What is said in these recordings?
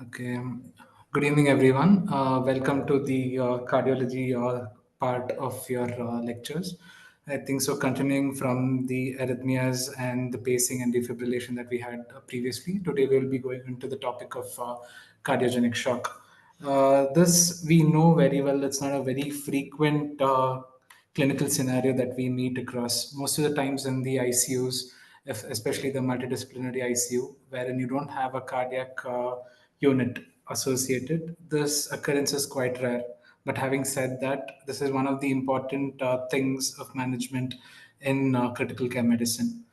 Okay. Good evening, everyone. Welcome to the cardiology part of your lectures. I think so. Continuing from the arrhythmias and the pacing and defibrillation that we had previously, today we will be going into the topic of cardiogenic shock. This we know very well. It's not a very frequent clinical scenario that we meet across. Most of the times in the ICUs, especially the multidisciplinary ICU, wherein you don't have a cardiac unit associated, this occurrence is quite rare. But having said that, this is one of the important things of management in critical care medicine.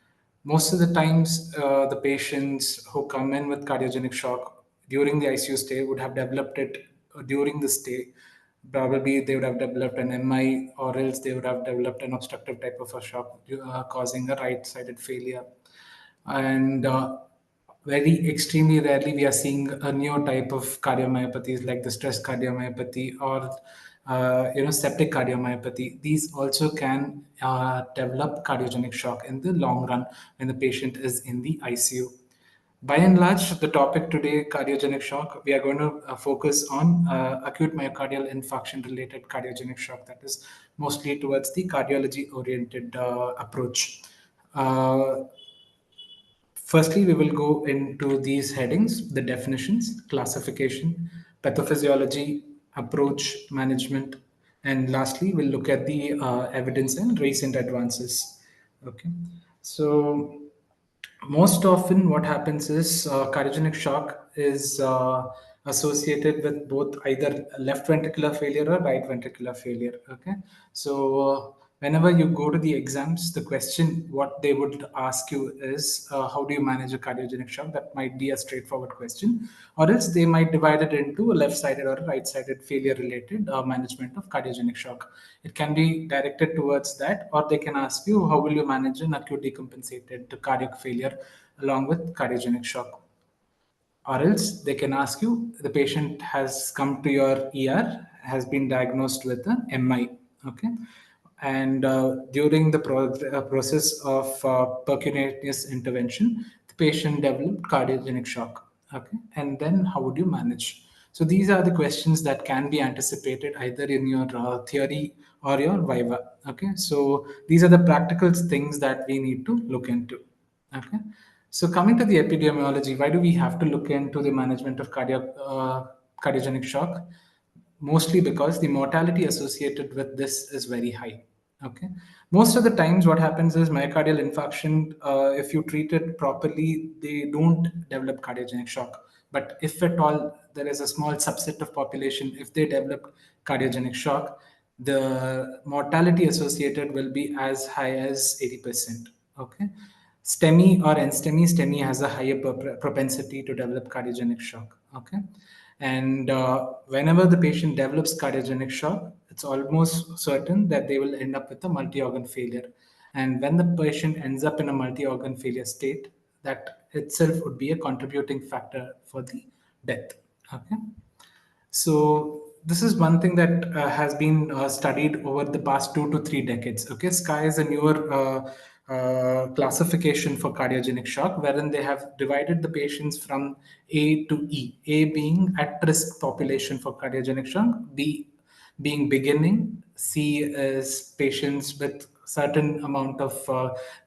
Most of the times, the patients who come in with cardiogenic shock during the ICU stay would have developed it during the stay. Probably they would have developed an MI, or else they would have developed an obstructive type of a shock, causing a right sided failure. And very extremely rarely we are seeing a new type of cardiomyopathies like the stress cardiomyopathy or septic cardiomyopathy. These also can develop cardiogenic shock in the long run when the patient is in the ICU. By and large, the topic today, cardiogenic shock, we are going to focus on acute myocardial infarction related cardiogenic shock, that is mostly towards the cardiology oriented approach. Uh, Firstly, we will go into these headings: the definitions, classification, pathophysiology, approach, management, and lastly, we'll look at the evidence and recent advances. Okay, so most often what happens is cardiogenic shock is associated with both either left ventricular failure or right ventricular failure. Okay, so whenever you go to the exams, the question what they would ask you is how do you manage a cardiogenic shock? That might be a straightforward question, or else they might divide it into a left-sided or a right-sided failure-related management of cardiogenic shock. It can be directed towards that, or they can ask you how will you manage an acute decompensated cardiac failure along with cardiogenic shock. Or else they can ask you the patient has come to your ER, has been diagnosed with an MI. Okay. And during the process of percutaneous intervention, the patient developed cardiogenic shock. Okay. And then how would you manage? So these are the questions that can be anticipated either in your theory or your viva. Okay. So these are the practical things that we need to look into. Okay. So coming to the epidemiology, why do we have to look into the management of cardiogenic shock? Mostly because the mortality associated with this is very high. Okay. Most of the times, what happens is myocardial infarction, if you treat it properly, they don't develop cardiogenic shock. But if at all there is a small subset of population, if they develop cardiogenic shock, the mortality associated will be as high as 80%. Okay. STEMI or NSTEMI, STEMI has a higher propensity to develop cardiogenic shock. Okay. And whenever the patient develops cardiogenic shock, it's almost certain that they will end up with a multi organ failure. And when the patient ends up in a multi organ failure state, that itself would be a contributing factor for the death. Okay. So this is one thing that has been studied over the past 2 to 3 decades. Okay, SKY is a newer classification for cardiogenic shock, wherein they have divided the patients from A to E. A being at-risk population for cardiogenic shock, B being beginning, C is patients with certain amount of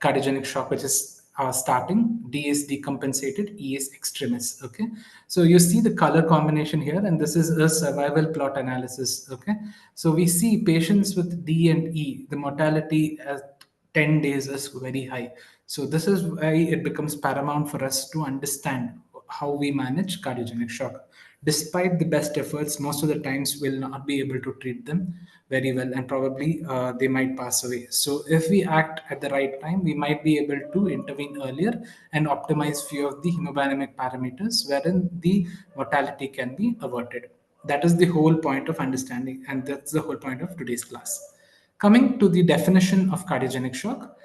cardiogenic shock, which is starting, D is decompensated, E is extremis. Okay, so you see the color combination here, and this is a survival plot analysis. Okay, so we see patients with D and E, the mortality at 10 days is very high. So this is why it becomes paramount for us to understand how we manage cardiogenic shock. Despite the best efforts, most of the times we'll not be able to treat them very well, and probably they might pass away. So if we act at the right time, we might be able to intervene earlier and optimize few of the hemodynamic parameters wherein the mortality can be averted. That is the whole point of understanding, and that's the whole point of today's class. Coming to the definition of cardiogenic shock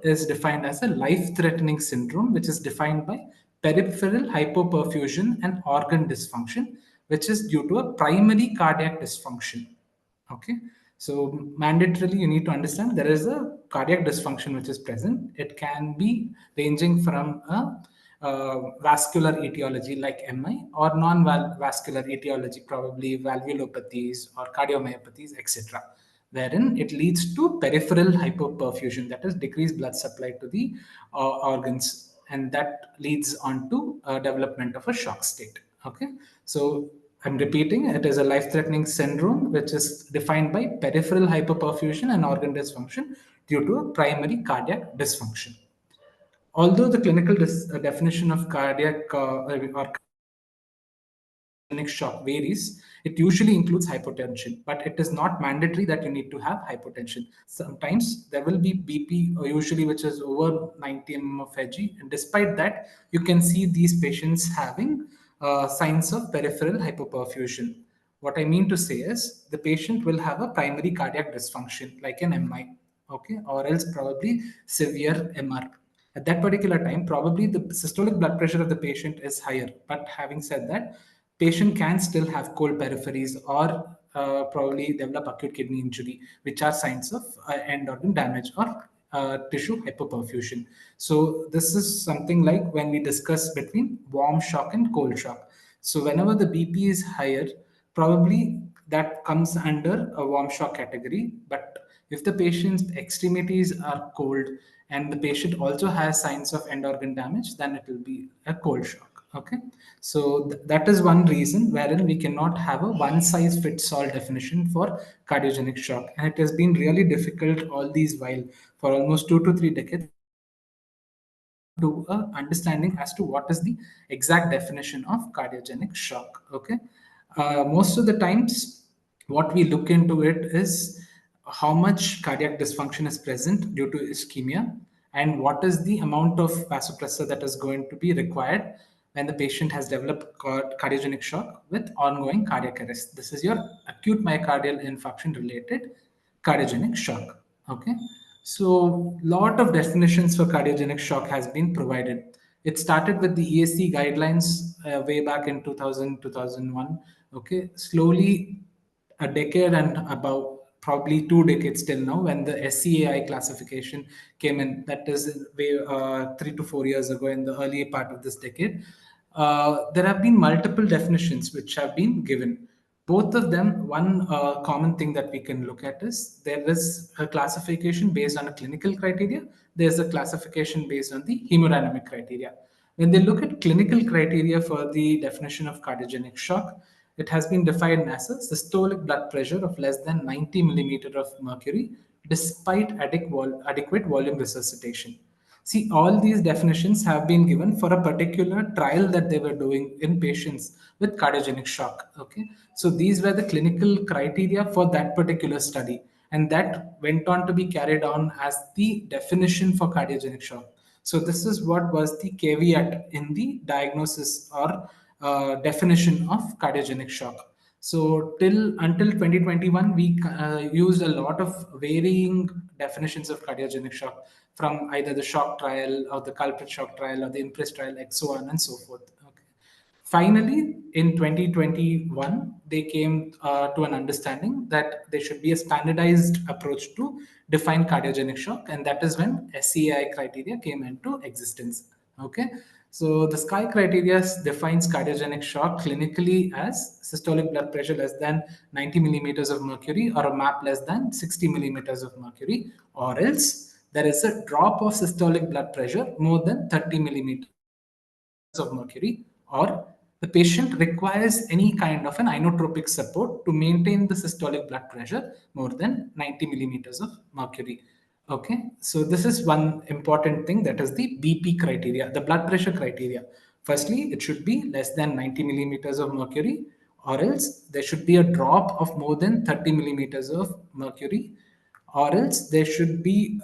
is defined as a life threatening syndrome, which is defined by peripheral hypoperfusion and organ dysfunction, which is due to a primary cardiac dysfunction. Okay, so mandatorily you need to understand there is a cardiac dysfunction which is present. It can be ranging from vascular etiology like MI, or non-vascular etiology, probably valvulopathies or cardiomyopathies, etc., wherein it leads to peripheral hypoperfusion, that is decreased blood supply to the organs, and that leads on to development of a shock state. Okay, so I'm repeating, it is a life-threatening syndrome which is defined by peripheral hypoperfusion and organ dysfunction due to a primary cardiac dysfunction. Although the clinical definition of cardiac or cardiogenic shock varies, it usually includes hypotension, but it is not mandatory that you need to have hypotension. Sometimes there will be BP, usually which is over 90 mm of Hg, and despite that, you can see these patients having signs of peripheral hypoperfusion. What I mean to say is the patient will have a primary cardiac dysfunction like an MI, okay, or else probably severe MR. At that particular time, probably the systolic blood pressure of the patient is higher. But having said that, patient can still have cold peripheries or probably develop acute kidney injury, which are signs of end organ damage or tissue hypoperfusion. So this is something like when we discuss between warm shock and cold shock. So whenever the BP is higher, probably that comes under a warm shock category. But if the patient's extremities are cold and the patient also has signs of end organ damage, then it will be a cold shock. Okay, so that is one reason wherein we cannot have a one size fits all definition for cardiogenic shock, and it has been really difficult all these while for almost 2 to 3 decades to understanding as to what is the exact definition of cardiogenic shock. Okay, most of the times, what we look into it is how much cardiac dysfunction is present due to ischemia, and what is the amount of vasopressor that is going to be required when the patient has developed cardiogenic shock with ongoing cardiac arrest. This is your acute myocardial infarction related cardiogenic shock. Okay, so lot of definitions for cardiogenic shock has been provided. It started with the ESC guidelines way back in 2000 2001. Okay, slowly a decade and about probably 2 decades till now, when the SCAI classification came in, that is way 3 to 4 years ago in the early part of this decade. There have been multiple definitions which have been given. Both of them, one common thing that we can look at is there is a classification based on a clinical criteria, there's a classification based on the hemodynamic criteria. When they look at clinical criteria for the definition of cardiogenic shock, it has been defined as a systolic blood pressure of less than 90 millimeter of mercury despite adequate volume resuscitation. See, all these definitions have been given for a particular trial that they were doing in patients with cardiogenic shock. Okay, so these were the clinical criteria for that particular study, and that went on to be carried on as the definition for cardiogenic shock. So this is what was the caveat in the diagnosis or definition of cardiogenic shock. So till until 2021, we used a lot of varying definitions of cardiogenic shock from either the shock trial or the culprit shock trial or the IMPRESS trial, and so on and so forth. Okay. Finally, in 2021, they came to an understanding that there should be a standardized approach to define cardiogenic shock, and that is when SCAI criteria came into existence. Okay, so the SCAI criteria defines cardiogenic shock clinically as systolic blood pressure less than 90 millimeters of mercury or a MAP less than 60 millimeters of mercury, or else there is a drop of systolic blood pressure more than 30 millimeters of mercury, or the patient requires any kind of an inotropic support to maintain the systolic blood pressure more than 90 millimeters of mercury. Okay, so this is one important thing, that is the BP criteria, the blood pressure criteria. Firstly, it should be less than 90 millimeters of mercury, or else there should be a drop of more than 30 millimeters of mercury, or else there should be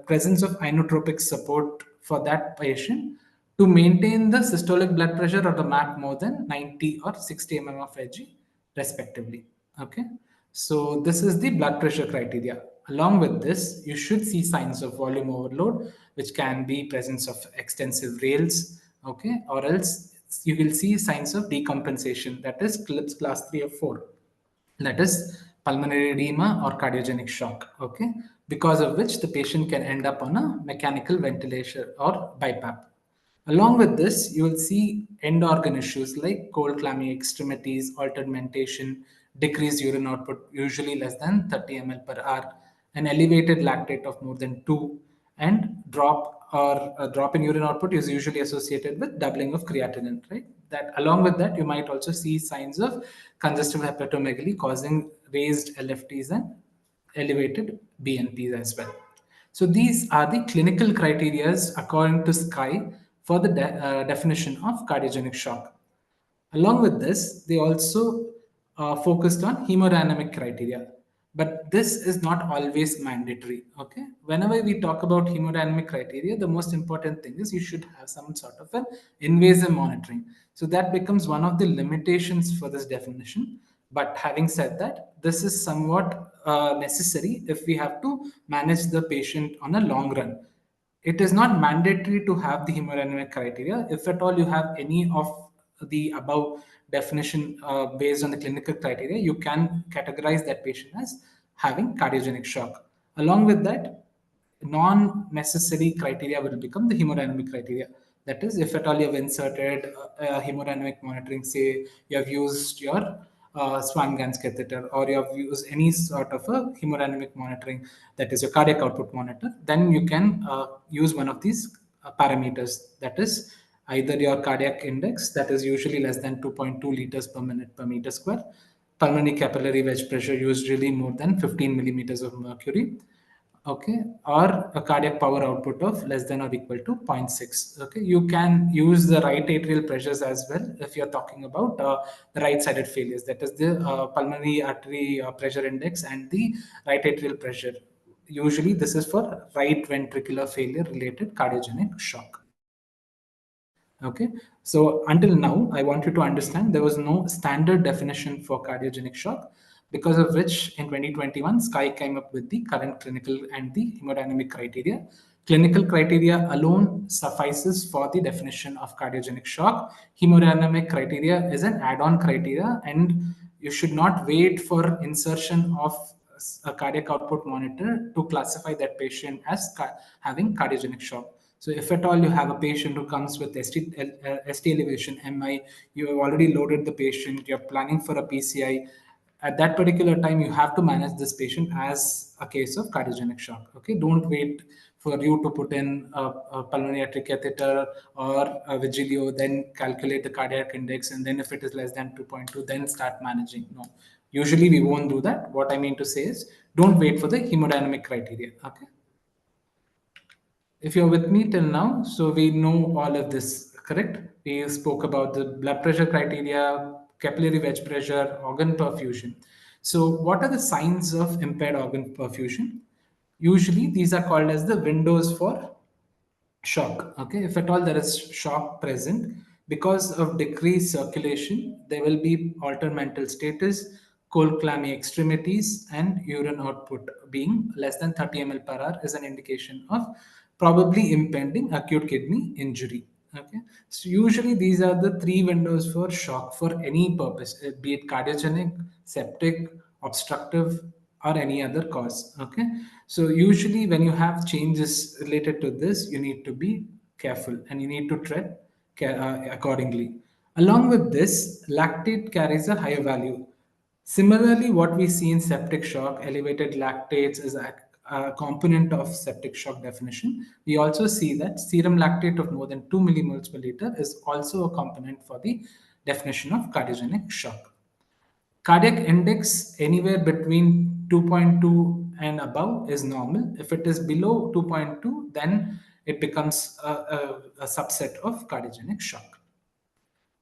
presence of inotropic support for that patient to maintain the systolic blood pressure or the MAP more than 90 or 60 mm of Hg respectively. Okay, so this is the blood pressure criteria. Along with this, you should see signs of volume overload, which can be presence of extensive rails, okay, or else you will see signs of decompensation, that is CLIPS class 3 or 4, that is pulmonary edema or cardiogenic shock. Okay, because of which the patient can end up on a mechanical ventilation or BiPAP. Along with this, you will see end organ issues like cold, clammy extremities, altered mentation, decreased urine output, usually less than 30 ml per hour, an elevated lactate of more than 2, and drop or a drop in urine output is usually associated with doubling of creatinine, right? That along with that, you might also see signs of congestive hepatomegaly causing raised LFTs and elevated BNPs as well. So these are the clinical criteria according to Sky for the definition of cardiogenic shock. Along with this, they also focused on hemodynamic criteria, but this is not always mandatory. Okay, whenever we talk about hemodynamic criteria, the most important thing is you should have some sort of an invasive monitoring. So that becomes one of the limitations for this definition. But having said that, this is somewhat necessary if we have to manage the patient on a long run. It is not mandatory to have the hemodynamic criteria. If at all you have any of the above definition based on the clinical criteria, you can categorize that patient as having cardiogenic shock. Along with that, non-necessary criteria will become the hemodynamic criteria. That is, if at all you have inserted hemodynamic monitoring, say you have used your Swan-Ganz catheter, or you have used any sort of a hemodynamic monitoring, that is your cardiac output monitor, then you can use one of these parameters. That is either your cardiac index, that is usually less than 2.2 liters per minute per meter square, pulmonary capillary wedge pressure usually more than 15 millimeters of mercury, okay, or a cardiac power output of less than or equal to zero point 0.6. Okay, you can use the right atrial pressures as well if you're talking about the right-sided failures, that is the pulmonary artery pressure index and the right atrial pressure. Usually this is for right ventricular failure related cardiogenic shock. Okay, so until now, I want you to understand there was no standard definition for cardiogenic shock, because of which in 2021, Sky came up with the current clinical and the hemodynamic criteria. Clinical criteria alone suffices for the definition of cardiogenic shock. Hemodynamic criteria is an add on criteria, and you should not wait for insertion of a cardiac output monitor to classify that patient as having cardiogenic shock. So if at all you have a patient who comes with ST elevation MI, you have already loaded the patient, you're planning for a PCI, at that particular time you have to manage this patient as a case of cardiogenic shock. Okay, don't wait for you to put in a pulmonary artery catheter or a Vigilio, then calculate the cardiac index, and then if it is less than 2.2, then start managing. No, usually we won't do that. What I mean to say is, don't wait for the hemodynamic criteria. Okay, if you're with me till now, so we know all of this, correct? We spoke about the blood pressure criteria, capillary wedge pressure, organ perfusion. So, what are the signs of impaired organ perfusion? Usually, these are called as the windows for shock. Okay, if at all there is shock present, because of decreased circulation, there will be altered mental status, cold clammy extremities, and urine output being less than 30 ml per hour is an indication of probably impending acute kidney injury. Okay, so usually these are the three windows for shock for any purpose, be it cardiogenic, septic, obstructive, or any other cause. Okay, so usually when you have changes related to this, you need to be careful and you need to tread accordingly. Along with this, lactate carries a higher value. Similarly, what we see in septic shock, elevated lactates is a component of septic shock definition. We also see that serum lactate of more than 2 millimoles per liter is also a component for the definition of cardiogenic shock. Cardiac index anywhere between 2.2 and above is normal. If it is below 2.2, then it becomes a subset of cardiogenic shock.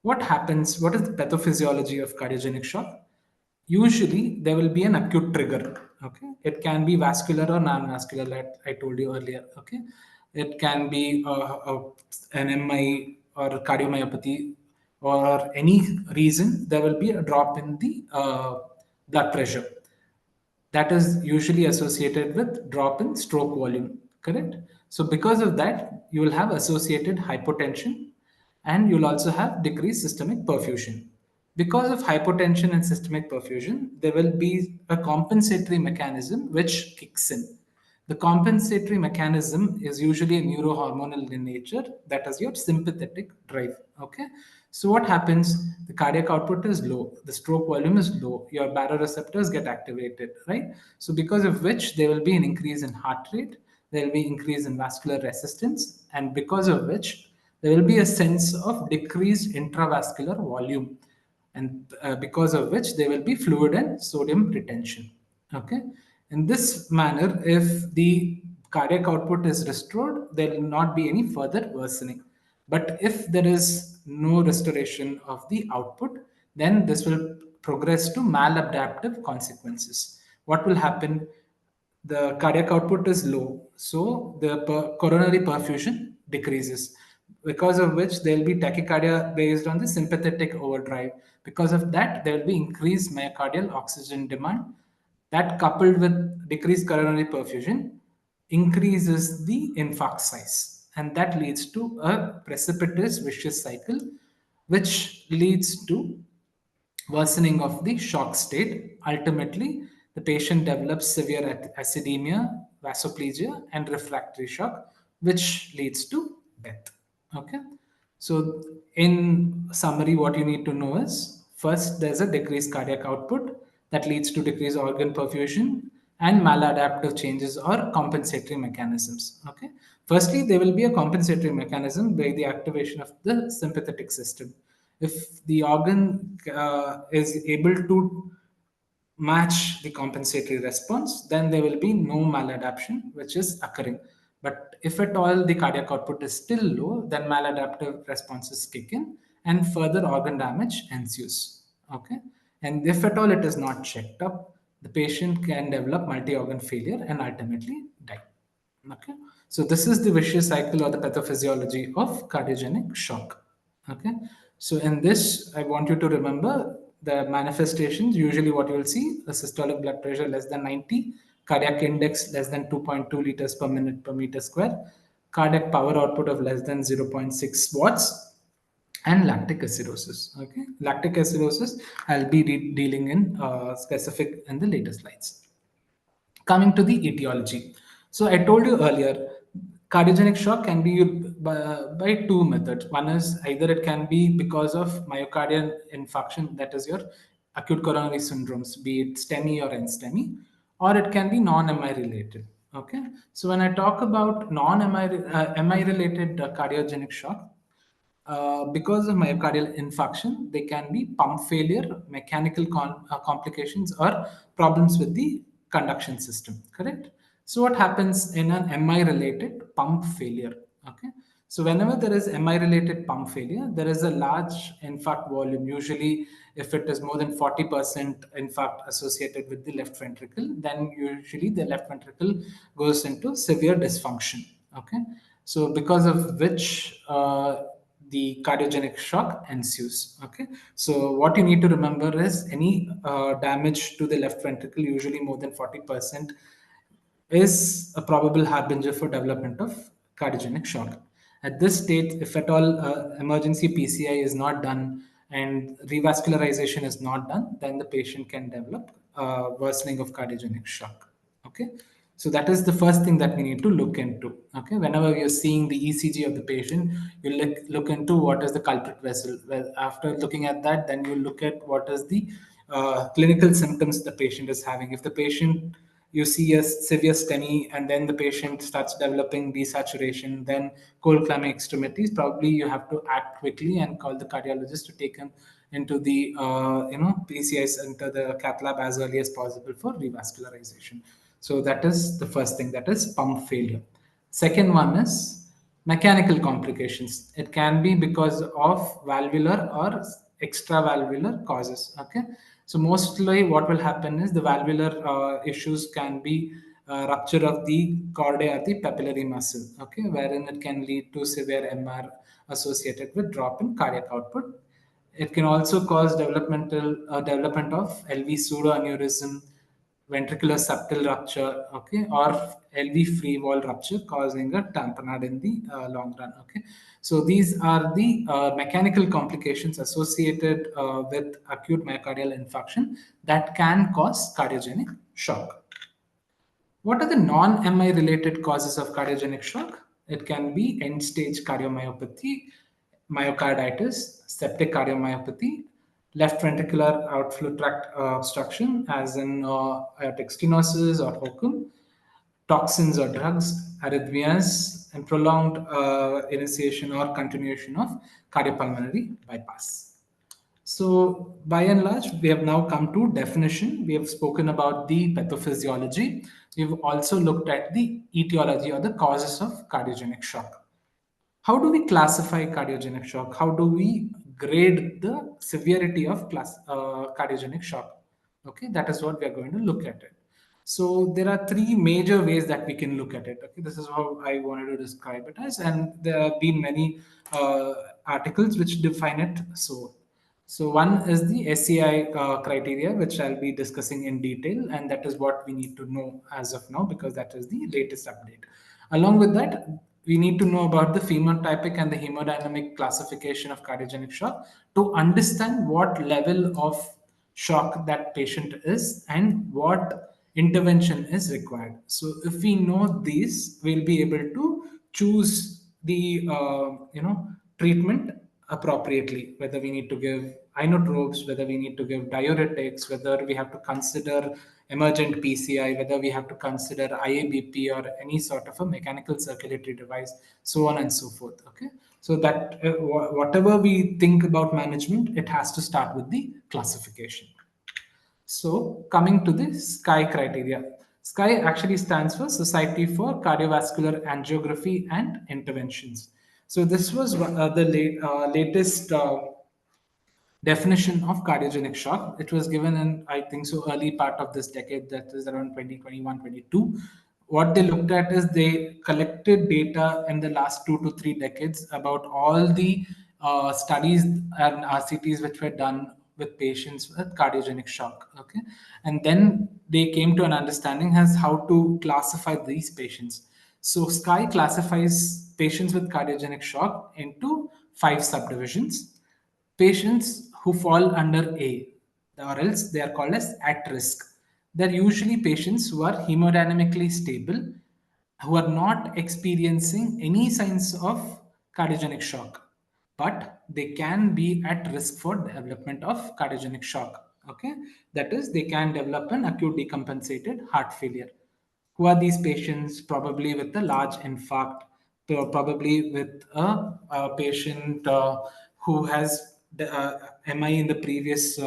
What happens? What is the pathophysiology of cardiogenic shock? Usually, there will be an acute trigger. Okay, it can be vascular or non-vascular, like I told you earlier. Okay, it can be an MI or cardiomyopathy, or any reason there will be a drop in the blood pressure. That is usually associated with drop in stroke volume, correct? So because of that, you will have associated hypotension, and you'll also have decreased systemic perfusion. Because of hypotension and systemic perfusion, there will be a compensatory mechanism which kicks in. The compensatory mechanism is usually neurohormonal in nature, that is your sympathetic drive. Okay. So what happens? The cardiac output is low, the stroke volume is low, your baroreceptors get activated, right? So because of which there will be an increase in heart rate, there will be increase in vascular resistance, and because of which there will be a sense of decreased intravascular volume, and because of which there will be fluid and sodium retention. Okay. In this manner, if the cardiac output is restored, there will not be any further worsening. But if there is no restoration of the output, then this will progress to maladaptive consequences. What will happen? The cardiac output is low, so the coronary perfusion decreases, because of which there will be tachycardia based on the sympathetic overdrive. Because of that, there will be increased myocardial oxygen demand. That, coupled with decreased coronary perfusion, increases the infarct size, and that leads to a precipitous vicious cycle, which leads to worsening of the shock state. Ultimately, the patient develops severe acidemia, vasoplegia, and refractory shock, which leads to death. Okay. So, in summary, what you need to know is first, there's a decreased cardiac output that leads to decreased organ perfusion and maladaptive changes or compensatory mechanisms. Okay. Firstly, there will be a compensatory mechanism by the activation of the sympathetic system. If the organ is able to match the compensatory response, then there will be no maladaptation which is occurring. But if at all the cardiac output is still low, then maladaptive responses kick in and further organ damage ensues. Okay. And if at all it is not checked up, the patient can develop multi organ failure and ultimately die. Okay. So this is the vicious cycle or the pathophysiology of cardiogenic shock. Okay. So in this, I want you to remember the manifestations. Usually what you will see, a systolic blood pressure less than 90, cardiac index less than 2.2 liters per minute per meter square, cardiac power output of less than zero point 0.6 watts, and lactic acidosis. Okay. Lactic acidosis, I'll be dealing in specific in the later slides. Coming to the etiology. So I told you earlier, cardiogenic shock can be by two methods. One is either it can be because of myocardial infarction, that is your acute coronary syndromes, be it STEMI or NSTEMI, or it can be non-MI related. Okay. So when I talk about non-MI MI related cardiogenic shock, because of myocardial infarction, they can be pump failure, mechanical complications, or problems with the conduction system. Correct. So what happens in an MI related pump failure? Okay. So whenever there is MI related pump failure, there is a large infarct volume. Usually, if it is more than 40% infarct associated with the left ventricle, then usually the left ventricle goes into severe dysfunction. Okay. So because of which the cardiogenic shock ensues. Okay, so what you need to remember is any damage to the left ventricle, usually more than 40%, is a probable harbinger for development of cardiogenic shock. At this stage, if at all emergency PCI is not done and revascularization is not done, then the patient can develop worsening of cardiogenic shock. Okay, so that is the first thing that we need to look into. Okay, whenever you're seeing the ECG of the patient, you look into what is the culprit vessel. Well, after looking at that, then you look at what is the clinical symptoms the patient is having. If the patient, you see a severe STEMI and then the patient starts developing desaturation, then cold clammy extremities, probably you have to act quickly and call the cardiologist to take him into the PCI center, the cath lab, as early as possible for revascularization. So that is the first thing, that is pump failure. Second one is mechanical complications. It can be because of valvular or extravalvular causes. Okay, so mostly what will happen is the valvular issues can be rupture of the chordae or the papillary muscle. Okay, wherein it can lead to severe MR associated with drop in cardiac output. It can also cause development of LV pseudoaneurysm, ventricular septal rupture, okay, or LV free wall rupture, causing a tamponade in the long run. Okay, so these are the mechanical complications associated with acute myocardial infarction that can cause cardiogenic shock. What are the non-MI related causes of cardiogenic shock? It can be end stage cardiomyopathy, myocarditis, septic cardiomyopathy, left ventricular outflow tract obstruction, as in aortic stenosis or HOCM, toxins or drugs, arrhythmias, and prolonged initiation or continuation of cardiopulmonary bypass. So, by and large, we have now come to definition. We have spoken about the pathophysiology. We've also looked at the etiology or the causes of cardiogenic shock. How do we classify cardiogenic shock? How do we grade the severity of cardiogenic shock? Okay, that is what we are going to look at it. So there are three major ways that we can look at it. Okay, this is how I wanted to describe it as, and there have been many articles which define it so. So one is the SCI criteria, which I'll be discussing in detail, and that is what we need to know as of now because that is the latest update. Along with that, we need to know about the phenotypic and the hemodynamic classification of cardiogenic shock to understand what level of shock that patient is and what intervention is required. So if we know these, we'll be able to choose the treatment appropriately, whether we need to give inotropes, whether we need to give diuretics, whether we have to consider emergent PCI, whether we have to consider IABP or any sort of a mechanical circulatory device, so on and so forth. Okay, so that whatever we think about management, it has to start with the classification. So, coming to the SCI criteria. SCI actually stands for Society for Cardiovascular Angiography and Interventions. So, this was the latest definition of cardiogenic shock. It was given in, I think so, early part of this decade, that is around 2021, 22. What they looked at is they collected data in the last 2 to 3 decades about all the studies and RCTs which were done with patients with cardiogenic shock. Okay, and then they came to an understanding as how to classify these patients. So SCI classifies patients with cardiogenic shock into 5 subdivisions. Patients who fall under A, or else they are called as at risk. They're usually patients who are hemodynamically stable, who are not experiencing any signs of cardiogenic shock, but they can be at risk for development of cardiogenic shock. Okay, that is, they can develop an acute decompensated heart failure. Who are these patients? Probably with a large infarct, probably with a patient who has the MI in the previous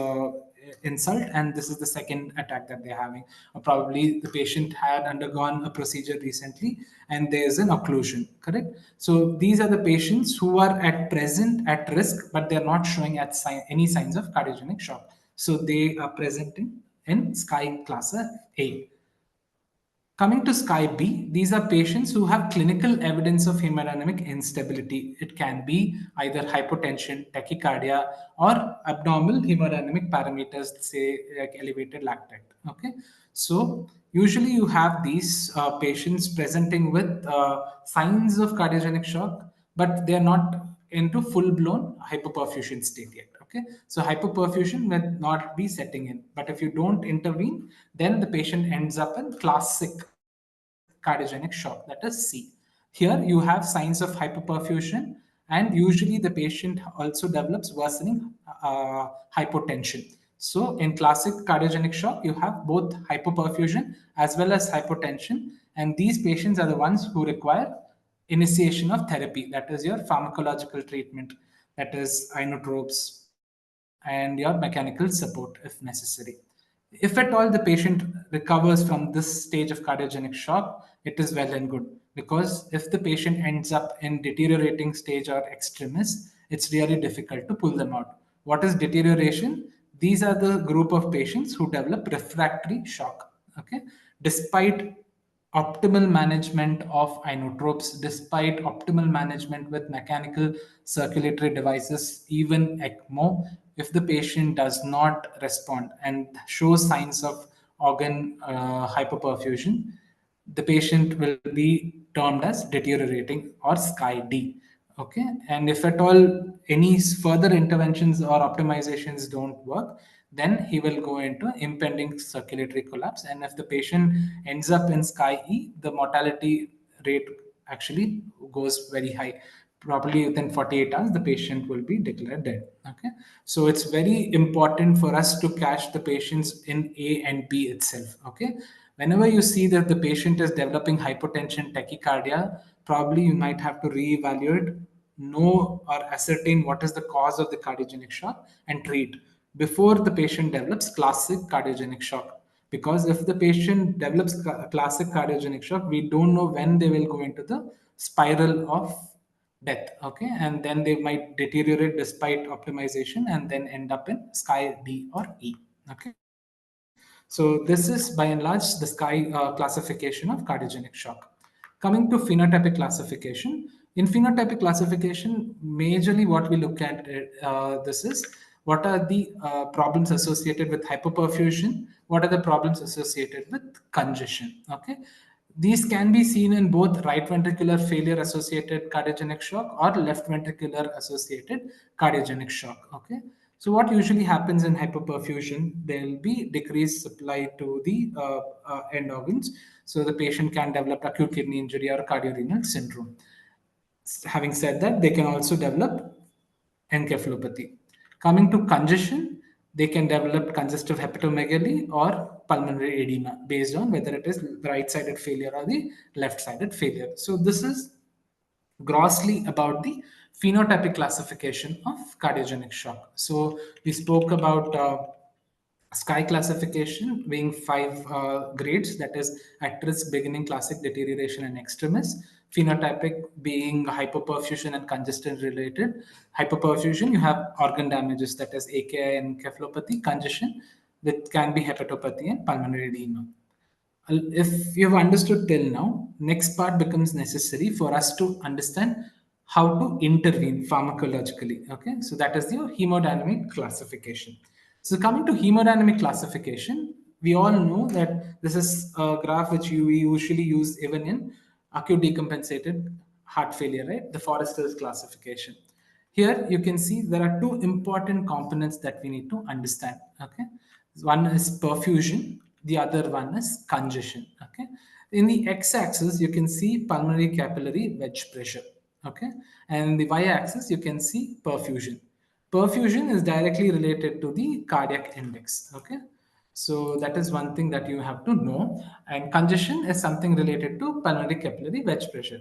insult, and this is the second attack that they're having. Or probably the patient had undergone a procedure recently and there is an occlusion, correct? So these are the patients who are at present at risk, but they're not showing any signs of cardiogenic shock. So they are presenting in SCI class A. Coming to SCI B, these are patients who have clinical evidence of hemodynamic instability. It can be either hypotension, tachycardia, or abnormal hemodynamic parameters, say like elevated lactate. Okay, so usually you have these patients presenting with signs of cardiogenic shock, but they are not into full-blown hypoperfusion state yet. Okay, so hypoperfusion may not be setting in, but if you don't intervene, then the patient ends up in classic cardiogenic shock, that is C. Here you have signs of hypoperfusion, and usually the patient also develops worsening hypotension. So in classic cardiogenic shock, you have both hypoperfusion as well as hypotension, and these patients are the ones who require initiation of therapy, that is your pharmacological treatment, that is inotropes and your mechanical support if necessary. If at all the patient recovers from this stage of cardiogenic shock, it is well and good, because if the patient ends up in deteriorating stage or extremis, it's really difficult to pull them out. What is deterioration? These are the group of patients who develop refractory shock. Okay, despite optimal management of inotropes, despite optimal management with mechanical circulatory devices, even ECMO, if the patient does not respond and shows signs of organ hypoperfusion, the patient will be termed as deteriorating or SCI D. Okay, and if at all any further interventions or optimizations don't work, then he will go into impending circulatory collapse. And if the patient ends up in sky E, the mortality rate actually goes very high. Probably within 48 hours, the patient will be declared dead. Okay, so it's very important for us to catch the patients in A and B itself. Okay, whenever you see that the patient is developing hypotension, tachycardia, probably you might have to reevaluate, know or ascertain what is the cause of the cardiogenic shock, and treat before the patient develops classic cardiogenic shock. Because if the patient develops classic cardiogenic shock, we don't know when they will go into the spiral of death. Okay, and then they might deteriorate despite optimization and then end up in sky D or E. Okay, so this is by and large the sky classification of cardiogenic shock. Coming to phenotypic classification, in phenotypic classification, majorly what we look at this is what are the problems associated with hypoperfusion, what are the problems associated with congestion. Okay, these can be seen in both right ventricular failure associated cardiogenic shock or left ventricular associated cardiogenic shock. Okay, so what usually happens in hypoperfusion, there will be decreased supply to the end organs. So the patient can develop acute kidney injury or cardiorenal syndrome. Having said that, they can also develop encephalopathy. Coming to congestion, they can develop congestive hepatomegaly or pulmonary edema based on whether it is the right-sided failure or the left-sided failure. So this is grossly about the phenotypic classification of cardiogenic shock. So we spoke about sky classification being five grades, that is at risk, beginning, classic, deterioration, and extremis. Phenotypic being hypoperfusion and congestion related. Hypoperfusion, you have organ damages, that is AKI and encephalopathy. Congestion, which can be hepatopathy and pulmonary edema. If you have understood till now, next part becomes necessary for us to understand how to intervene pharmacologically. Okay, so that is the hemodynamic classification. So coming to hemodynamic classification, we all know that this is a graph which we usually use even in acute decompensated heart failure, right? The Forrester's classification. Here you can see there are two important components that we need to understand. Okay, one is perfusion, the other one is congestion. Okay, in the x-axis you can see pulmonary capillary wedge pressure. Okay, and in the y-axis you can see perfusion. Perfusion is directly related to the cardiac index. Okay, so that is one thing that you have to know. And congestion is something related to pulmonary capillary wedge pressure.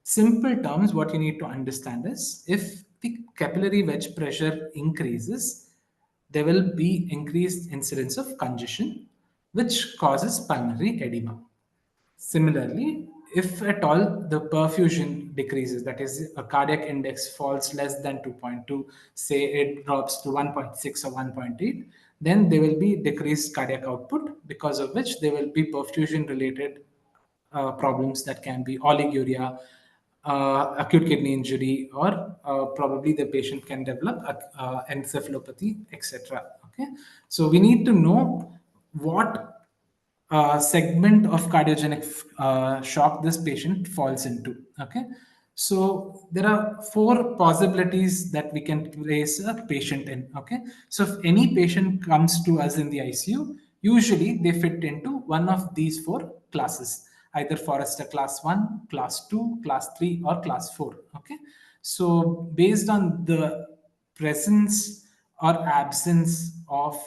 Simple terms, what you need to understand is if the capillary wedge pressure increases, there will be increased incidence of congestion, which causes pulmonary edema. Similarly, if at all the perfusion decreases, that is, a cardiac index falls less than 2.2, say it drops to 1.6 or 1.8, then there will be decreased cardiac output, because of which there will be perfusion related problems that can be oliguria, acute kidney injury, or probably the patient can develop encephalopathy, etc. Okay, so we need to know what segment of cardiogenic shock this patient falls into. Okay, so there are four possibilities that we can place a patient in. Okay, so if any patient comes to us in the ICU, usually they fit into one of these four classes, either Forrester class 1, class 2, class 3, or class 4. Okay, so based on the presence or absence of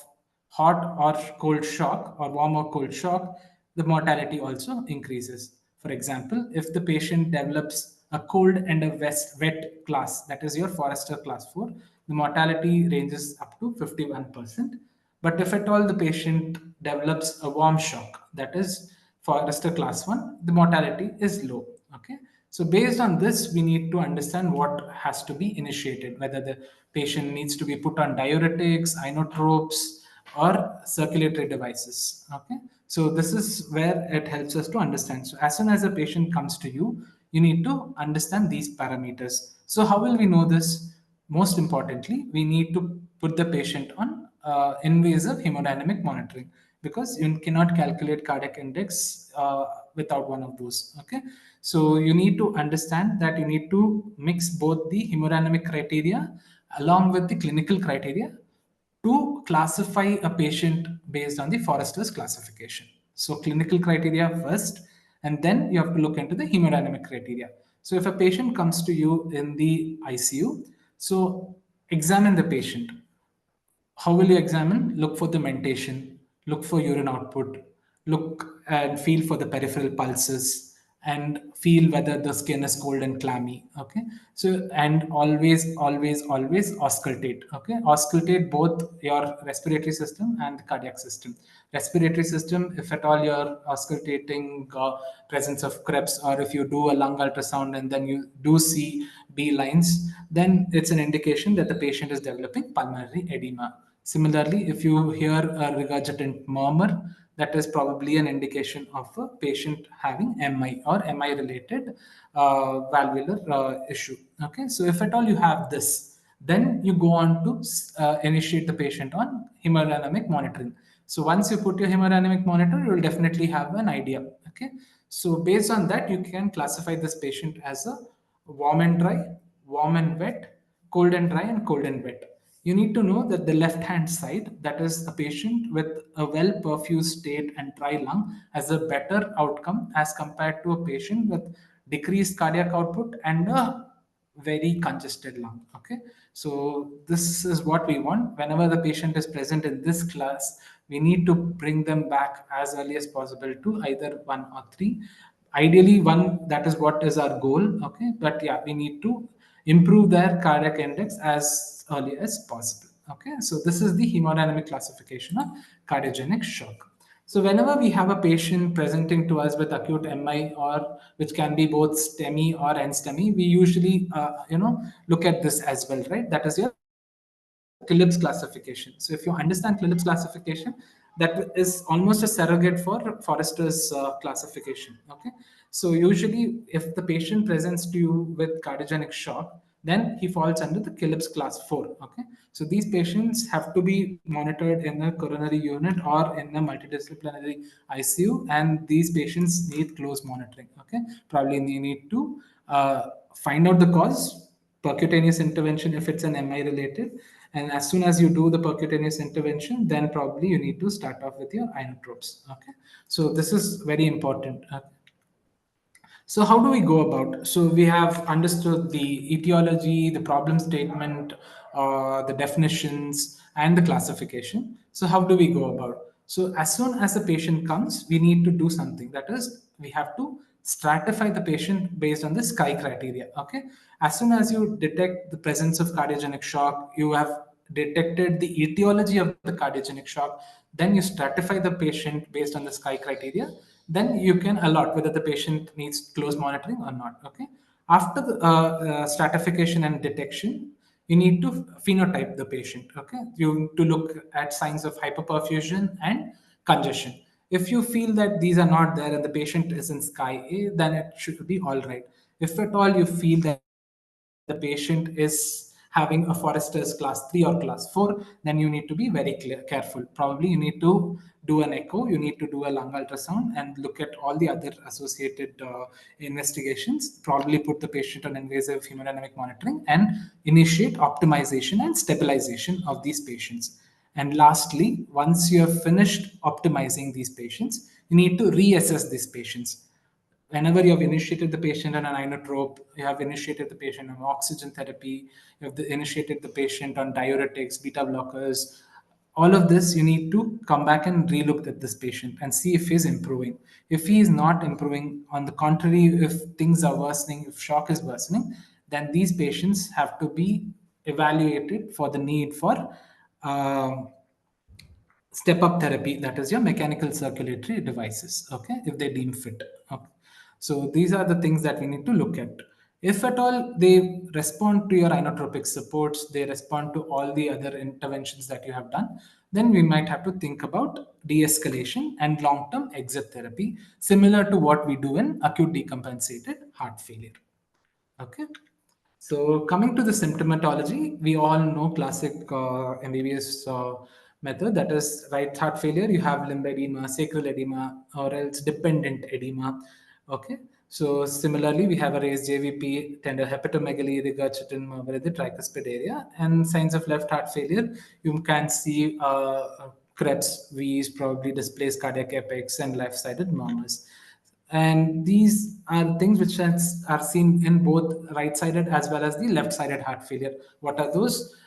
hot or cold shock or warm or cold shock, the mortality also increases. For example, if the patient develops a cold and a wet class, that is your Forrester class 4, the mortality ranges up to 51%. But if at all the patient develops a warm shock, that is Forrester class 1, the mortality is low. Okay. So based on this, we need to understand what has to be initiated, whether the patient needs to be put on diuretics, inotropes, or circulatory devices. Okay. So this is where it helps us to understand. So as soon as a patient comes to you, you need to understand these parameters. So how will we know this? Most importantly, we need to put the patient on invasive hemodynamic monitoring, because you cannot calculate cardiac index without one of those. Okay, so you need to understand that you need to mix both the hemodynamic criteria along with the clinical criteria to classify a patient based on the Forrester's classification. So, clinical criteria first, and then you have to look into the hemodynamic criteria. So, if a patient comes to you in the ICU, so examine the patient. How will you examine? Look for the mentation, look for urine output, look and feel for the peripheral pulses, and feel whether the skin is cold and clammy. Okay. So, and always auscultate. Okay. Auscultate both your respiratory system and the cardiac system. Respiratory system, if at all you're auscultating presence of Krebs, or if you do a lung ultrasound and then you do see B lines, then it's an indication that the patient is developing pulmonary edema. Similarly, if you hear a regurgitant murmur, that is probably an indication of a patient having MI or MI related valvular issue. Okay, so if at all you have this, then you go on to initiate the patient on hemodynamic monitoring. So once you put your hemodynamic monitor, you will definitely have an idea. Okay, so based on that, you can classify this patient as a warm and dry, warm and wet, cold and dry, and cold and wet. You need to know that the left hand side, that is a patient with a well perfused state and dry lung, has a better outcome as compared to a patient with decreased cardiac output and a very congested lung. Okay, so this is what we want. Whenever the patient is present in this class, we need to bring them back as early as possible to either one or three. Ideally one, that is what is our goal. Okay, but yeah, we need to improve their cardiac index as early as possible. Okay, so this is the hemodynamic classification of cardiogenic shock. So whenever we have a patient presenting to us with acute MI, or which can be both STEMI or NSTEMI, we usually look at this as well, right? That is your Phillips classification. So if you understand Phillips classification, that is almost a surrogate for Forrester's classification. Okay, so usually if the patient presents to you with cardiogenic shock, then he falls under the Phillips class 4. Okay, so these patients have to be monitored in a coronary unit or in a multidisciplinary ICU, and these patients need close monitoring. Okay, probably you need to find out the cause, percutaneous intervention if it's an MI related. And as soon as you do the percutaneous intervention, then probably you need to start off with your inotropes. Okay, so this is very important. So how do we go about? So we have understood the etiology, the problem statement, the definitions, and the classification. So how do we go about? So as soon as a patient comes, we need to do something. That is, we have to stratify the patient based on the SKY criteria. Okay. As soon as you detect the presence of cardiogenic shock, you have detected the etiology of the cardiogenic shock, then you stratify the patient based on the SKY criteria. Then you can allot whether the patient needs close monitoring or not. Okay. After the stratification and detection, you need to phenotype the patient. Okay, you need to look at signs of hyperperfusion and congestion. If you feel that these are not there and the patient is in sky A, then it should be all right. If at all you feel that the patient is having a Forester's class 3 or class 4, then you need to be very careful. Probably you need to do an echo, you need to do a lung ultrasound and look at all the other associated investigations. Probably put the patient on invasive hemodynamic monitoring and initiate optimization and stabilization of these patients. And lastly, once you have finished optimizing these patients, you need to reassess these patients. Whenever you have initiated the patient on an inotrope, you have initiated the patient on oxygen therapy, you have initiated the patient on diuretics, beta blockers, all of this, you need to come back and relook at this patient and see if he's improving. If he is not improving, on the contrary, if things are worsening, if shock is worsening, then these patients have to be evaluated for the need for um step up therapy, that is your mechanical circulatory devices. Okay, if they deem fit. Okay, so these are the things that we need to look at. If at all they respond to your inotropic supports, they respond to all the other interventions that you have done, then we might have to think about de-escalation and long-term exit therapy, similar to what we do in acute decompensated heart failure. Okay. So coming to the symptomatology, we all know classic MBBS method, that is right heart failure. You have limb edema, sacral edema, or else dependent edema. Okay. So similarly, we have a raised JVP, tender hepatomegaly, regurgitant murmur in the tricuspid area, and signs of left heart failure. You can see Krebs, V's, probably displaced cardiac apex, and left-sided murmurs. And these are things which are seen in both right-sided as well as the left-sided heart failure. What are those?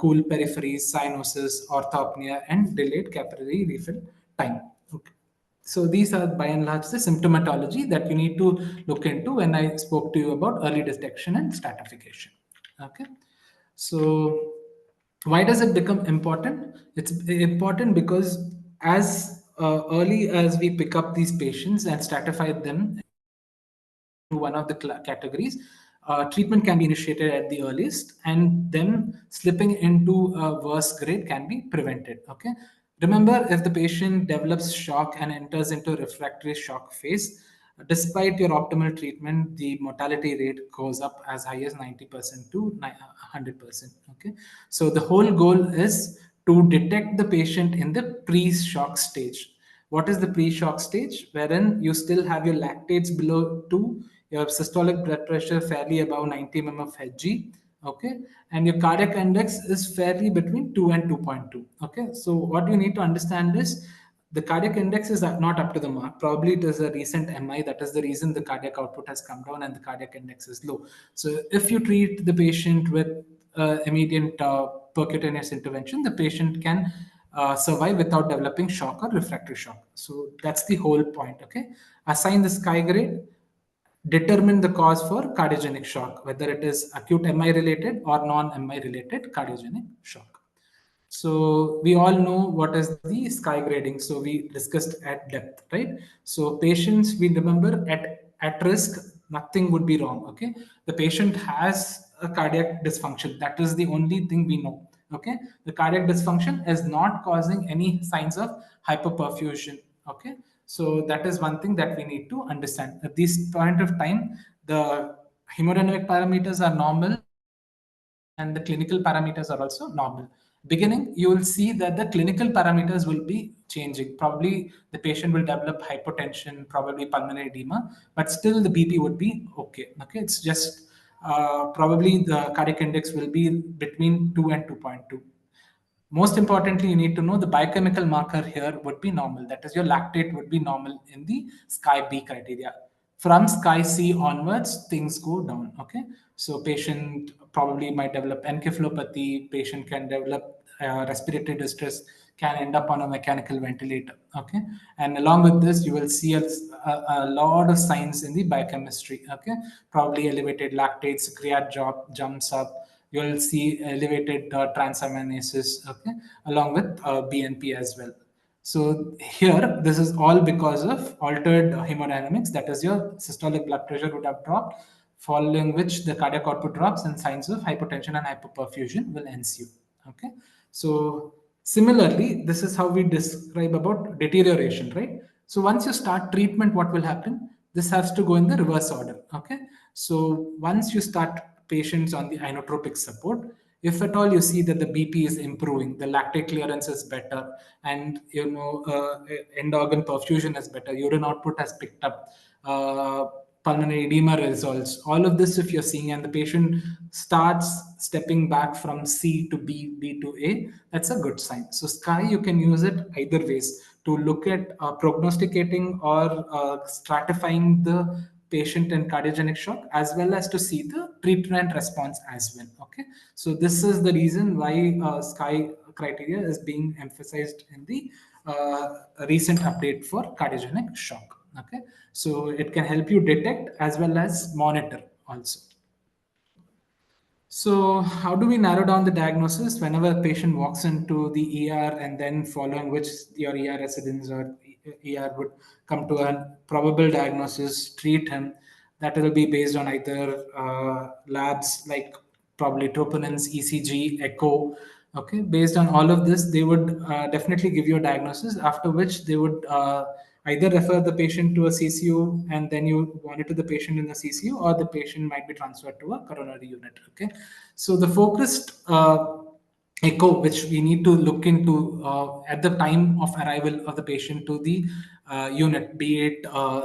Cool peripheries, cyanosis, orthopnea, and delayed capillary refill time. Okay. So these are by and large the symptomatology that you need to look into when I spoke to you about early detection and stratification. Okay. So why does it become important? It's important because as early as we pick up these patients and stratify them into one of the categories, treatment can be initiated at the earliest, and then slipping into a worse grade can be prevented. Okay. Remember, if the patient develops shock and enters into refractory shock phase, despite your optimal treatment, the mortality rate goes up as high as 90% to 100%. Okay. So the whole goal is to detect the patient in the pre-shock stage. What is the pre-shock stage? Wherein you still have your lactates below 2, your systolic blood pressure fairly above 90 mm of Hg, okay, and your cardiac index is fairly between 2 and 2.2. Okay, so what you need to understand is the cardiac index is not up to the mark. Probably it is a recent MI. That is the reason the cardiac output has come down and the cardiac index is low. So if you treat the patient with immediate percutaneous intervention, the patient can survive without developing shock or refractory shock. So that's the whole point. Okay, assign the sky grade, determine the cause for cardiogenic shock, whether it is acute MI related or non MI related cardiogenic shock. So we all know what is the sky grading. So we discussed at depth, right? So patients, we remember at risk, nothing would be wrong. Okay, the patient has a cardiac dysfunction. That is the only thing we know. Okay, the cardiac dysfunction is not causing any signs of hyperperfusion. Okay, so that is one thing that we need to understand. At this point of time, the hemodynamic parameters are normal and the clinical parameters are also normal. Beginning, you will see that the clinical parameters will be changing. Probably the patient will develop hypotension, probably pulmonary edema, but still the BP would be okay. Okay, it's just probably the cardiac index will be between 2 and 2.2. Most importantly, you need to know the biochemical marker here would be normal. That is, your lactate would be normal in the Sky B criteria. From Sky C onwards, things go down. Okay, so patient probably might develop encephalopathy. Patient can develop respiratory distress. Can end up on a mechanical ventilator. Okay, and along with this, you will see a lot of signs in the biochemistry. Okay, probably elevated lactates, creat jumps up, you'll see elevated transaminases, okay, along with BNP as well. So here, this is all because of altered hemodynamics. That is, your systolic blood pressure would have dropped, following which the cardiac output drops and signs of hypotension and hypoperfusion will ensue. Okay. So similarly, this is how we describe about deterioration, right? So once you start treatment, what will happen? This has to go in the reverse order. Okay. So once you start patients on the inotropic support, if at all you see that the BP is improving, the lactate clearance is better, and end organ perfusion is better, urine output has picked up, pulmonary edema resolves, all of this if you're seeing, and the patient starts stepping back from C to B, B to A, that's a good sign. So Sky, you can use it either ways to look at prognosticating or stratifying the patient in cardiogenic shock, as well as to see the treatment response as well. Okay, so this is the reason why Sky criteria is being emphasized in the recent update for cardiogenic shock. Okay, so it can help you detect as well as monitor also. So, how do we narrow down the diagnosis whenever a patient walks into the ER, and then following which your ER residents or ER would come to a probable diagnosis, treat him? That will be based on either labs like probably troponins, ECG, echo. Okay, based on all of this, they would definitely give you a diagnosis. After which they would either refer the patient to a CCU, and then you monitor the patient in the CCU, or the patient might be transferred to a coronary unit. Okay, so the focused echo which we need to look into at the time of arrival of the patient to the unit, be it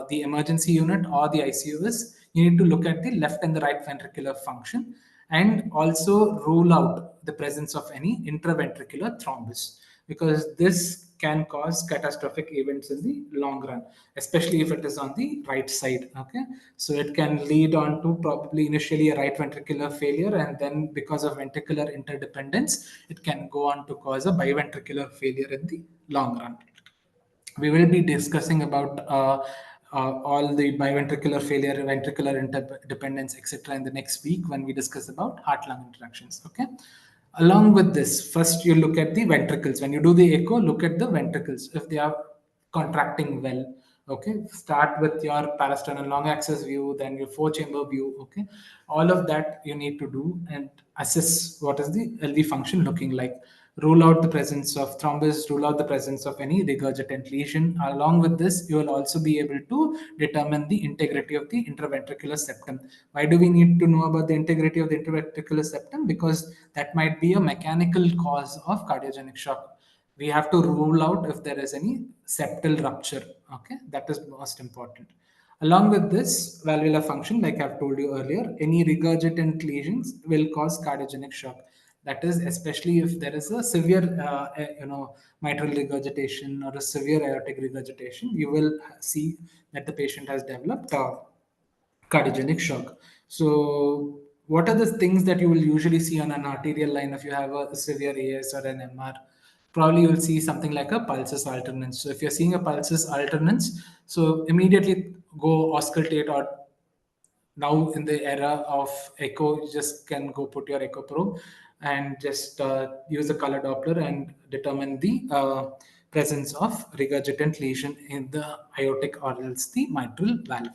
the emergency unit or the ICU is, you need to look at the left and the right ventricular function, and also rule out the presence of any intraventricular thrombus, because this can cause catastrophic events in the long run, especially if it is on the right side. Okay, so it can lead on to probably initially a right ventricular failure, and then because of ventricular interdependence, it can go on to cause a biventricular failure in the long run. We will be discussing about all the biventricular failure, ventricular interdependence, etc., in the next week when we discuss about heart-lung interactions. Okay. Along with this, first you look at the ventricles. When you do the echo, look at the ventricles if they are contracting well. Okay. Start with your parasternal long axis view, then your four-chamber view. Okay. All of that you need to do and assess what is the LV function looking like. Rule out the presence of thrombus, rule out the presence of any regurgitant lesion. Along with this, you will also be able to determine the integrity of the intraventricular septum. Why do we need to know about the integrity of the intraventricular septum? Because that might be a mechanical cause of cardiogenic shock. We have to rule out if there is any septal rupture. Okay, that is most important. Along with this valvular function, like I've told you earlier, any regurgitant lesions will cause cardiogenic shock. That is especially if there is a severe, mitral regurgitation or a severe aortic regurgitation, you will see that the patient has developed cardiogenic shock. So, what are the things that you will usually see on an arterial line if you have a severe AS or an MR? Probably you'll see something like a pulsus alternans. So, if you're seeing a pulsus alternans, so immediately go auscultate, or now in the era of echo, you just can go put your echo probe and just use a color Doppler and determine the presence of regurgitant lesion in the aortic or else the mitral valve.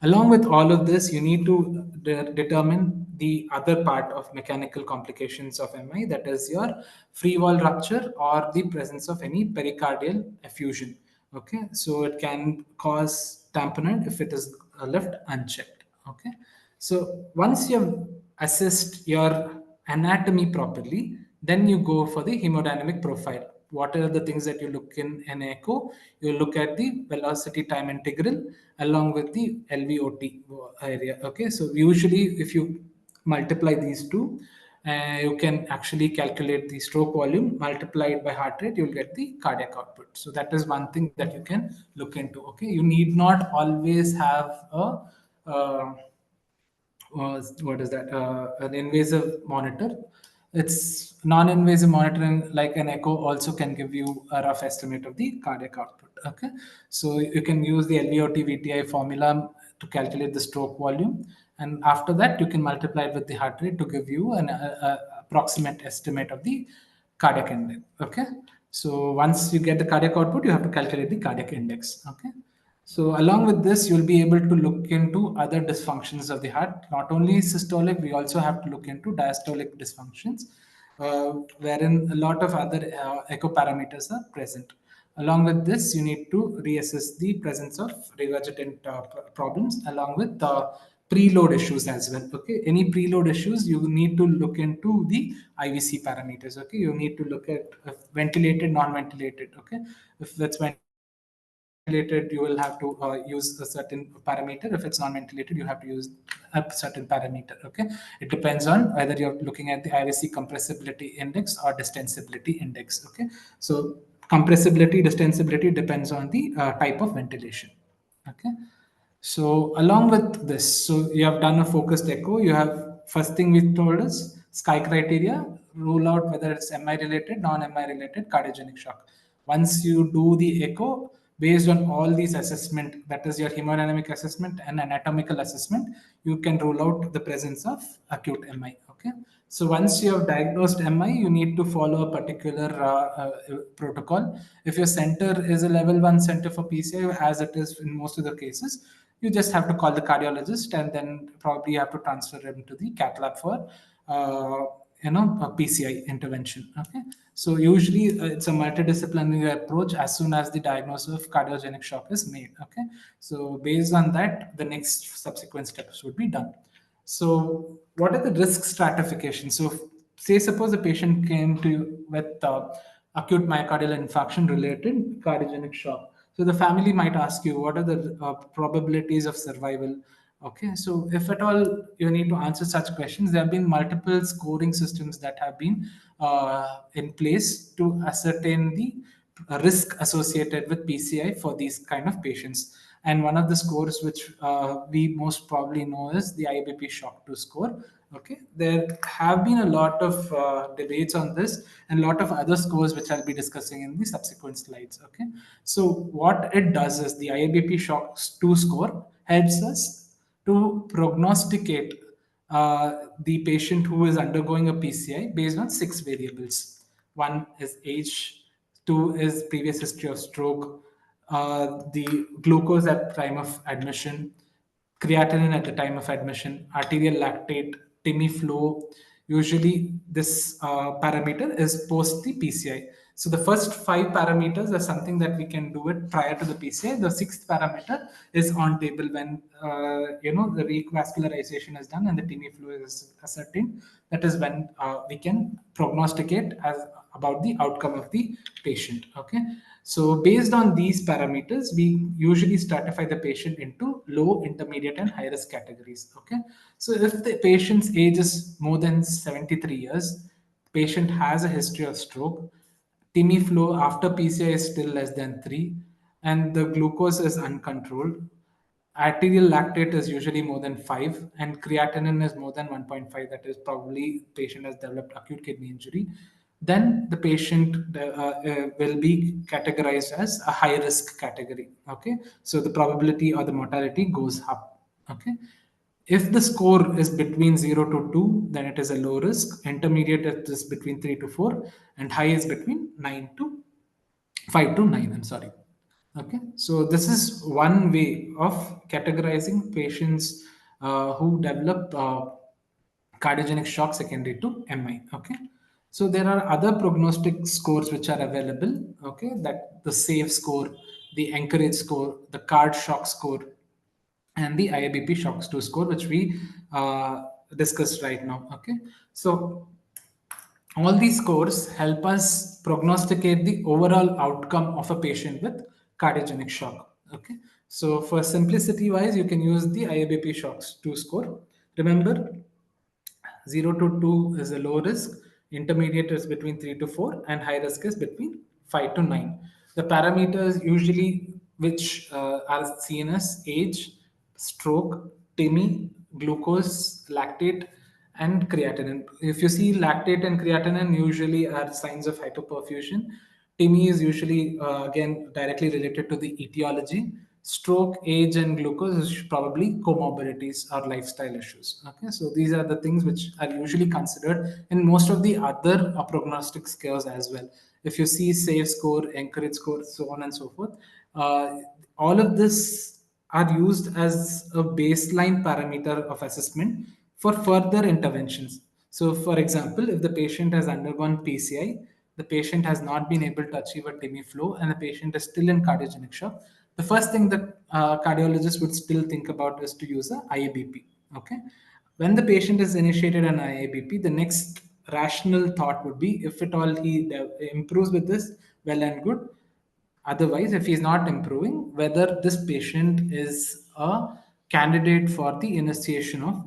Along with all of this, you need to determine the other part of mechanical complications of MI, that is your free wall rupture or the presence of any pericardial effusion. Okay, so it can cause tamponade if it is left unchecked. Okay, so once you've assessed your anatomy properly, then you go for the hemodynamic profile. What are the things that you look in an echo? You look at the velocity time integral along with the LVOT area. Okay, so usually if you multiply these two, you can actually calculate the stroke volume multiplied by heart rate, you'll get the cardiac output. So that is one thing that you can look into. Okay, you need not always have a what is that, an invasive monitor. It's non-invasive monitoring like an echo also can give you a rough estimate of the cardiac output. Okay, so you can use the LVOT VTI formula to calculate the stroke volume, and after that you can multiply it with the heart rate to give you an approximate estimate of the cardiac index. Okay, so once you get the cardiac output, you have to calculate the cardiac index. Okay, so along with this, you'll be able to look into other dysfunctions of the heart. Not only systolic, we also have to look into diastolic dysfunctions, wherein a lot of other echo parameters are present. Along with this, you need to reassess the presence of regurgitant problems, along with preload issues as well. Okay, any preload issues, you need to look into the IVC parameters. Okay, you need to look at ventilated, non-ventilated. Okay, if it's ventilated, you will have to use a certain parameter. If it's non-ventilated, you have to use a certain parameter. Okay, it depends on whether you're looking at the IVC compressibility index or distensibility index. Okay, so compressibility, distensibility depends on the type of ventilation. Okay, so along with this, so you have done a focused echo. You have, first thing we told us, sky criteria, rule out whether it's MI related, non-MI related cardiogenic shock. Once you do the echo, based on all these assessment, that is your hemodynamic assessment and anatomical assessment, you can rule out the presence of acute MI. Okay. So once you have diagnosed MI, you need to follow a particular protocol. If your center is a level 1 center for PCI, as it is in most of the cases, you just have to call the cardiologist, and then probably you have to transfer him to the cath lab for a PCI intervention. Okay, so usually it's a multidisciplinary approach as soon as the diagnosis of cardiogenic shock is made. Okay, so based on that, the next subsequent steps would be done. So what are the risk stratification? So say suppose a patient came to you with acute myocardial infarction related cardiogenic shock. So the family might ask you, what are the probabilities of survival? Okay, so if at all you need to answer such questions, there have been multiple scoring systems that have been in place to ascertain the risk associated with PCI for these kind of patients. And one of the scores which we most probably know is the IBP shock 2 score. Okay, there have been a lot of debates on this and a lot of other scores which I'll be discussing in the subsequent slides. Okay, so what it does is the IBP shock 2 score helps us to prognosticate the patient who is undergoing a PCI based on six variables. One is age, two is previous history of stroke, the glucose at time of admission, creatinine at the time of admission, arterial lactate, TIMI flow. Usually, this parameter is post the PCI. So the first five parameters are something that we can do it prior to the PCI. The sixth parameter is on table when the revascularization is done and the TIMI flow is ascertained. That is when we can prognosticate as about the outcome of the patient. Okay, so based on these parameters, we usually stratify the patient into low, intermediate, and high risk categories. Okay, so if the patient's age is more than 73 years, patient has a history of stroke, TIMI flow after PCI is still less than 3, and the glucose is uncontrolled, arterial lactate is usually more than 5 and creatinine is more than 1.5, that is probably patient has developed acute kidney injury, then the patient will be categorized as a high risk category. Okay, so the probability or the mortality goes up. Okay, if the score is between 0 to 2, then it is a low risk. Intermediate is between 3 to 4, and high is between 9 to 5 to 9. I'm sorry. Okay, so this is one way of categorizing patients who develop cardiogenic shock secondary to MI. Okay, so there are other prognostic scores which are available. Okay, that the SAVE score, the Anchorage score, the Card shock score, and the IABP shocks 2 score, which we discussed right now. Okay, so all these scores help us prognosticate the overall outcome of a patient with cardiogenic shock. Okay, so for simplicity wise, you can use the IABP shocks 2 score. Remember, 0 to 2 is a low risk, intermediate is between 3 to 4, and high risk is between 5 to 9. The parameters usually which are seen as age, stroke, TIMI, glucose, lactate, and creatinine. If you see lactate and creatinine, usually are signs of hypoperfusion. TIMI is usually again directly related to the etiology. Stroke, age, and glucose is probably comorbidities or lifestyle issues. Okay, so these are the things which are usually considered in most of the other prognostic scales as well. If you see SAVE score, Encourage score, so on and so forth, uh, all of this are used as a baseline parameter of assessment for further interventions. So, for example, if the patient has undergone PCI, the patient has not been able to achieve a TIMI flow, and the patient is still in cardiogenic shock, the first thing that cardiologist would still think about is to use a IABP. Okay, when the patient is initiated an IABP, the next rational thought would be, if at all he improves with this, well and good. Otherwise, if he's not improving, whether this patient is a candidate for the initiation of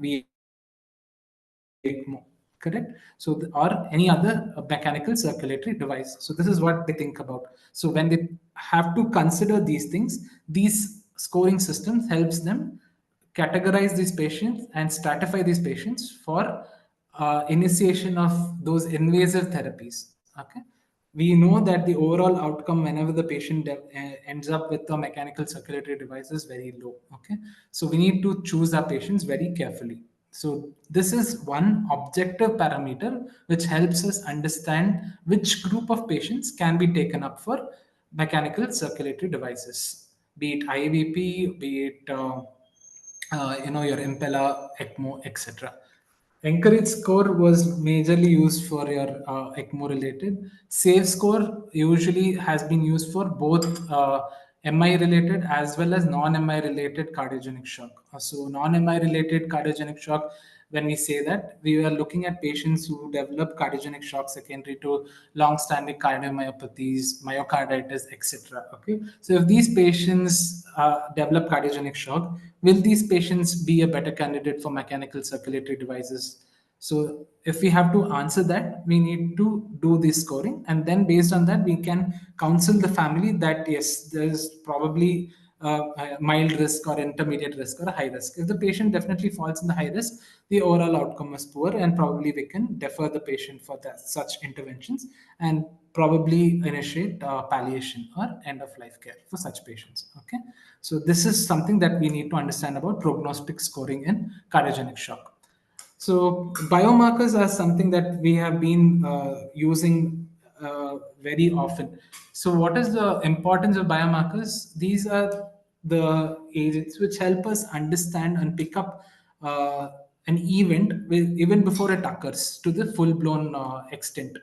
VECMO, correct? So, or any other mechanical circulatory device. So, this is what they think about. So, when they have to consider these things, these scoring systems helps them categorize these patients and stratify these patients for initiation of those invasive therapies. Okay, we know that the overall outcome whenever the patient ends up with a mechanical circulatory device is very low. Okay, so we need to choose our patients very carefully. So this is one objective parameter which helps us understand which group of patients can be taken up for mechanical circulatory devices, be it IVP, be it your Impella, ECMO, etc. Encourage score was majorly used for your ECMO related. Save score usually has been used for both MI related as well as non MI related cardiogenic shock. So non MI related cardiogenic shock when we say that we are looking at patients who develop cardiogenic shock secondary to long-standing cardiomyopathies, myocarditis, etc. Okay, so if these patients develop cardiogenic shock, will these patients be a better candidate for mechanical circulatory devices? So if we have to answer that, we need to do this scoring, and then based on that, we can counsel the family that yes, there is probably a mild risk or intermediate risk or a high risk. If the patient definitely falls in the high risk, the overall outcome is poor, and probably we can defer the patient for that, such interventions, and probably initiate palliation or end of life care for such patients. Okay, so this is something that we need to understand about prognostic scoring in cardiogenic shock. So biomarkers are something that we have been using very often. So what is the importance of biomarkers? These are the agents which help us understand and pick up an event even before it occurs to the full-blown extent.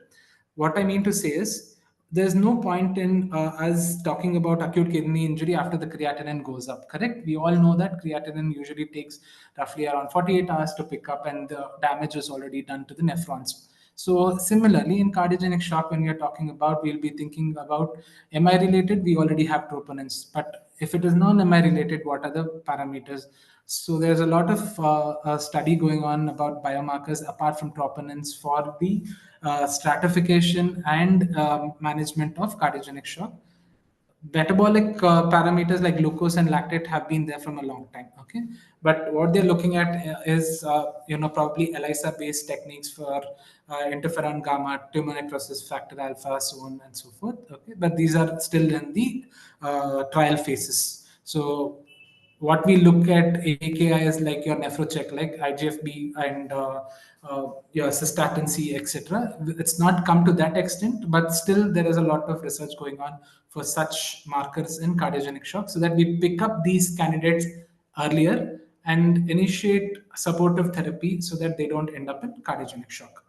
What I mean to say is, there's no point in us talking about acute kidney injury after the creatinine goes up, correct? We all know that creatinine usually takes roughly around 48 hours to pick up, and the damage is already done to the nephrons. So, similarly, in cardiogenic shock, when we are talking about, we'll be thinking about MI related, we already have troponins. But if it is non MI related, what are the parameters? So there's a lot of study going on about biomarkers apart from troponins for the stratification and management of cardiogenic shock. Metabolic parameters like glucose and lactate have been there from a long time. Okay, but what they're looking at is probably ELISA based techniques for interferon gamma, tumor necrosis factor alpha, so on and so forth. Okay, but these are still in the trial phases. So what we look at AKI is like your nephrocheck, like IGFB and your cystatin C, etc. It's not come to that extent, but still there is a lot of research going on for such markers in cardiogenic shock, so that we pick up these candidates earlier and initiate supportive therapy so that they don't end up in cardiogenic shock.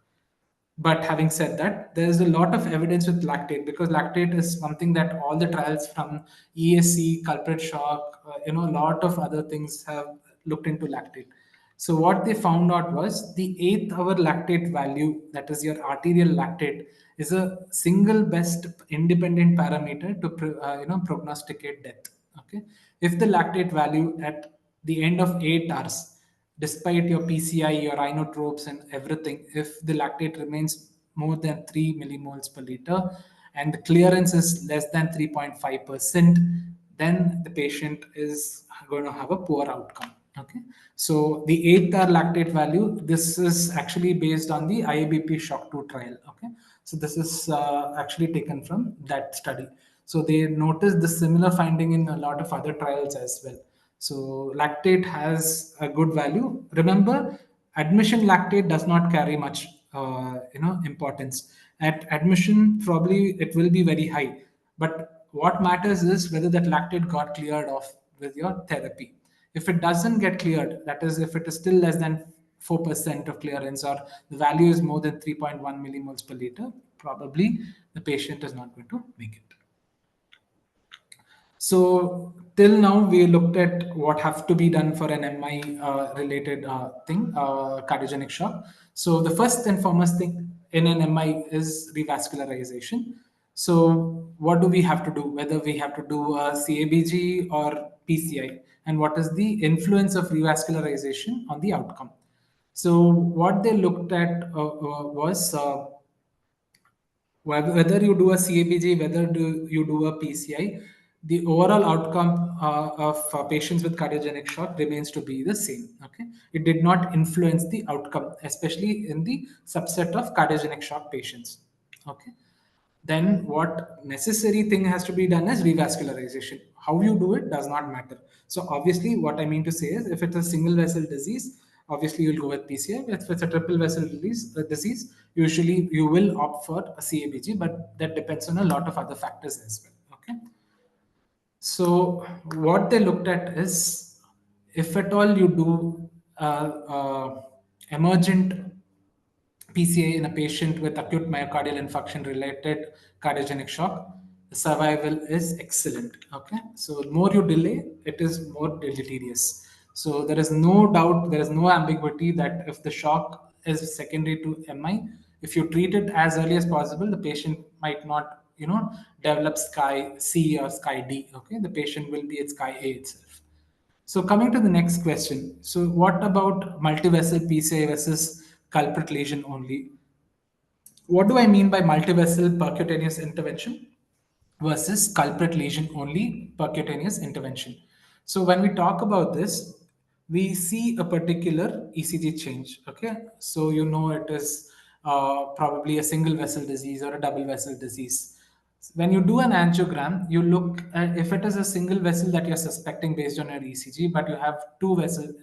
But having said that, there is a lot of evidence with lactate, because lactate is something that all the trials from ESC, culprit shock, a lot of other things have looked into lactate. So what they found out was the 8th hour lactate value, that is your arterial lactate, is a single best independent parameter to prognosticate death. Okay, if the lactate value at the end of 8 hours, despite your PCI, your inotropes, and everything, if the lactate remains more than 3 millimoles per liter and the clearance is less than 3.5%, then the patient is going to have a poor outcome. Okay, so the 8th hour lactate value, this is actually based on the IABP shock 2 trial. Okay, so this is actually taken from that study. So they noticed the similar finding in a lot of other trials as well. So lactate has a good value. Remember, admission lactate does not carry much, importance. At admission, probably it will be very high. But what matters is whether that lactate got cleared off with your therapy. If it doesn't get cleared, that is, if it is still less than 4% of clearance, or the value is more than 3.1 millimoles per liter, probably the patient is not going to make it. So till now, we looked at what have to be done for an MI related thing, cardiogenic shock. So the first and foremost thing in an MI is revascularization. So what do we have to do? Whether we have to do a CABG or PCI, and what is the influence of revascularization on the outcome? So what they looked at was whether you do a CABG, whether you do a PCI, the overall outcome of patients with cardiogenic shock remains to be the same. Okay, it did not influence the outcome, especially in the subset of cardiogenic shock patients. Okay, then what necessary thing has to be done is revascularization. How you do it does not matter. So obviously, what I mean to say is, if it's a single vessel disease, obviously you'll go with PCI. If it's a triple vessel disease, usually you will opt for a CABG, but that depends on a lot of other factors as well. Okay. So what they looked at is, if at all you do emergent PCA in a patient with acute myocardial infarction related cardiogenic shock, the survival is excellent. Okay, so the more you delay, it is more deleterious. So there is no doubt, there is no ambiguity that if the shock is secondary to MI, if you treat it as early as possible, the patient might not, develop sky C or sky D. Okay, the patient will be at sky A itself. So coming to the next question. So what about multivessel PCI versus culprit lesion only? What do I mean by multivessel percutaneous intervention versus culprit lesion only percutaneous intervention? So when we talk about this, we see a particular ECG change. Okay, so it is probably a single vessel disease or a double vessel disease. When you do an angiogram, you look at if it is a single vessel that you're suspecting based on your ECG, but you have two vessels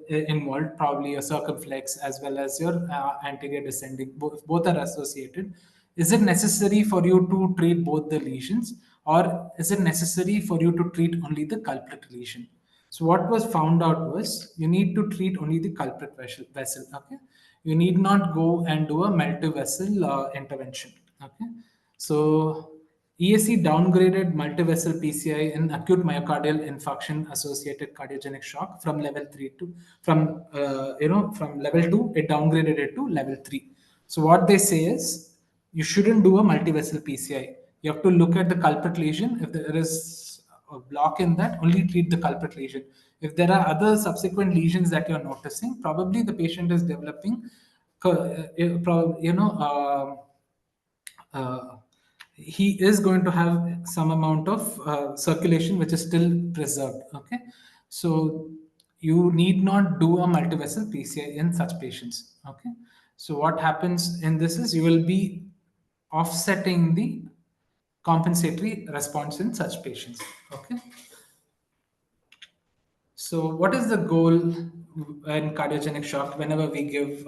involved, probably a circumflex as well as your anterior descending. Both are associated. Is it necessary for you to treat both the lesions, or is it necessary for you to treat only the culprit lesion? So what was found out was you need to treat only the culprit vessel. Okay, you need not go and do a multi-vessel intervention. Okay, so ESC downgraded multivessel PCI in acute myocardial infarction associated cardiogenic shock from level 3 to from level 2 it downgraded it to level 3. So what they say is you shouldn't do a multivessel PCI. You have to look at the culprit lesion. If there is a block in that, only treat the culprit lesion. If there are other subsequent lesions that you're noticing, probably the patient is developing uh, he is going to have some amount of circulation which is still preserved. Okay, so you need not do a multivessel PCI in such patients. Okay, so what happens in this is you will be offsetting the compensatory response in such patients. Okay, so, what is the goal in cardiogenic shock whenever we give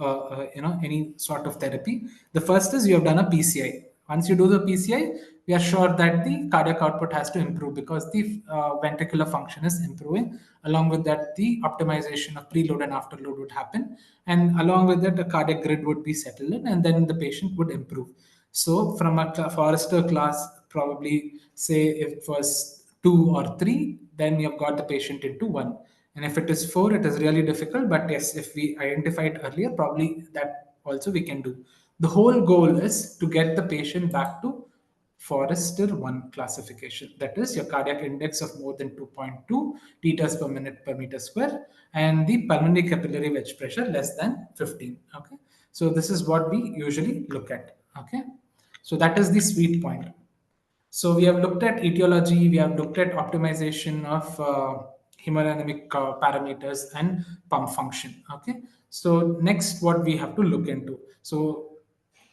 any sort of therapy? The first is you have done a PCI. Once you do the PCI, we are sure that the cardiac output has to improve because the ventricular function is improving. Along with that, the optimization of preload and afterload would happen, and along with that, the cardiac grid would be settled in, and then the patient would improve. So, from a Forrester class, probably say if it was 2 or 3, then you've got the patient into 1. And if it is 4, it is really difficult. But yes, if we identify it earlier, probably that also we can do. The whole goal is to get the patient back to Forrester 1 classification. That is your cardiac index of more than 2.2 liters per minute per meter square, and the pulmonary capillary wedge pressure less than 15. Okay. So this is what we usually look at. Okay. So that is the sweet point. So we have looked at etiology, we have looked at optimization of hemodynamic parameters and pump function. Okay. So next, what we have to look into. So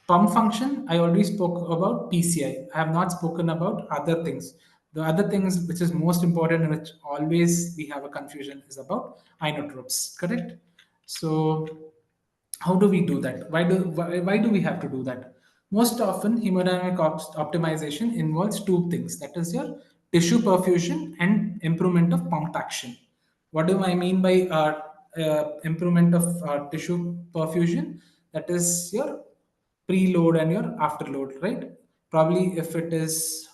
pump function, I already spoke about PCI. I have not spoken about other things. The other things which is most important and which always we have a confusion is about inotropes. Correct. So how do we do that? Why do we have to do that? Most often, hemodynamic optimization involves two things. That is your tissue perfusion and improvement of pump action. What do I mean by improvement of tissue perfusion? That is your preload and your afterload, right? Probably if it is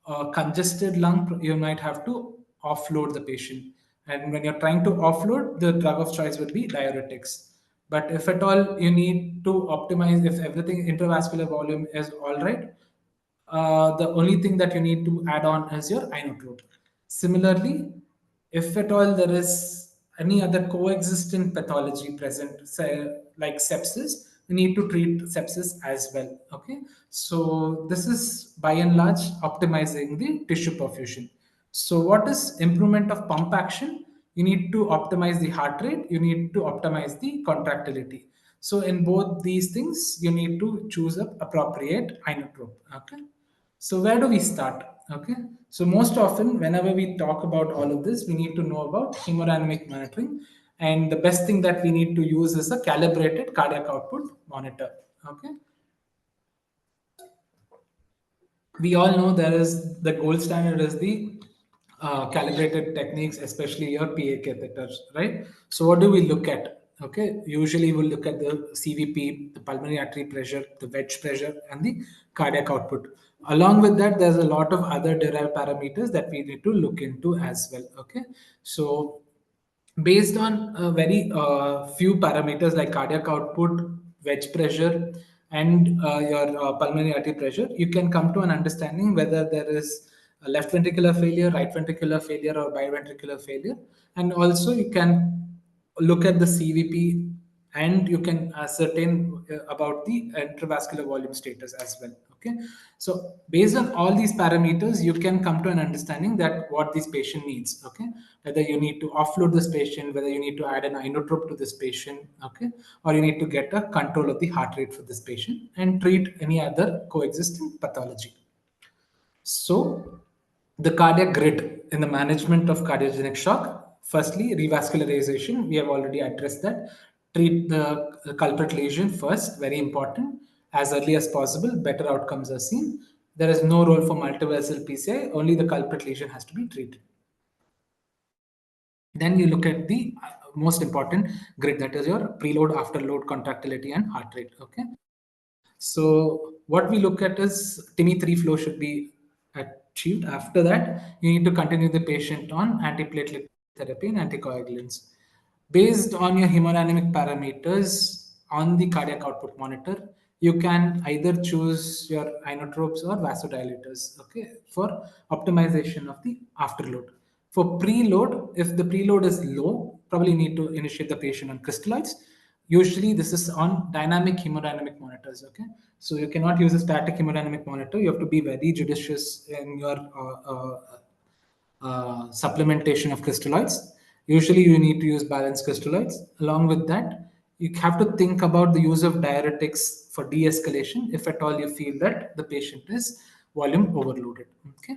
a congested lung, you might have to offload the patient. And when you're trying to offload, the drug of choice would be diuretics. But if at all you need to optimize, if everything intravascular volume is all right, the only thing that you need to add on is your inotrope. Similarly, if at all there is any other coexistent pathology present, say like sepsis, we need to treat sepsis as well. Okay, so this is by and large optimizing the tissue perfusion. So, what is improvement of pump action? You need to optimize the heart rate, you need to optimize the contractility. So, in both these things, you need to choose a appropriate inotrope. Okay. So where do we start? Okay. So most often, whenever we talk about all of this, we need to know about hemodynamic monitoring, and the best thing that we need to use is a calibrated cardiac output monitor. Okay. We all know there is the gold standard is the calibrated techniques, especially your PA catheters, right? So what do we look at? Okay, usually we'll look at the CVP, the pulmonary artery pressure, the wedge pressure, and the cardiac output. Along with that, there's a lot of other derived parameters that we need to look into as well. Okay, so based on a very few parameters like cardiac output, wedge pressure, and your pulmonary artery pressure, you can come to an understanding whether there is a left ventricular failure, right ventricular failure, or biventricular failure. And also, you can look at the CVP, and you can ascertain about the intravascular volume status as well. Okay, so based on all these parameters, you can come to an understanding that what this patient needs. Okay, whether you need to offload this patient, whether you need to add an inotrope to this patient. Okay, or you need to get a control of the heart rate for this patient and treat any other coexisting pathology. So, the cardiac grid in the management of cardiogenic shock. Firstly, revascularization. We have already addressed that. Treat the culprit lesion first, very important. As early as possible, better outcomes are seen. There is no role for multivessel PCI, only the culprit lesion has to be treated. Then you look at the most important grid, that is your preload, afterload, contractility, and heart rate. Okay. So what we look at is TIMI 3 flow should be achieved. After that, you need to continue the patient on antiplatelet therapy and anticoagulants. Based on your hemodynamic parameters on the cardiac output monitor, you can either choose your inotropes or vasodilators, okay, for optimization of the afterload. For preload, if the preload is low, probably need to initiate the patient on crystalloids. Usually, this is on dynamic hemodynamic monitors. Okay, so you cannot use a static hemodynamic monitor. You have to be very judicious in your supplementation of crystalloids. Usually, you need to use balanced crystalloids. Along with that, you have to think about the use of diuretics for de-escalation if at all you feel that the patient is volume overloaded. Okay.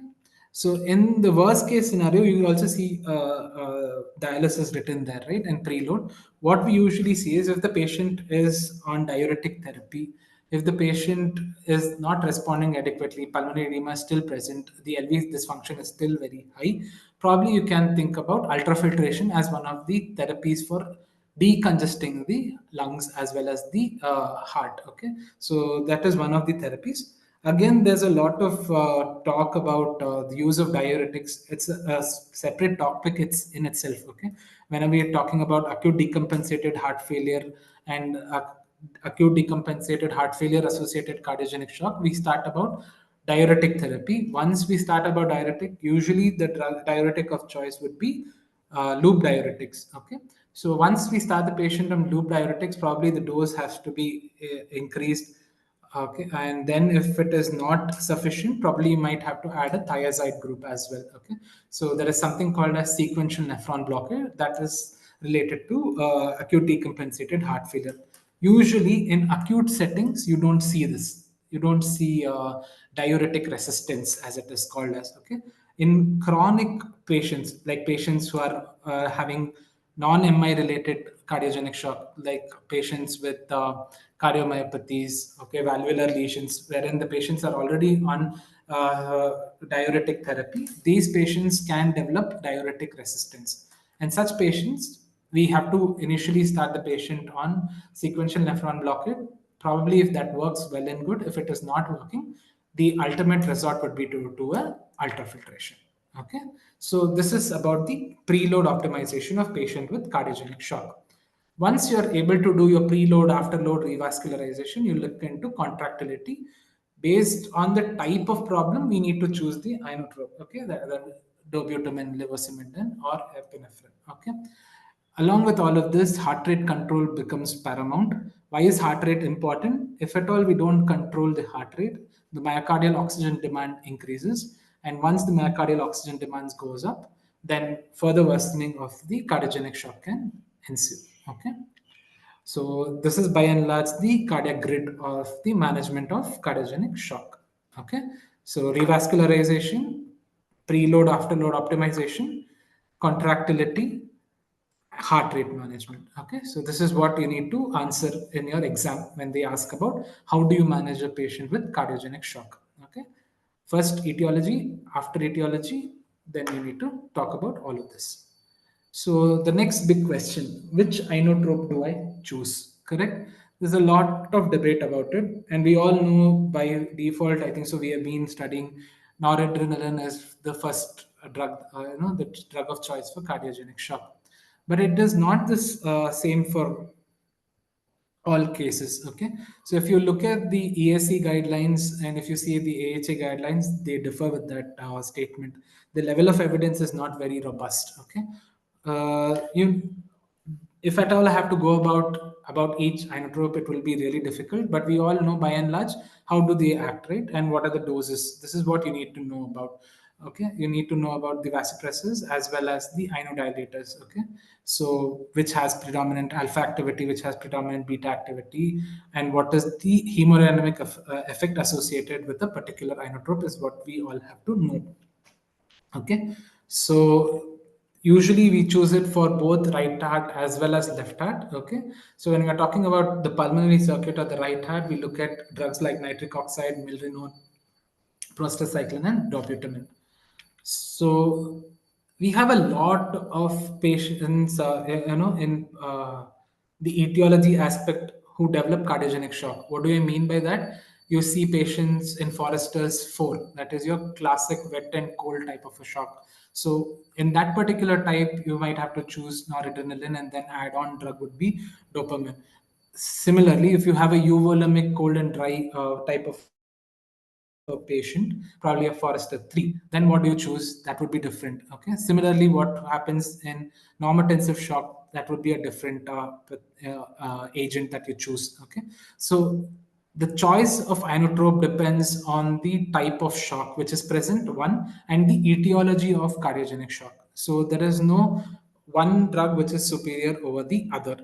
So in the worst case scenario, you will also see dialysis written there, right? And preload. What we usually see is if the patient is on diuretic therapy, if the patient is not responding adequately, pulmonary edema is still present, the LV dysfunction is still very high, probably you can think about ultrafiltration as one of the therapies for decongesting the lungs as well as the heart. Okay, so that is one of the therapies. Again, there's a lot of talk about the use of diuretics. It's a separate topic. It's in itself. Okay, whenever we're talking about acute decompensated heart failure and acute decompensated heart failure associated cardiogenic shock, we start about diuretic therapy. Once we start about diuretic, usually the diuretic of choice would be loop diuretics. Okay, so once we start the patient on loop diuretics, probably the dose has to be increased. Okay, and then if it is not sufficient, probably you might have to add a thiazide group as well. Okay, so there is something called a sequential nephron blocker that is related to acute decompensated heart failure. Usually, in acute settings, you don't see this. You don't see diuretic resistance, as it is called as. Okay, in chronic patients, like patients who are having non-MI related cardiogenic shock, like patients with cardiomyopathies, okay, valvular lesions, wherein the patients are already on diuretic therapy, these patients can develop diuretic resistance. And such patients, we have to initially start the patient on sequential nephron blockade. Probably, if that works well and good, if it is not working, the ultimate resort would be to do a ultrafiltration. Okay, so this is about the preload optimization of patient with cardiogenic shock. Once you are able to do your preload afterload revascularization, you look into contractility. Based on the type of problem, we need to choose the inotrope. Okay, the dobutamine, levosimendan, or epinephrine. Okay. Along with all of this, heart rate control becomes paramount. Why is heart rate important? If at all we don't control the heart rate, the myocardial oxygen demand increases. And once the myocardial oxygen demands goes up, then further worsening of the cardiogenic shock can ensue. Okay. So this is by and large the cardiac grid of the management of cardiogenic shock. Okay. So revascularization, preload afterload optimization, contractility, heart rate management. Okay, so this is what you need to answer in your exam when they ask about how do you manage a patient with cardiogenic shock. Okay, first etiology, after etiology, then you need to talk about all of this. So the next big question, which inotrope do I choose? Correct. There's a lot of debate about it, and we all know by default. I think so. We have been studying noradrenaline as the first drug, the drug of choice for cardiogenic shock. but it is not this same for all cases. Okay, so if you look at the ESC guidelines and if you see the AHA guidelines, they differ with that statement. The level of evidence is not very robust. Okay, you if at all I have to go about each inotrope, it will be really difficult. But we all know by and large how do they act, right? And what are the doses? This is what you need to know about. Okay, you need to know about the vasopressors as well as the inodilators. Okay, so which has predominant alpha activity, which has predominant beta activity, and what is the hemodynamic effect associated with a particular inotrope is what we all have to know. Okay, so usually we choose it for both right heart as well as left heart. Okay, so when we are talking about the pulmonary circuit or the right heart, we look at drugs like nitric oxide, milrinone, prostacyclin, and dobutamine. So we have a lot of patients, in the etiology aspect who develop cardiogenic shock. What do I mean by that? You see patients in Forrester's 4, that is your classic wet and cold type of a shock. So in that particular type, you might have to choose noradrenaline and then add-on drug would be dopamine. Similarly, if you have a euvolemic cold and dry type of a patient, probably a Forrester 3, then what do you choose? That would be different. Okay. Similarly, what happens in normotensive shock, that would be a different agent that you choose. Okay. So the choice of inotrope depends on the type of shock which is present, one, and the etiology of cardiogenic shock. So there is no one drug which is superior over the other.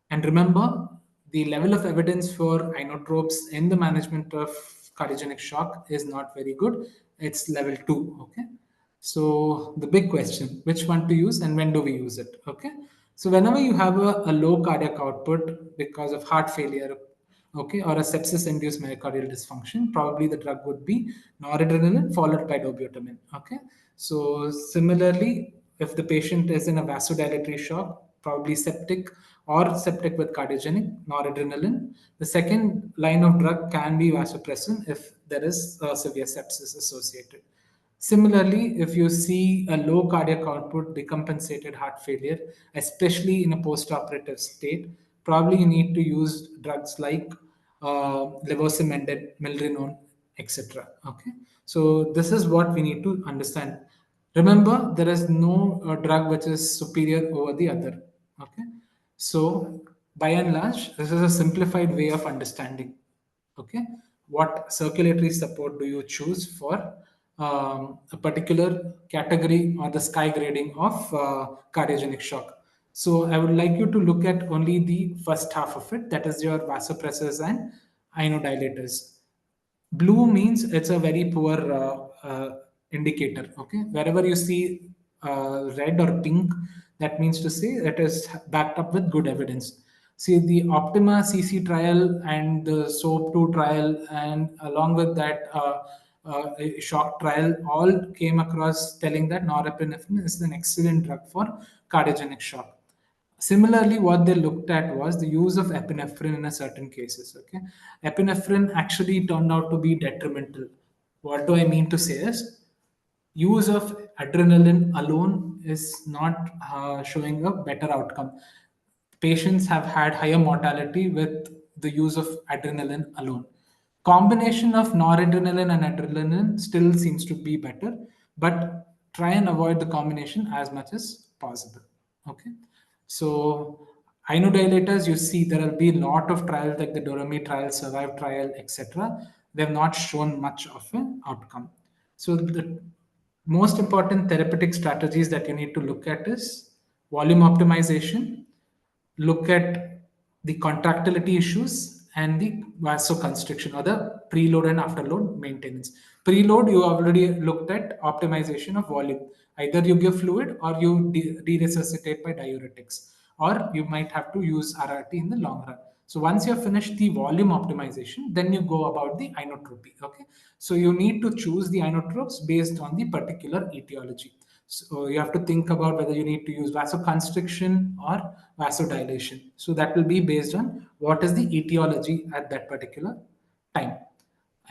And remember, the level of evidence for inotropes in the management of cardiogenic shock is not very good. It's level 2. Okay. So the big question, which one to use and when do we use it? Okay. So whenever you have a low cardiac output because of heart failure, okay, or a sepsis-induced myocardial dysfunction, probably the drug would be noradrenaline followed by dobutamine. Okay. So similarly, if the patient is in a vasodilatory shock, probably septic or septic with cardiogenic, noradrenaline. The second line of drug can be vasopressin if there is severe sepsis associated. Similarly, if you see a low cardiac output, decompensated heart failure, especially in a postoperative state, probably you need to use drugs like levosimendan, milrinone, etc. Okay, so this is what we need to understand. Remember, there is no drug which is superior over the other. Okay, so by and large, this is a simplified way of understanding. Okay, what circulatory support do you choose for a particular category or the sky grading of cardiogenic shock? So I would like you to look at only the first half of it, that is your vasopressors and inodilators. Blue means it's a very poor indicator. Okay, wherever you see red or pink, that means to say it is backed up with good evidence. See, the Optima CC trial and the SOAP 2 trial, and along with that shock trial, all came across telling that norepinephrine is an excellent drug for cardiogenic shock. Similarly, what they looked at was the use of epinephrine in a certain cases. Okay, epinephrine actually turned out to be detrimental. What do I mean to say is, use of adrenaline alone is not showing a better outcome. Patients have had higher mortality with the use of adrenaline alone. Combination of noradrenaline and adrenaline still seems to be better, but try and avoid the combination as much as possible. Okay, so inodilators, you see there will be a lot of trials like the Dorami trial, Survive trial, etc. They have not shown much of an outcome. So the most important therapeutic strategies that you need to look at is volume optimization, look at the contractility issues and the vasoconstriction or the preload and afterload maintenance. Preload, you already looked at optimization of volume. Either you give fluid or you de-resuscitate by diuretics, or you might have to use RRT in the long run. So once you have finished the volume optimization, then you go about the inotropy. Okay, so you need to choose the inotropes based on the particular etiology. So you have to think about whether you need to use vasoconstriction or vasodilation. So that will be based on what is the etiology at that particular time.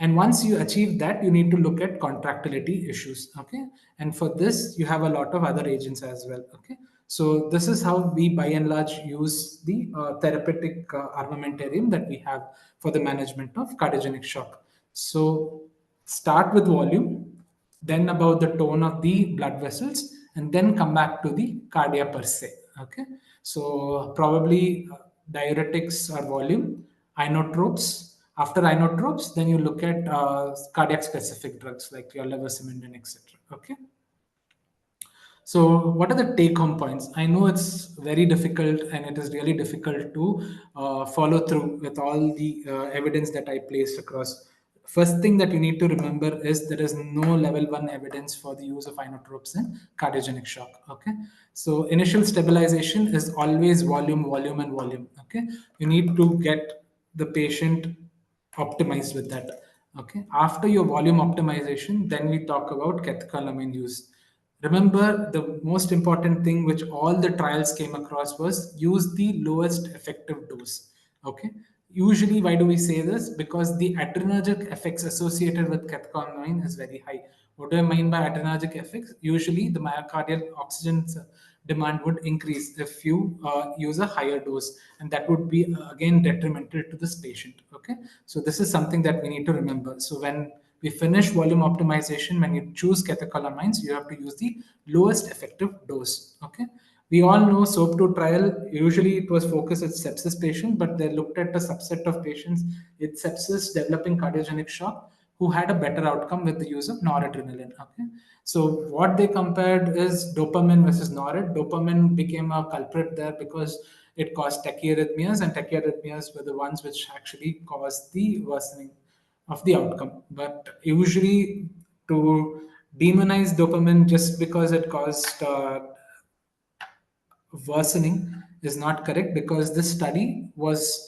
And once you achieve that, you need to look at contractility issues. Okay, and for this you have a lot of other agents as well. Okay, So this is how we by and large use the therapeutic armamentarium that we have for the management of cardiogenic shock. So start with volume, then about the tone of the blood vessels, and then come back to the cardia per se. Okay, so probably diuretics or volume, inotropes. After inotropes, then you look at cardiac specific drugs like your levosimendan, etc. Okay. So, what are the take home points? I know it's very difficult and it is really difficult to follow through with all the evidence that I placed across. First thing that you need to remember is there is no level 1 evidence for the use of inotropes in cardiogenic shock. Okay. So, initial stabilization is always volume, volume, and volume. Okay. You need to get the patient optimized with that. Okay. After your volume optimization, then we talk about catecholamine use. Remember, the most important thing which all the trials came across was use the lowest effective dose. Okay. Usually, why do we say this? Because the adrenergic effects associated with catecholamine is very high. What do I mean by adrenergic effects? Usually, the myocardial oxygen demand would increase if you use a higher dose, and that would be again detrimental to this patient. Okay, so this is something that we need to remember. So when we finish volume optimization, when you choose catecholamines, you have to use the lowest effective dose. Okay, we all know SOAP2 trial, usually it was focused at sepsis patients, but they looked at a subset of patients with sepsis developing cardiogenic shock who had a better outcome with the use of noradrenaline. Okay, so what they compared is dopamine versus norad. Dopamine became a culprit there because it caused tachyarrhythmias, and tachyarrhythmias were the ones which actually caused the worsening of the outcome. But usually, to demonize dopamine just because it caused worsening is not correct, because this study was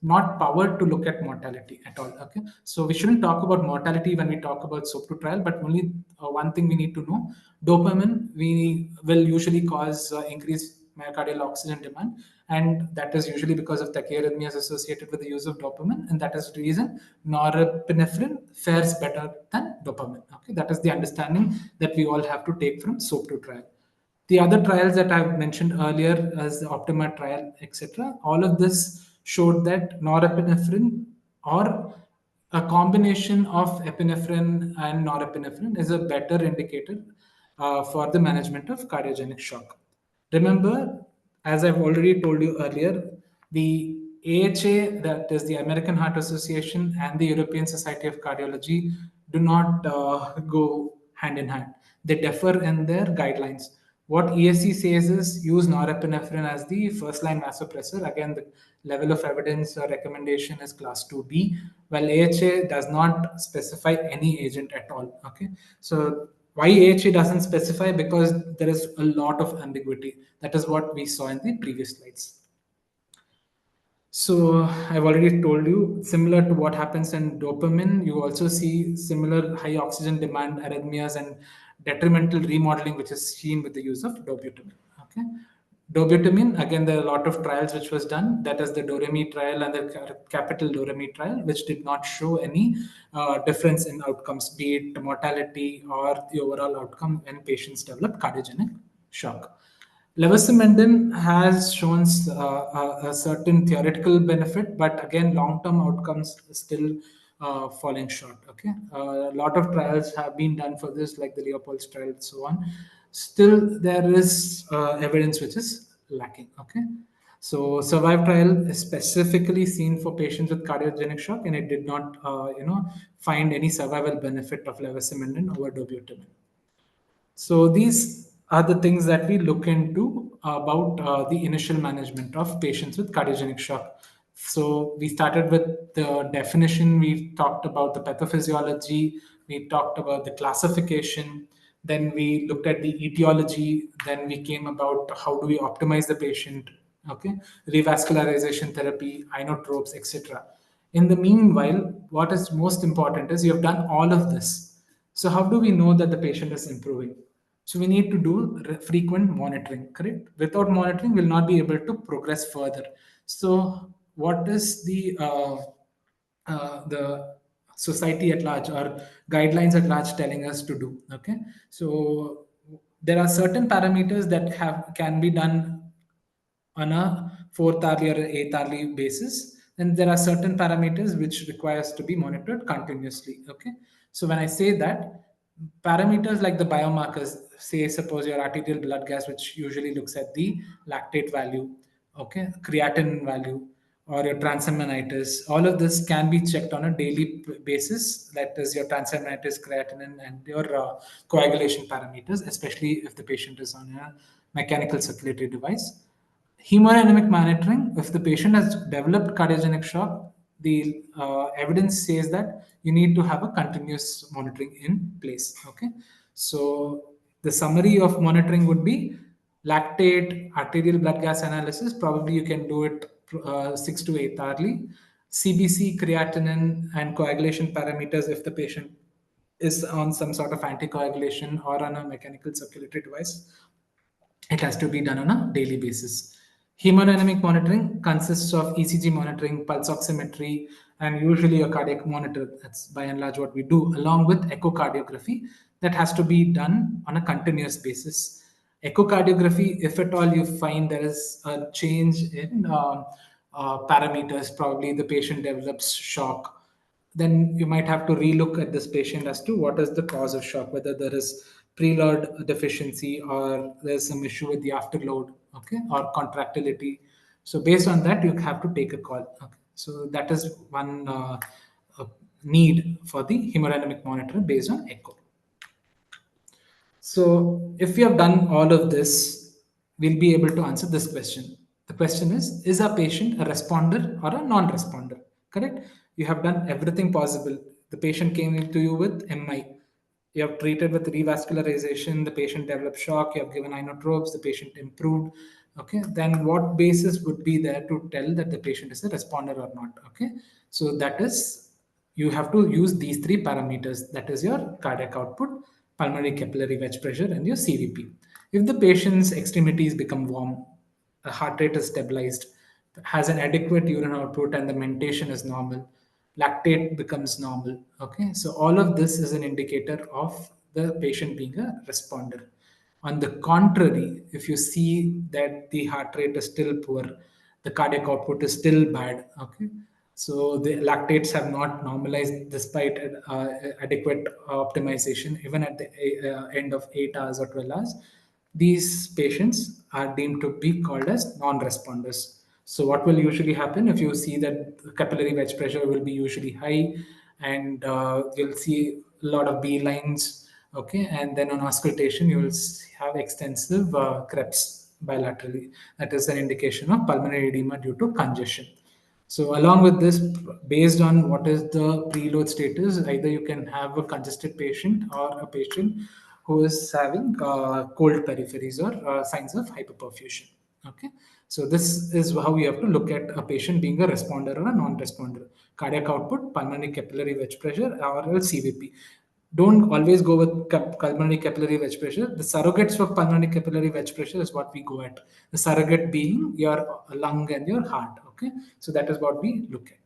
not powered to look at mortality at all. Okay, so we shouldn't talk about mortality when we talk about SOAP2 trial, but only one thing we need to know: dopamine we will usually cause increased myocardial oxygen demand, and that is usually because of tachyarrhythmias associated with the use of dopamine, and that is the reason norepinephrine fares better than dopamine. Okay, that is the understanding that we all have to take from SOAP2 trial. The other trials that I've mentioned earlier, as the Optima trial, etc., all of this showed that norepinephrine or a combination of epinephrine and norepinephrine is a better indicator for the management of cardiogenic shock. Remember, as I've already told you earlier, the AHA, that is the American Heart Association, and the European Society of Cardiology, do not go hand in hand. They differ in their guidelines. What ESC says is use norepinephrine as the first line vasopressor. Again, the level of evidence or recommendation is class 2B, while AHA does not specify any agent at all. Okay, so why AHA doesn't specify? Because there is a lot of ambiguity. That is what we saw in the previous slides. So I've already told you, similar to what happens in dopamine, you also see similar high oxygen demand arrhythmias and detrimental remodeling, which is seen with the use of dobutamine. Okay, dobutamine, again, there are a lot of trials which was done. That is the Doremi trial and the capital Doremi trial, which did not show any difference in outcomes, be it mortality or the overall outcome when patients develop cardiogenic shock. Levosimendan has shown a certain theoretical benefit, but again, long-term outcomes still falling short. Okay, a lot of trials have been done for this, like the Leopold's trial and so on. Still, there is evidence which is lacking. Okay, so Survive trial is specifically seen for patients with cardiogenic shock, and it did not, find any survival benefit of levosimendan over dobutamine. So these are the things that we look into about the initial management of patients with cardiogenic shock. So we started with the definition, we talked about the pathophysiology, we talked about the classification, then we looked at the etiology, then we came about how do we optimize the patient, okay, revascularization therapy, inotropes, etc. In the meanwhile, what is most important is you have done all of this. So how do we know that the patient is improving? So we need to do frequent monitoring, correct? Without monitoring, we'll not be able to progress further. So what is the society at large or guidelines at large telling us to do? Okay, so There are certain parameters that have can be done on a fourth hourly or eighth hourly basis. Then there are certain parameters which requires to be monitored continuously. Okay, so when I say that, parameters like the biomarkers, say suppose your arterial blood gas, which usually looks at the lactate value, okay, creatinine value, or your transaminitis, all of this can be checked on a daily basis. That is your transaminitis, creatinine, and your coagulation parameters, especially if the patient is on a mechanical circulatory device. Hemodynamic monitoring, if the patient has developed cardiogenic shock, the evidence says that you need to have a continuous monitoring in place. Okay, so the summary of monitoring would be lactate, arterial blood gas analysis. Probably you can do it 6 to 8 hourly. CBC, creatinine, and coagulation parameters if the patient is on some sort of anticoagulation or on a mechanical circulatory device, it has to be done on a daily basis. Hemodynamic monitoring consists of ECG monitoring, pulse oximetry, and usually a cardiac monitor. That's by and large what we do, along with echocardiography that has to be done on a continuous basis. Echocardiography, if at all you find there is a change in parameters, probably the patient develops shock, then you might have to relook at this patient as to what is the cause of shock, whether there is preload deficiency or there's some issue with the afterload, okay, or contractility. So based on that, you have to take a call. Okay. So that is one need for the hemodynamic monitor based on echo. So, if we have done all of this, we'll be able to answer this question. The question is a patient a responder or a non responder? Correct? You have done everything possible. The patient came into you with MI. You have treated with revascularization, the patient developed shock, you have given inotropes, the patient improved. Okay, then what basis would be there to tell that the patient is a responder or not? Okay, so that is you have to use these three parameters, that is your cardiac output, pulmonary capillary wedge pressure, and your CVP. If the patient's extremities become warm, the heart rate is stabilized, has an adequate urine output, and the mentation is normal, lactate becomes normal. Okay, so all of this is an indicator of the patient being a responder. On the contrary, if you see that the heart rate is still poor, the cardiac output is still bad, okay, so the lactates have not normalized despite adequate optimization, even at the end of 8 hours or 12 hours, these patients are deemed to be called as non-responders. So what will usually happen if you see that capillary wedge pressure will be usually high, and you'll see a lot of B lines, okay, and then on auscultation you will have extensive creps bilaterally. That is an indication of pulmonary edema due to congestion. So along with this, based on what is the preload status, either you can have a congested patient or a patient who is having cold peripheries or signs of hyperperfusion. Okay, so this is how we have to look at a patient being a responder or a non-responder. Cardiac output, pulmonary capillary wedge pressure, or else CVP. Don't always go with pulmonary capillary wedge pressure. The surrogates for pulmonary capillary wedge pressure is what we go at. The surrogate being your lung and your heart. Okay, so that is what we look at.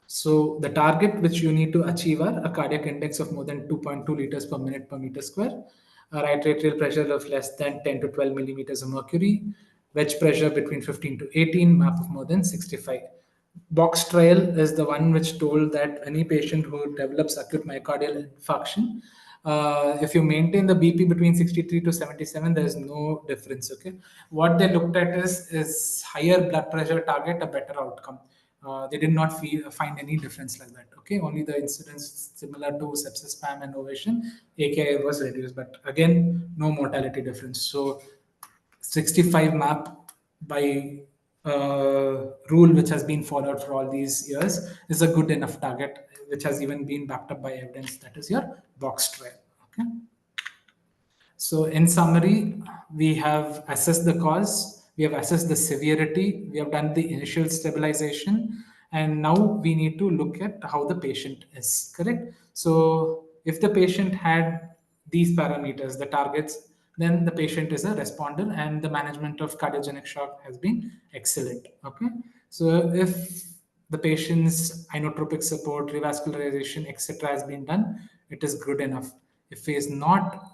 So the target which you need to achieve are a cardiac index of more than 2.2 liters per minute per meter square, a right atrial pressure of less than 10 to 12 millimeters of mercury, wedge pressure between 15 to 18, MAP of more than 65. Box trial is the one which told that any patient who develops acute myocardial infarction, if you maintain the BP between 63 to 77, there is no difference. Okay, what they looked at is higher blood pressure target a better outcome. They did not find any difference like that. Okay, only the incidence similar to sepsis, spam, and ovation, AKI was reduced, but again, no mortality difference. So 65 map by rule which has been followed for all these years is a good enough target, which has even been backed up by evidence. That is your box trial. Okay. So, in summary, we have assessed the cause, we have assessed the severity, we have done the initial stabilization, and now we need to look at how the patient is. Correct? So, if the patient had these parameters, the targets, then the patient is a responder, and the management of cardiogenic shock has been excellent. Okay? So, if the patient's inotropic support, revascularization, etc., has been done, it is good enough. If he is not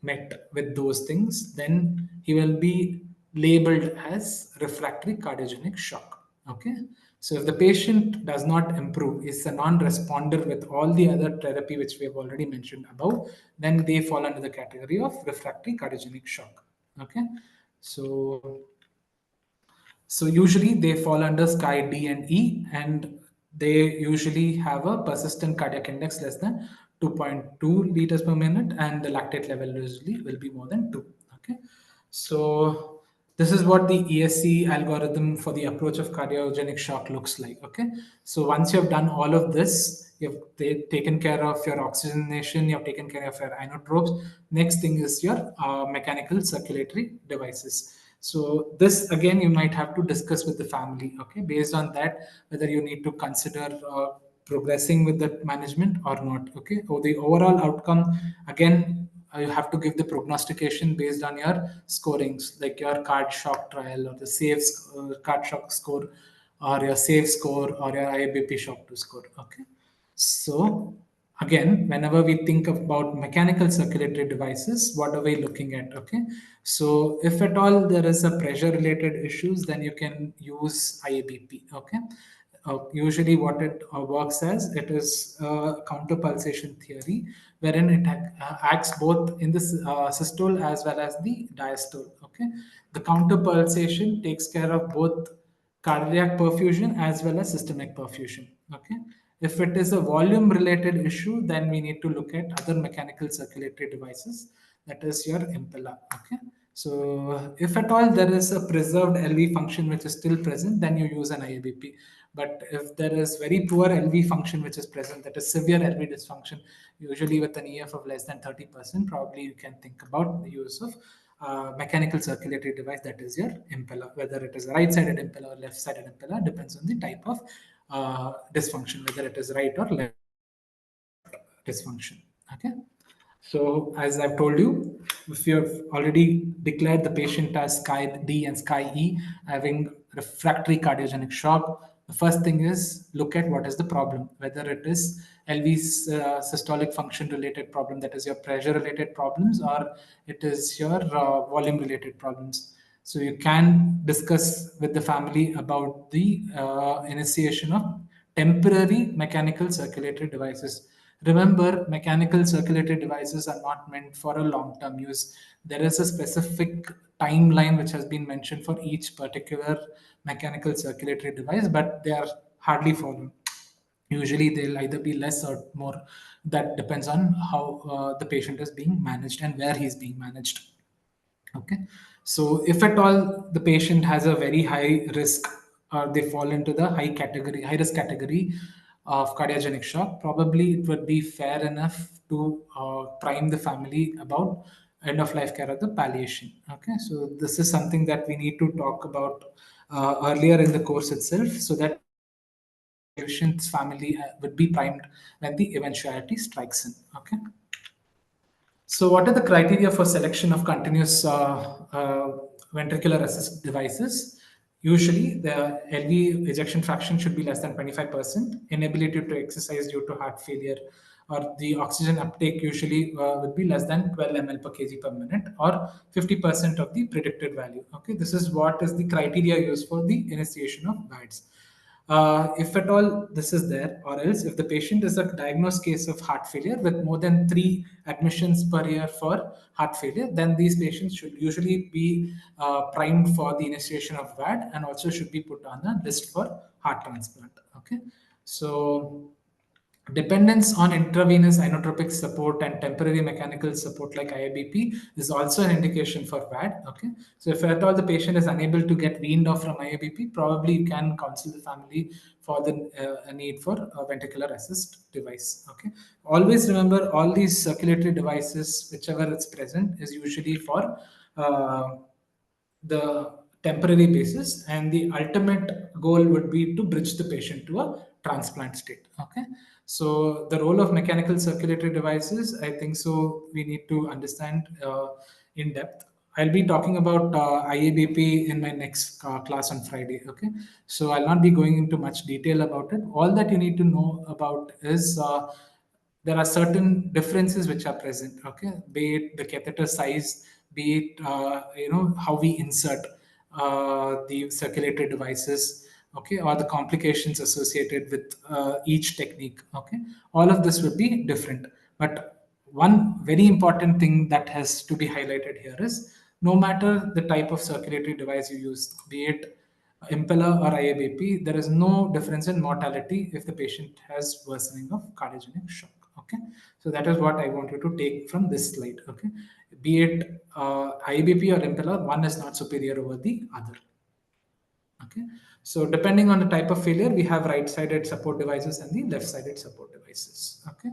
met with those things, then he will be labeled as refractory cardiogenic shock. Okay. So if the patient does not improve, is a non-responder with all the other therapy which we have already mentioned above, then they fall under the category of refractory cardiogenic shock. Okay. So usually they fall under Sky D and E, and they usually have a persistent cardiac index less than 2.2 liters per minute, and the lactate level usually will be more than 2. Okay, so this is what the ESC algorithm for the approach of cardiogenic shock looks like. Okay, so once you have done all of this, you've taken care of your oxygenation, you've taken care of your inotropes. Next thing is your mechanical circulatory devices. So this again you might have to discuss with the family. Okay, based on that, whether you need to consider progressing with the management or not. Okay, so the overall outcome again, you have to give the prognostication based on your scorings, like your card shock trial or the safe card shock score, or your safe score, or your IBP shock to score. Okay, so again, whenever we think about mechanical circulatory devices, what are we looking at? Okay, so if at all there is a pressure related issues, then you can use IABP. Okay, usually what it works as, it is counter pulsation theory, wherein it acts both in the systole as well as the diastole. Okay, the counter pulsation takes care of both cardiac perfusion as well as systemic perfusion. Okay, if it is a volume related issue, then we need to look at other mechanical circulatory devices, that is your impella. Okay, so if at all there is a preserved LV function which is still present, then you use an IABP. But if there is very poor LV function which is present, that is severe LV dysfunction, usually with an EF of less than 30%, probably you can think about the use of mechanical circulatory device, that is your impella. Whether it is a right-sided impella or left-sided impella depends on the type of dysfunction, whether it is right or left dysfunction. Okay. So, as I've told you, if you have already declared the patient as Sky D and Sky E having refractory cardiogenic shock, the first thing is look at what is the problem, whether it is LV's systolic function related problem, that is your pressure related problems, or it is your volume related problems. So, you can discuss with the family about the initiation of temporary mechanical circulatory devices. Remember, mechanical circulatory devices are not meant for a long term use. There is a specific timeline which has been mentioned for each particular mechanical circulatory device, but they are hardly followed. Usually, they'll either be less or more. That depends on how the patient is being managed and where he's being managed. Okay, so if at all the patient has a very high risk, or they fall into the high risk category of cardiogenic shock, probably it would be fair enough to prime the family about end of life care or the palliation. Okay, so this is something that we need to talk about earlier in the course itself, so that patient's family would be primed when the eventuality strikes in. Okay. So, what are the criteria for selection of continuous ventricular assist devices? Usually, the LV ejection fraction should be less than 25%. Inability to exercise due to heart failure, or the oxygen uptake usually would be less than 12 ml per kg per minute, or 50% of the predicted value. Okay, this is what is the criteria used for the initiation of VADs. If at all this is there, or else if the patient is a diagnosed case of heart failure with more than 3 admissions per year for heart failure, then these patients should usually be primed for the initiation of VAD, and also should be put on a list for heart transplant. Okay, so dependence on intravenous inotropic support and temporary mechanical support like IABP is also an indication for VAD. Okay, so if at all the patient is unable to get weaned off from IABP, probably you can counsel the family for the need for a ventricular assist device. Okay, always remember all these circulatory devices, whichever it's present, is usually for the temporary basis, and the ultimate goal would be to bridge the patient to a transplant state. Okay, so the role of mechanical circulatory devices, I think so we need to understand in depth. I'll be talking about IABP in my next class on Friday. Okay, so I'll not be going into much detail about it. All that you need to know about is there are certain differences which are present. Okay, be it the catheter size, be it how we insert the circulatory devices, okay, or the complications associated with each technique. Okay, all of this would be different. But one very important thing that has to be highlighted here is no matter the type of circulatory device you use, be it impeller or IABP, there is no difference in mortality if the patient has worsening of cardiogenic shock. Okay, so that is what I want you to take from this slide. Okay, be it IABP or impeller, one is not superior over the other. Okay, so depending on the type of failure, we have right-sided support devices and the left-sided support devices. Okay,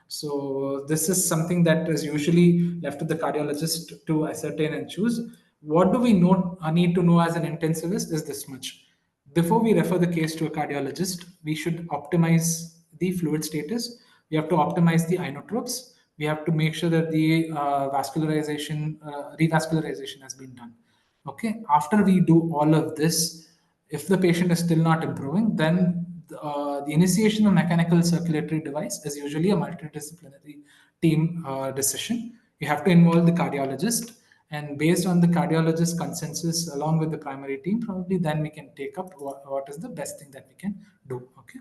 so this is something that is usually left to the cardiologist to ascertain and choose. What do we know need to know as an intensivist is this much: before we refer the case to a cardiologist, we should optimize the fluid status. We have to optimize the inotropes. We have to make sure that the revascularization has been done. Okay, after we do all of this, if the patient is still not improving, then the initiation of mechanical circulatory device is usually a multidisciplinary team decision. You have to involve the cardiologist, and based on the cardiologist consensus along with the primary team, probably then we can take up what is the best thing that we can do. Okay,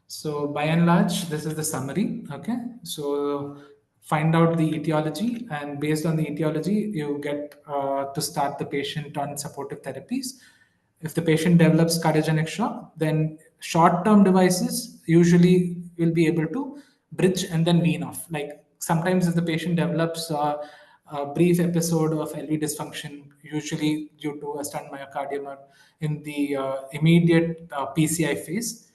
so by and large, this is the summary. Okay, so find out the etiology, and based on the etiology, you get to start the patient on supportive therapies. If the patient develops cardiogenic shock, then short-term devices usually will be able to bridge and then wean off. Like sometimes if the patient develops a brief episode of LV dysfunction, usually due to a stunned myocardium or in the immediate PCI phase,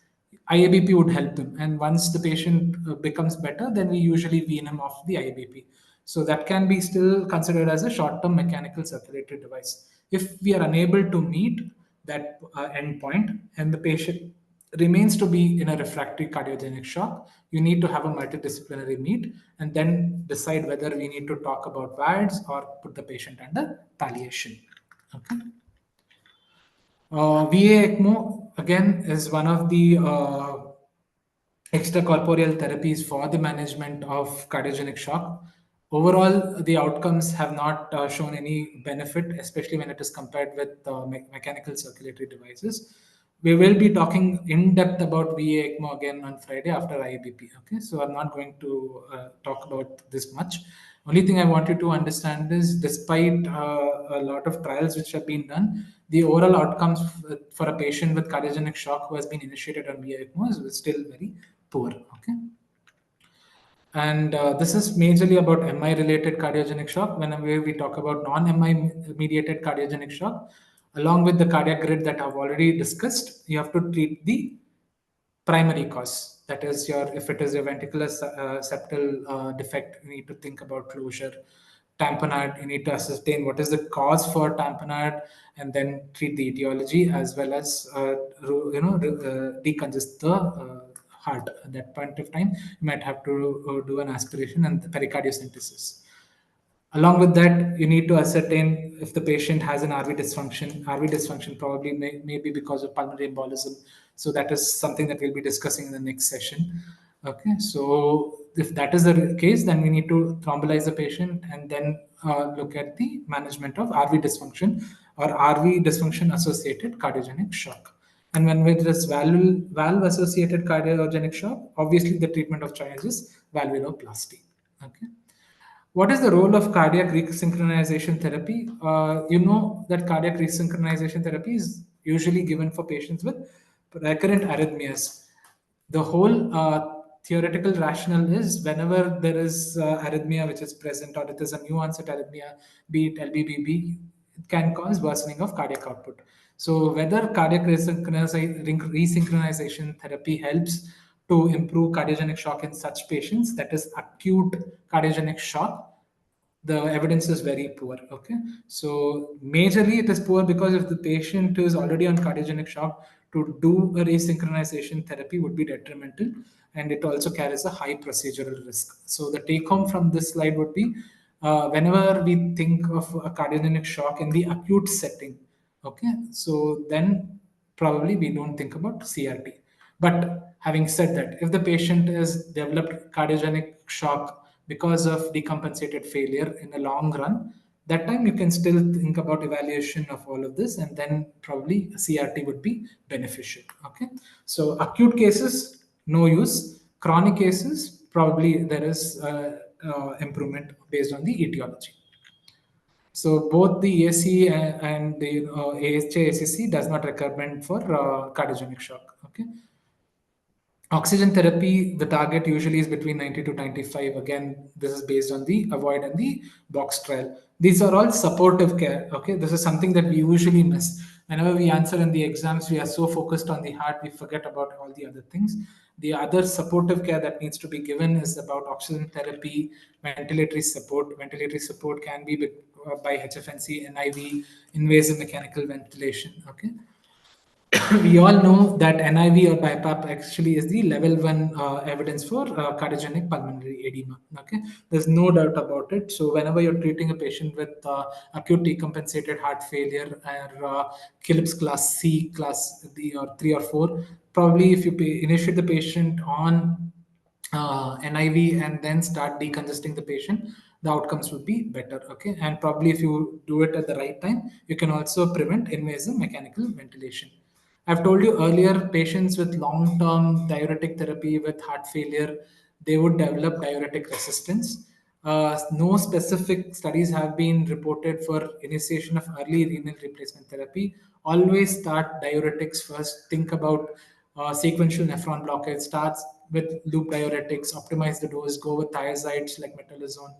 IABP would help him. And once the patient becomes better, then we usually wean him off the IABP. So that can be still considered as a short-term mechanical circulatory device. If we are unable to meet that endpoint and the patient remains to be in a refractory cardiogenic shock, you need to have a multidisciplinary meet and then decide whether we need to talk about VADs or put the patient under palliation. Okay. VA ECMO again is one of the extracorporeal therapies for the management of cardiogenic shock. Overall, the outcomes have not shown any benefit, especially when it is compared with mechanical circulatory devices. We will be talking in depth about VA ECMO again on Friday after IABP. Okay, so I'm not going to talk about this much. Only thing I want you to understand is, despite a lot of trials which have been done, the overall outcomes for a patient with cardiogenic shock who has been initiated on VA ECMO is still very poor. Okay, and this is majorly about MI related cardiogenic shock. Whenever we talk about non MI mediated cardiogenic shock, along with the cardiac grid that I've already discussed, you have to treat the primary cause. That is, your if it is a ventricular septal defect, you need to think about closure. Tamponade, you need to ascertain what is the cause for tamponade, and then treat the etiology as well as decongest the heart. At that point of time, you might have to do an aspiration and the pericardiocentesis. Along with that, you need to ascertain if the patient has an RV dysfunction. RV dysfunction probably may be because of pulmonary embolism. So that is something that we'll be discussing in the next session. Okay, so if that is the case, then we need to thrombolize the patient and then look at the management of RV dysfunction or RV dysfunction associated cardiogenic shock. And when with this valve associated cardiogenic shock, obviously the treatment of choice is valvuloplasty. Okay. What is the role of cardiac resynchronization therapy? You know that cardiac resynchronization therapy is usually given for patients with recurrent arrhythmias. The whole theoretical rationale is whenever there is arrhythmia which is present, or it is a new onset arrhythmia, be it LBBB, it can cause worsening of cardiac output. So whether cardiac resynchronization therapy helps to improve cardiogenic shock in such patients, that is acute cardiogenic shock, the evidence is very poor. Okay, so majorly it is poor because if the patient is already on cardiogenic shock, to do a resynchronization therapy would be detrimental, and it also carries a high procedural risk. So the take home from this slide would be, whenever we think of a cardiogenic shock in the acute setting, okay, so then probably we don't think about CRT. But having said that, if the patient has developed cardiogenic shock because of decompensated failure in the long run, that time you can still think about evaluation of all of this, and then probably CRT would be beneficial. Okay, so acute cases, no use. Chronic cases, probably there is improvement based on the etiology. So both the ESC and the AHA-ACC does not recommend for cardiogenic shock. Okay. Oxygen therapy, the target usually is between 90 to 95. Again, this is based on the avoid and the box trial. These are all supportive care. Okay, this is something that we usually miss. Whenever we answer in the exams, we are so focused on the heart, we forget about all the other things. The other supportive care that needs to be given is about oxygen therapy, ventilatory support. Ventilatory support can be by HFNC, NIV, invasive mechanical ventilation. Okay, we all know that NIV or BiPAP actually is the level one evidence for cardiogenic pulmonary edema. Okay, there's no doubt about it. So whenever you're treating a patient with acute decompensated heart failure or Phillips class C, class D or 3 or 4, probably if you initiate the patient on NIV and then start decongesting the patient, the outcomes would be better. Okay, and probably if you do it at the right time, you can also prevent invasive mechanical ventilation. I've told you earlier, patients with long-term diuretic therapy with heart failure, they would develop diuretic resistance. No specific studies have been reported for initiation of early renal replacement therapy. Always start diuretics first. Think about sequential nephron blockade. Starts with loop diuretics. Optimize the dose. Go with thiazides like metolazone.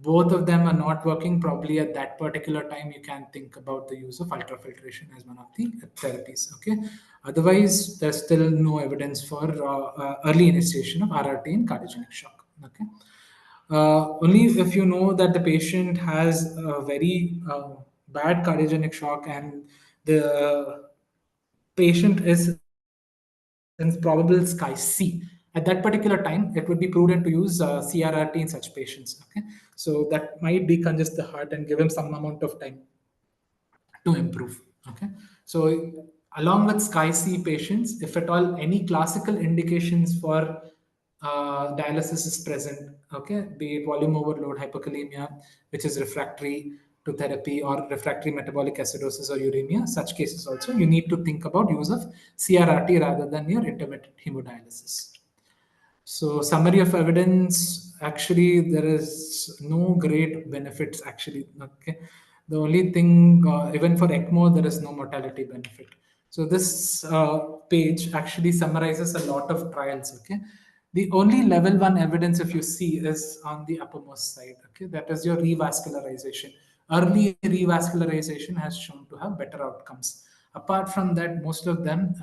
Both of them are not working. Probably at that particular time, you can think about the use of ultrafiltration as one of the therapies. Okay. Otherwise, there's still no evidence for early initiation of RRT in cardiogenic shock. Okay. Only if you know that the patient has a very bad cardiogenic shock and the patient is in probable sky C. At that particular time, it would be prudent to use CRRT in such patients. Okay, so that might decongest the heart and give him some amount of time to improve. Okay, so along with Sky C patients, if at all any classical indications for dialysis is present, okay, be it volume overload, hypokalemia, which is refractory to therapy, or refractory metabolic acidosis or uremia, such cases also you need to think about use of CRRT rather than your intermittent hemodialysis. So summary of evidence, actually there is no great benefits actually. Okay, the only thing even for ECMO there is no mortality benefit. So this page actually summarizes a lot of trials. Okay, the only level one evidence if you see is on the uppermost side. Okay, that is your revascularization. Early revascularization has shown to have better outcomes. Apart from that, most of them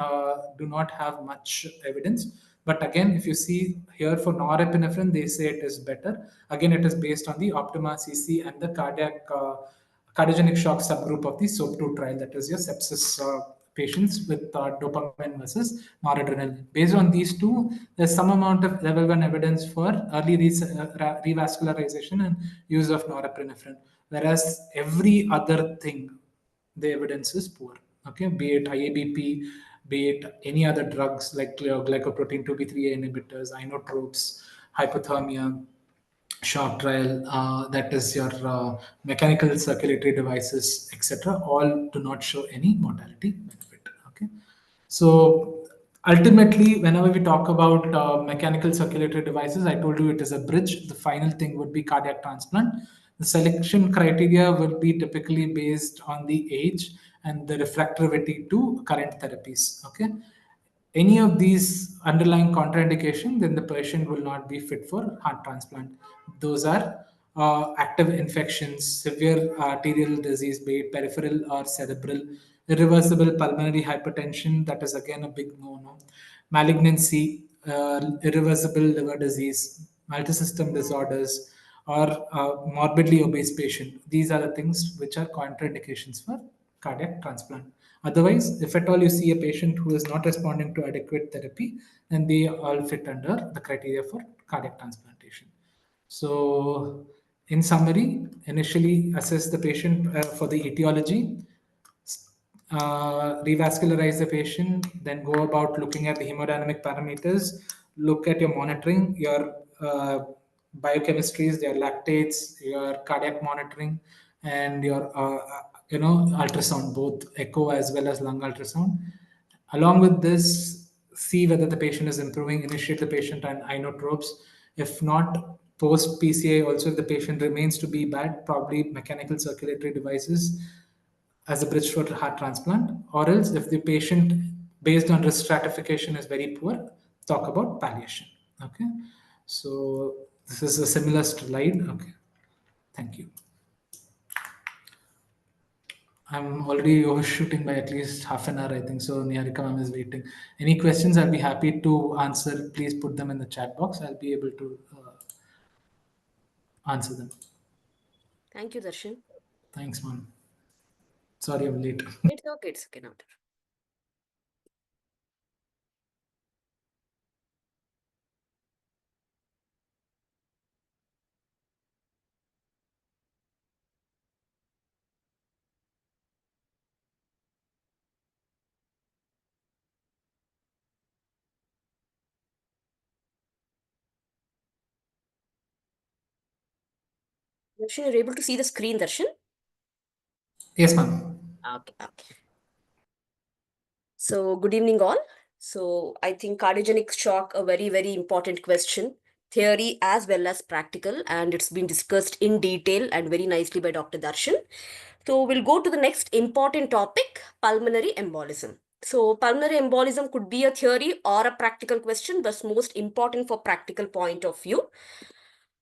do not have much evidence. But again, if you see here for norepinephrine, they say it is better. Again, it is based on the Optima CC and the cardiogenic shock subgroup of the SOAP2 trial, that is your sepsis patients with dopamine versus noradrenaline. Based on these two, there's some amount of level one evidence for early revascularization and use of norepinephrine, whereas every other thing, the evidence is poor. Okay, be it IABP, be it any other drugs like glycoprotein 2b3A inhibitors, inotropes, hypothermia, shock trial, that is your mechanical circulatory devices, etc., all do not show any mortality benefit. Okay, so ultimately, whenever we talk about mechanical circulatory devices, I told you it is a bridge. The final thing would be cardiac transplant. The selection criteria will be typically based on the age and the refractivity to current therapies. Okay, any of these underlying contraindication, then the patient will not be fit for heart transplant. Those are active infections, severe arterial disease, be it peripheral or cerebral, irreversible pulmonary hypertension, that is again a big no-no, malignancy, irreversible liver disease, multisystem disorders, or morbidly obese patient. These are the things which are contraindications for cardiac transplant. Otherwise, if at all you see a patient who is not responding to adequate therapy, then they all fit under the criteria for cardiac transplantation. So, in summary, initially assess the patient for the etiology, revascularize the patient, then go about looking at the hemodynamic parameters, look at your monitoring, your biochemistries, your lactates, your cardiac monitoring, and your ultrasound, both echo as well as lung ultrasound. Along with this, see whether the patient is improving, initiate the patient on inotropes. If not, post PCA also, if the patient remains to be bad, probably mechanical circulatory devices as a bridge for heart transplant, or else if the patient based on risk stratification is very poor, talk about palliation. Okay, so this is a similar slide. Okay, thank you. I'm already overshooting by at least half an hour, I think. So Niharika ma'am is waiting. Any questions? I'll be happy to answer. Please put them in the chat box. I'll be able to answer them. Thank you, Darshan. Thanks, ma'am. Sorry, I'm late. It's okay. It's okay now. Darshan, you're able to see the screen, Darshan? Yes, ma'am. Okay, okay. So, good evening, all. So, I think cardiogenic shock, a very, very important question, theory as well as practical, and it's been discussed in detail and very nicely by Dr. Darshan. So, we'll go to the next important topic, pulmonary embolism. So, pulmonary embolism could be a theory or a practical question, but most important for practical point of view.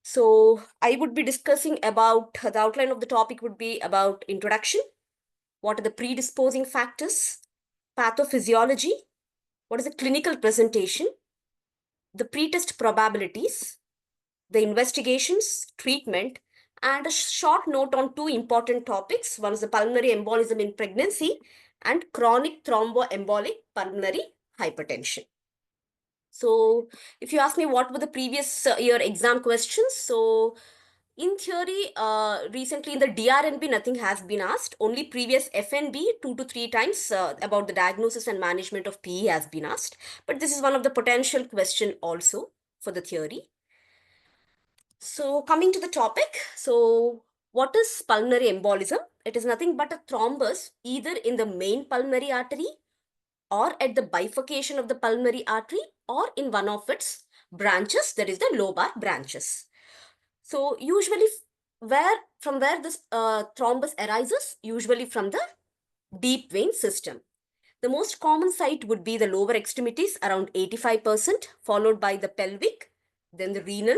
So, I would be discussing about the outline of the topic would be about introduction, what are the predisposing factors, pathophysiology, what is the clinical presentation, the pretest probabilities, the investigations, treatment, and a short note on two important topics. One is the pulmonary embolism in pregnancy and chronic thromboembolic pulmonary hypertension. So, if you ask me what were the previous year exam questions, so in theory, recently in the DRNB, nothing has been asked. Only previous FNB 2 to 3 times about the diagnosis and management of PE has been asked. But this is one of the potential question also for the theory. So coming to the topic, so what is pulmonary embolism? It is nothing but a thrombus either in the main pulmonary artery or at the bifurcation of the pulmonary artery or in one of its branches, that is the lobar branches. So usually where this thrombus arises, usually from the deep vein system. The most common site would be the lower extremities around 85%, followed by the pelvic, then the renal,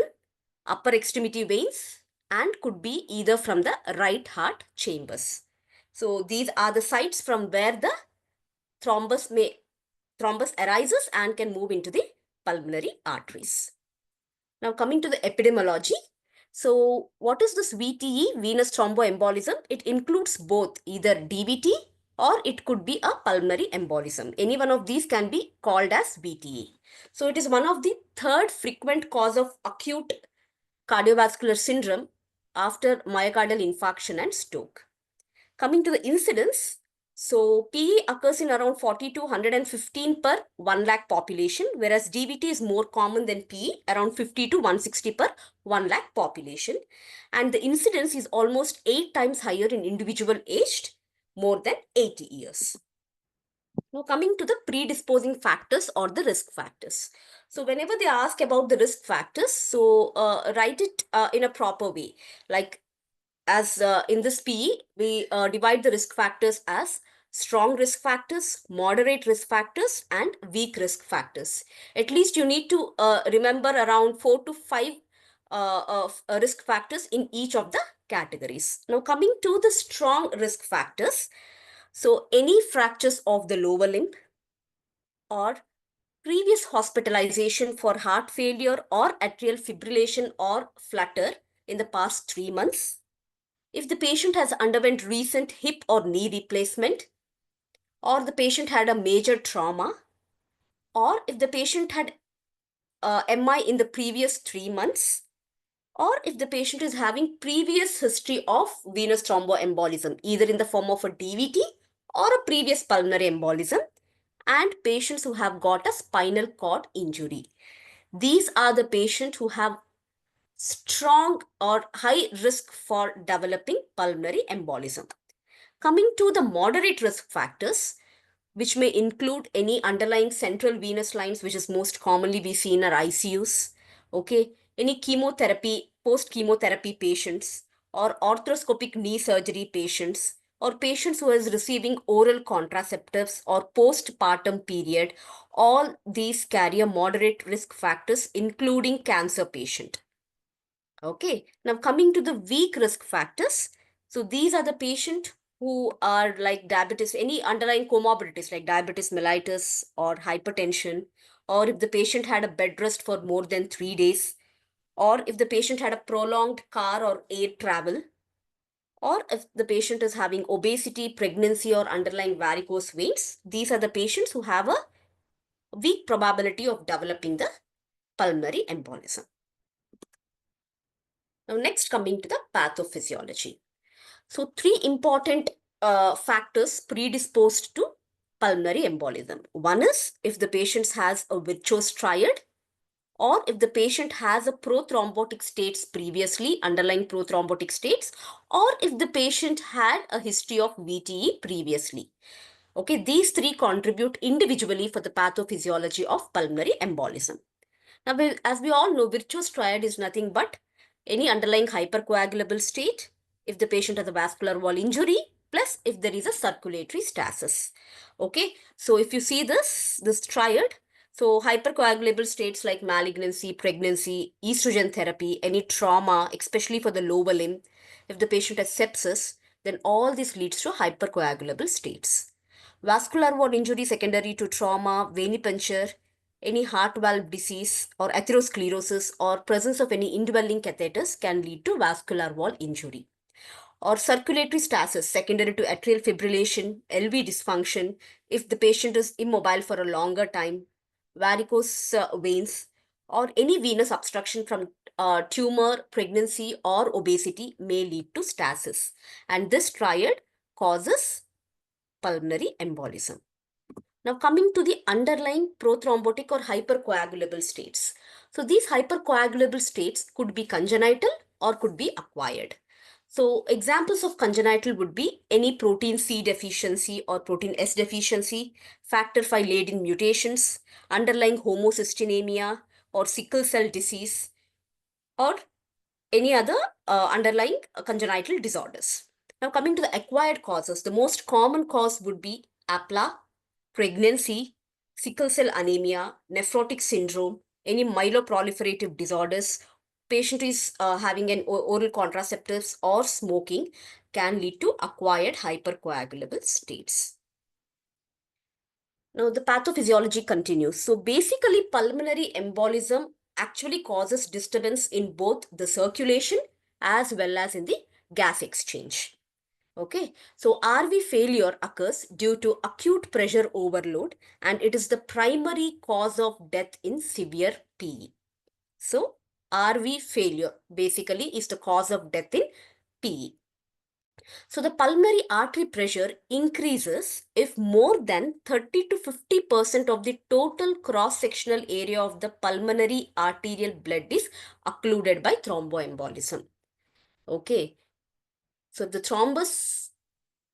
upper extremity veins, and could be either from the right heart chambers. So these are the sites from where the thrombus arises and can move into the pulmonary arteries. Now coming to the epidemiology. So what is this VTE, venous thromboembolism? It includes both either DVT or it could be a pulmonary embolism. Any one of these can be called as VTE. So it is one of the third frequent cause of acute cardiovascular syndrome after myocardial infarction and stroke. Coming to the incidence, so PE occurs in around 40 to 115 per 1 lakh population, whereas DVT is more common than PE, around 50 to 160 per 1 lakh population. And the incidence is almost 8 times higher in individual aged more than 80 years. Now coming to the predisposing factors or the risk factors. So whenever they ask about the risk factors, so write it in a proper way. Like as in this PE, we divide the risk factors as strong risk factors, moderate risk factors, and weak risk factors. At least you need to remember around 4 to 5 risk factors in each of the categories. Now coming to the strong risk factors, so any fractures of the lower limb or previous hospitalization for heart failure or atrial fibrillation or flutter in the past 3 months, if the patient has underwent recent hip or knee replacement, or the patient had a major trauma, or if the patient had MI in the previous 3 months, or if the patient is having previous history of venous thromboembolism, either in the form of a DVT or a previous pulmonary embolism, and patients who have got a spinal cord injury. These are the patients who have strong or high risk for developing pulmonary embolism. Coming to the moderate risk factors, which may include any underlying central venous lines, which is most commonly we see in our ICUs, okay, any chemotherapy, post-chemotherapy patients, or arthroscopic knee surgery patients, or patients who is receiving oral contraceptives or postpartum period, all these carry a moderate risk factors, including cancer patient. Okay, now coming to the weak risk factors. So these are the patient who are like diabetes, any underlying comorbidities like diabetes mellitus or hypertension, or if the patient had a bed rest for more than 3 days, or if the patient had a prolonged car or air travel, or if the patient is having obesity, pregnancy, or underlying varicose veins. These are the patients who have a weak probability of developing the pulmonary embolism. Now, next coming to the pathophysiology. So, three important factors predisposed to pulmonary embolism. One is if the patient has a Virchow's triad, or if the patient has a prothrombotic states previously, underlying prothrombotic states, or if the patient had a history of VTE previously. Okay, these three contribute individually for the pathophysiology of pulmonary embolism. Now, as we all know, Virchow's triad is nothing but any underlying hypercoagulable state, if the patient has a vascular wall injury, plus if there is a circulatory stasis. Okay, so if you see this triad, so hypercoagulable states like malignancy, pregnancy, estrogen therapy, any trauma, especially for the lower limb, if the patient has sepsis, then all this leads to hypercoagulable states. Vascular wall injury secondary to trauma, venipuncture, any heart valve disease or atherosclerosis or presence of any indwelling catheters can lead to vascular wall injury. Or circulatory stasis secondary to atrial fibrillation, LV dysfunction, if the patient is immobile for a longer time, varicose veins, or any venous obstruction from tumor, pregnancy, or obesity may lead to stasis. And this triad causes pulmonary embolism. Now, coming to the underlying prothrombotic or hypercoagulable states. So, these hypercoagulable states could be congenital or could be acquired. So, examples of congenital would be any protein C deficiency or protein S deficiency, factor V Leiden mutations, underlying homocystinemia or sickle cell disease, or any other underlying congenital disorders. Now, coming to the acquired causes, the most common cause would be APLA, pregnancy, sickle cell anemia, nephrotic syndrome, any myeloproliferative disorders, patient is having an oral contraceptives or smoking can lead to acquired hypercoagulable states. Now, the pathophysiology continues. So, basically, pulmonary embolism actually causes disturbance in both the circulation as well as in the gas exchange. Okay, so RV failure occurs due to acute pressure overload and it is the primary cause of death in severe PE. So, RV failure basically is the cause of death in PE. So the pulmonary artery pressure increases if more than 30 to 50% of the total cross-sectional area of the pulmonary arterial blood is occluded by thromboembolism. Okay. So the thrombus,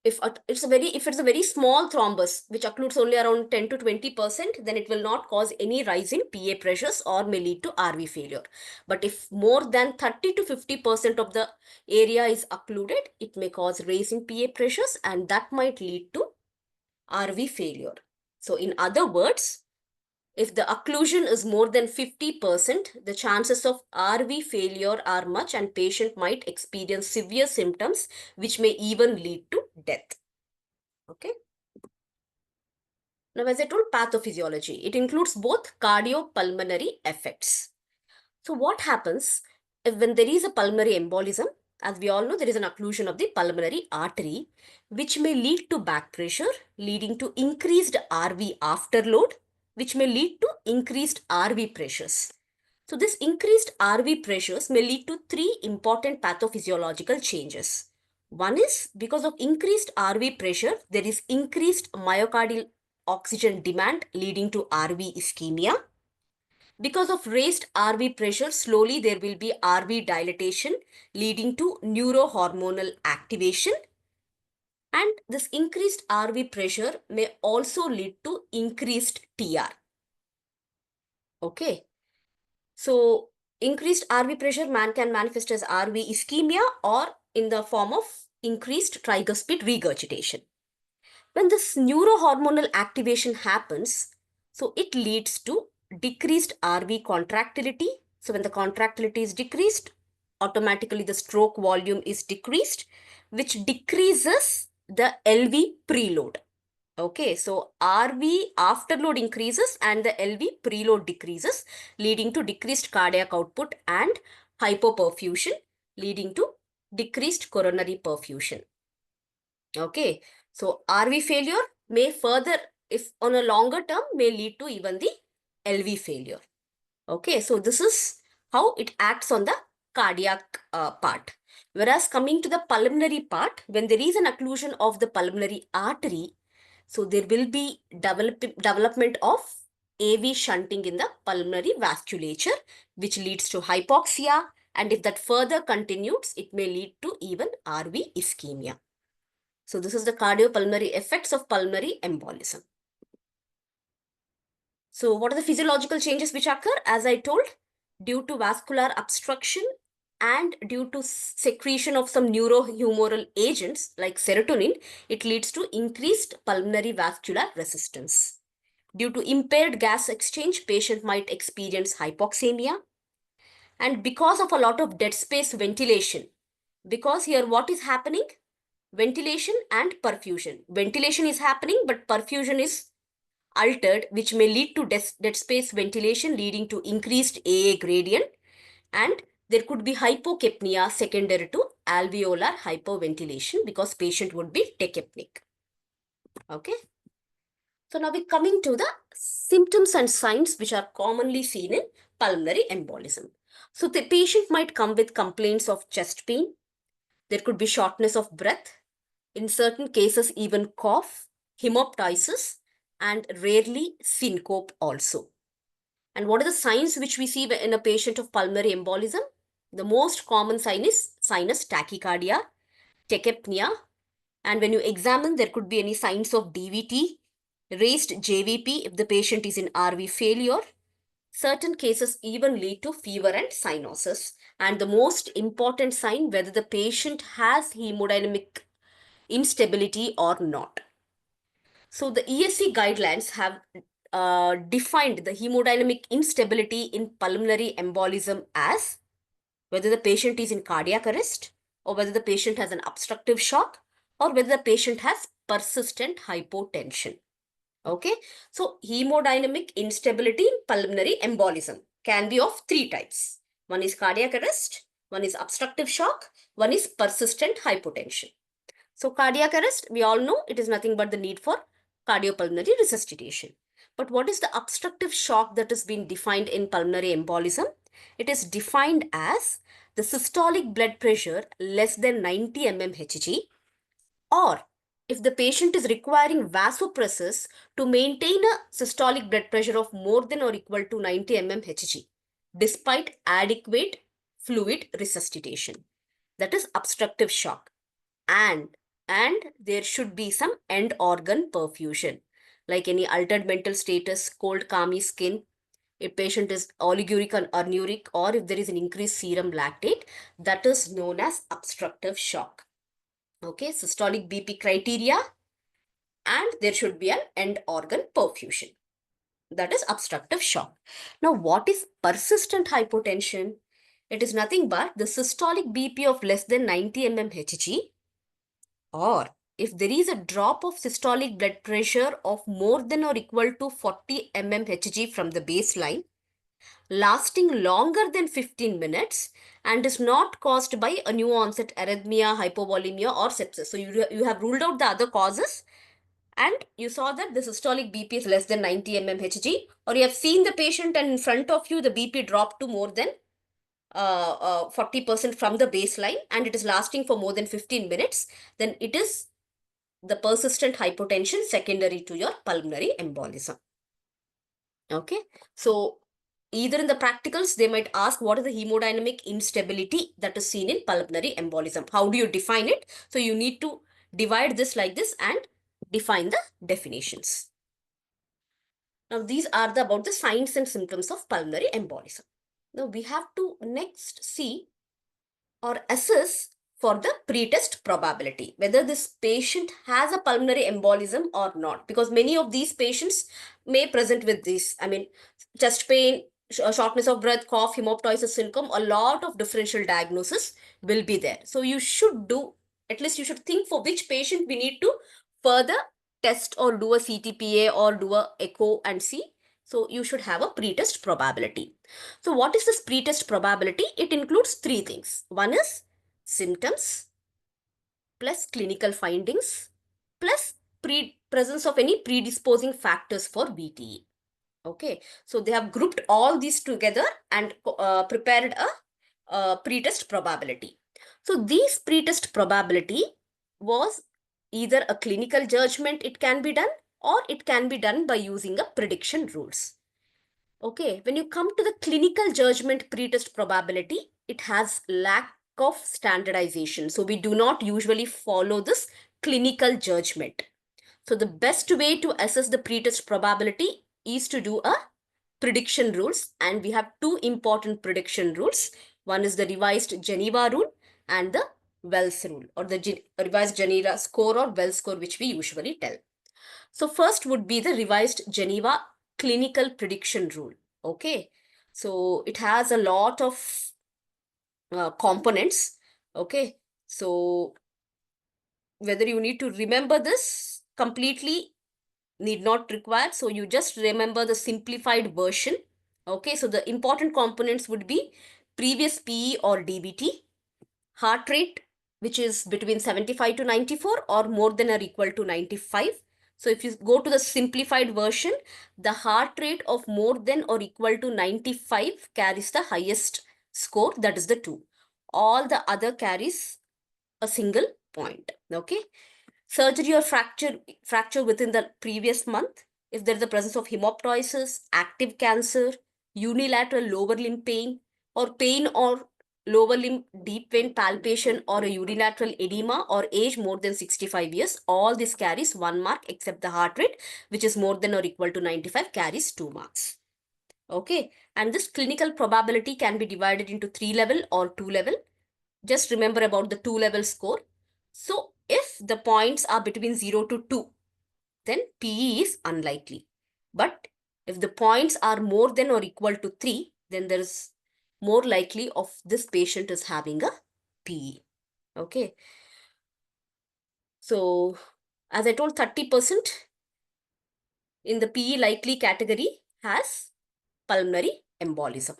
if it's a very small thrombus which occludes only around 10 to 20%, then it will not cause any rise in PA pressures or may lead to RV failure. But if more than 30 to 50% of the area is occluded, it may cause rise in PA pressures and that might lead to RV failure. So in other words, if the occlusion is more than 50%, the chances of RV failure are much and patient might experience severe symptoms which may even lead to death. Okay. Now, as I told, pathophysiology, it includes both cardiopulmonary effects. So what happens if when there is a pulmonary embolism? As we all know, there is an occlusion of the pulmonary artery, which may lead to back pressure, leading to increased RV afterload, which may lead to increased RV pressures. So this increased RV pressures may lead to three important pathophysiological changes. One is because of increased RV pressure, there is increased myocardial oxygen demand leading to RV ischemia. Because of raised RV pressure, slowly there will be RV dilatation leading to neurohormonal activation. And this increased RV pressure may also lead to increased TR. Okay. So increased RV pressure can manifest as RV ischemia or in the form of increased tricuspid regurgitation. When this neurohormonal activation happens, so it leads to decreased RV contractility. So when the contractility is decreased, automatically the stroke volume is decreased, which decreases the LV preload. Okay, so RV afterload increases and the LV preload decreases, leading to decreased cardiac output and hypoperfusion, leading to decreased coronary perfusion. Okay, so RV failure may further, if on a longer term, may lead to even the LV failure. Okay, so this is how it acts on the cardiac part. Whereas coming to the pulmonary part, when there is an occlusion of the pulmonary artery, so there will be development of AV shunting in the pulmonary vasculature, which leads to hypoxia. And if that further continues, it may lead to even RV ischemia. So this is the cardiopulmonary effects of pulmonary embolism. So what are the physiological changes which occur? As I told, due to vascular obstruction and due to secretion of some neurohumoral agents like serotonin, it leads to increased pulmonary vascular resistance. Due to impaired gas exchange, patient might experience hypoxemia. And because of a lot of dead space ventilation, because here what is happening? Ventilation and perfusion. Ventilation is happening, but perfusion is altered, which may lead to dead space ventilation, leading to increased AA gradient. And there could be hypocapnia secondary to alveolar hypoventilation because patient would be tachypnic. Okay. So now we're coming to the symptoms and signs which are commonly seen in pulmonary embolism. So the patient might come with complaints of chest pain. There could be shortness of breath. In certain cases, even cough, hemoptysis, and rarely syncope also. And what are the signs which we see in a patient of pulmonary embolism? The most common sign is sinus tachycardia, tachypnea, and when you examine, there could be any signs of DVT, raised JVP if the patient is in RV failure. Certain cases even lead to fever and cyanosis. And the most important sign, whether the patient has hemodynamic instability or not. So the ESC guidelines have defined the hemodynamic instability in pulmonary embolism as whether the patient is in cardiac arrest or whether the patient has an obstructive shock or whether the patient has persistent hypotension. Okay, so hemodynamic instability in pulmonary embolism can be of three types. One is cardiac arrest, one is obstructive shock, one is persistent hypotension. So cardiac arrest, we all know it is nothing but the need for cardiopulmonary resuscitation. But what is the obstructive shock that is being defined in pulmonary embolism? It is defined as the systolic blood pressure less than 90 mmHg, or if the patient is requiring vasopressors to maintain a systolic blood pressure of more than or equal to 90 mmHg despite adequate fluid resuscitation. That is obstructive shock. And there should be some end organ perfusion, like any altered mental status, cold clammy skin, if patient is oliguric or anuric, or if there is an increased serum lactate, that is known as obstructive shock. Okay, systolic BP criteria, and there should be an end organ perfusion. That is obstructive shock. Now, what is persistent hypotension? It is nothing but the systolic BP of less than 90 mmHg, or if there is a drop of systolic blood pressure of more than or equal to 40 mmHg from the baseline, lasting longer than 15 minutes and is not caused by a new onset arrhythmia, hypovolemia or sepsis. So you have ruled out the other causes and you saw that the systolic BP is less than 90 mmHg, or you have seen the patient and in front of you the BP dropped to more than 40% from the baseline and it is lasting for more than 15 minutes, then it is the persistent hypotension secondary to your pulmonary embolism. Okay, so either in the practicals, they might ask what is the hemodynamic instability that is seen in pulmonary embolism. How do you define it? So you need to divide this like this and define the definitions. Now these are about the signs and symptoms of pulmonary embolism. Now we have to next see or assess for the pretest probability whether this patient has a pulmonary embolism or not, because many of these patients may present with this, I mean, chest pain, shortness of breath, cough, hemoptysis syndrome, a lot of differential diagnosis will be there. So you should do, at least you should think for which patient we need to further test or do a CTPA or do a echo and see. So you should have a pretest probability. So what is this pretest probability? It includes three things. One is symptoms plus clinical findings plus presence of any predisposing factors for VTE. Okay, so they have grouped all these together and prepared a pretest probability. So this pretest probability was either a clinical judgment, it can be done, or it can be done by using a prediction rules. Okay, when you come to the clinical judgment pretest probability, it has lack of standardization. So we do not usually follow this clinical judgment. So the best way to assess the pretest probability is to do a prediction rules, and we have two important prediction rules. One is the revised Geneva rule and the Wells rule, or the revised Geneva score or Wells score, which we usually tell. So first would be the revised Geneva clinical prediction rule. Okay, so it has a lot of components. Okay, so whether you need to remember this completely need not require. So you just remember the simplified version. Okay, so the important components would be previous PE or DBT, heart rate, which is between 75 to 94 or more than or equal to 95. So if you go to the simplified version, the heart rate of more than or equal to 95 carries the highest score, that is the 2. All the other carries a single point. Okay. Surgery or fracture within the previous month, if there is the presence of hemoptysis, active cancer, unilateral lower limb pain, or pain or lower limb deep vein palpation, or a unilateral edema, or age more than 65 years, all this carries 1 mark, except the heart rate, which is more than or equal to 95, carries 2 marks. Okay, and this clinical probability can be divided into 3 level or 2 level. Just remember about the 2 level score. So if the points are between 0 to 2, then PE is unlikely. But if the points are more than or equal to 3, then there is more likely of this patient is having a PE. Okay. So as I told, 30% in the PE likely category has pulmonary embolism.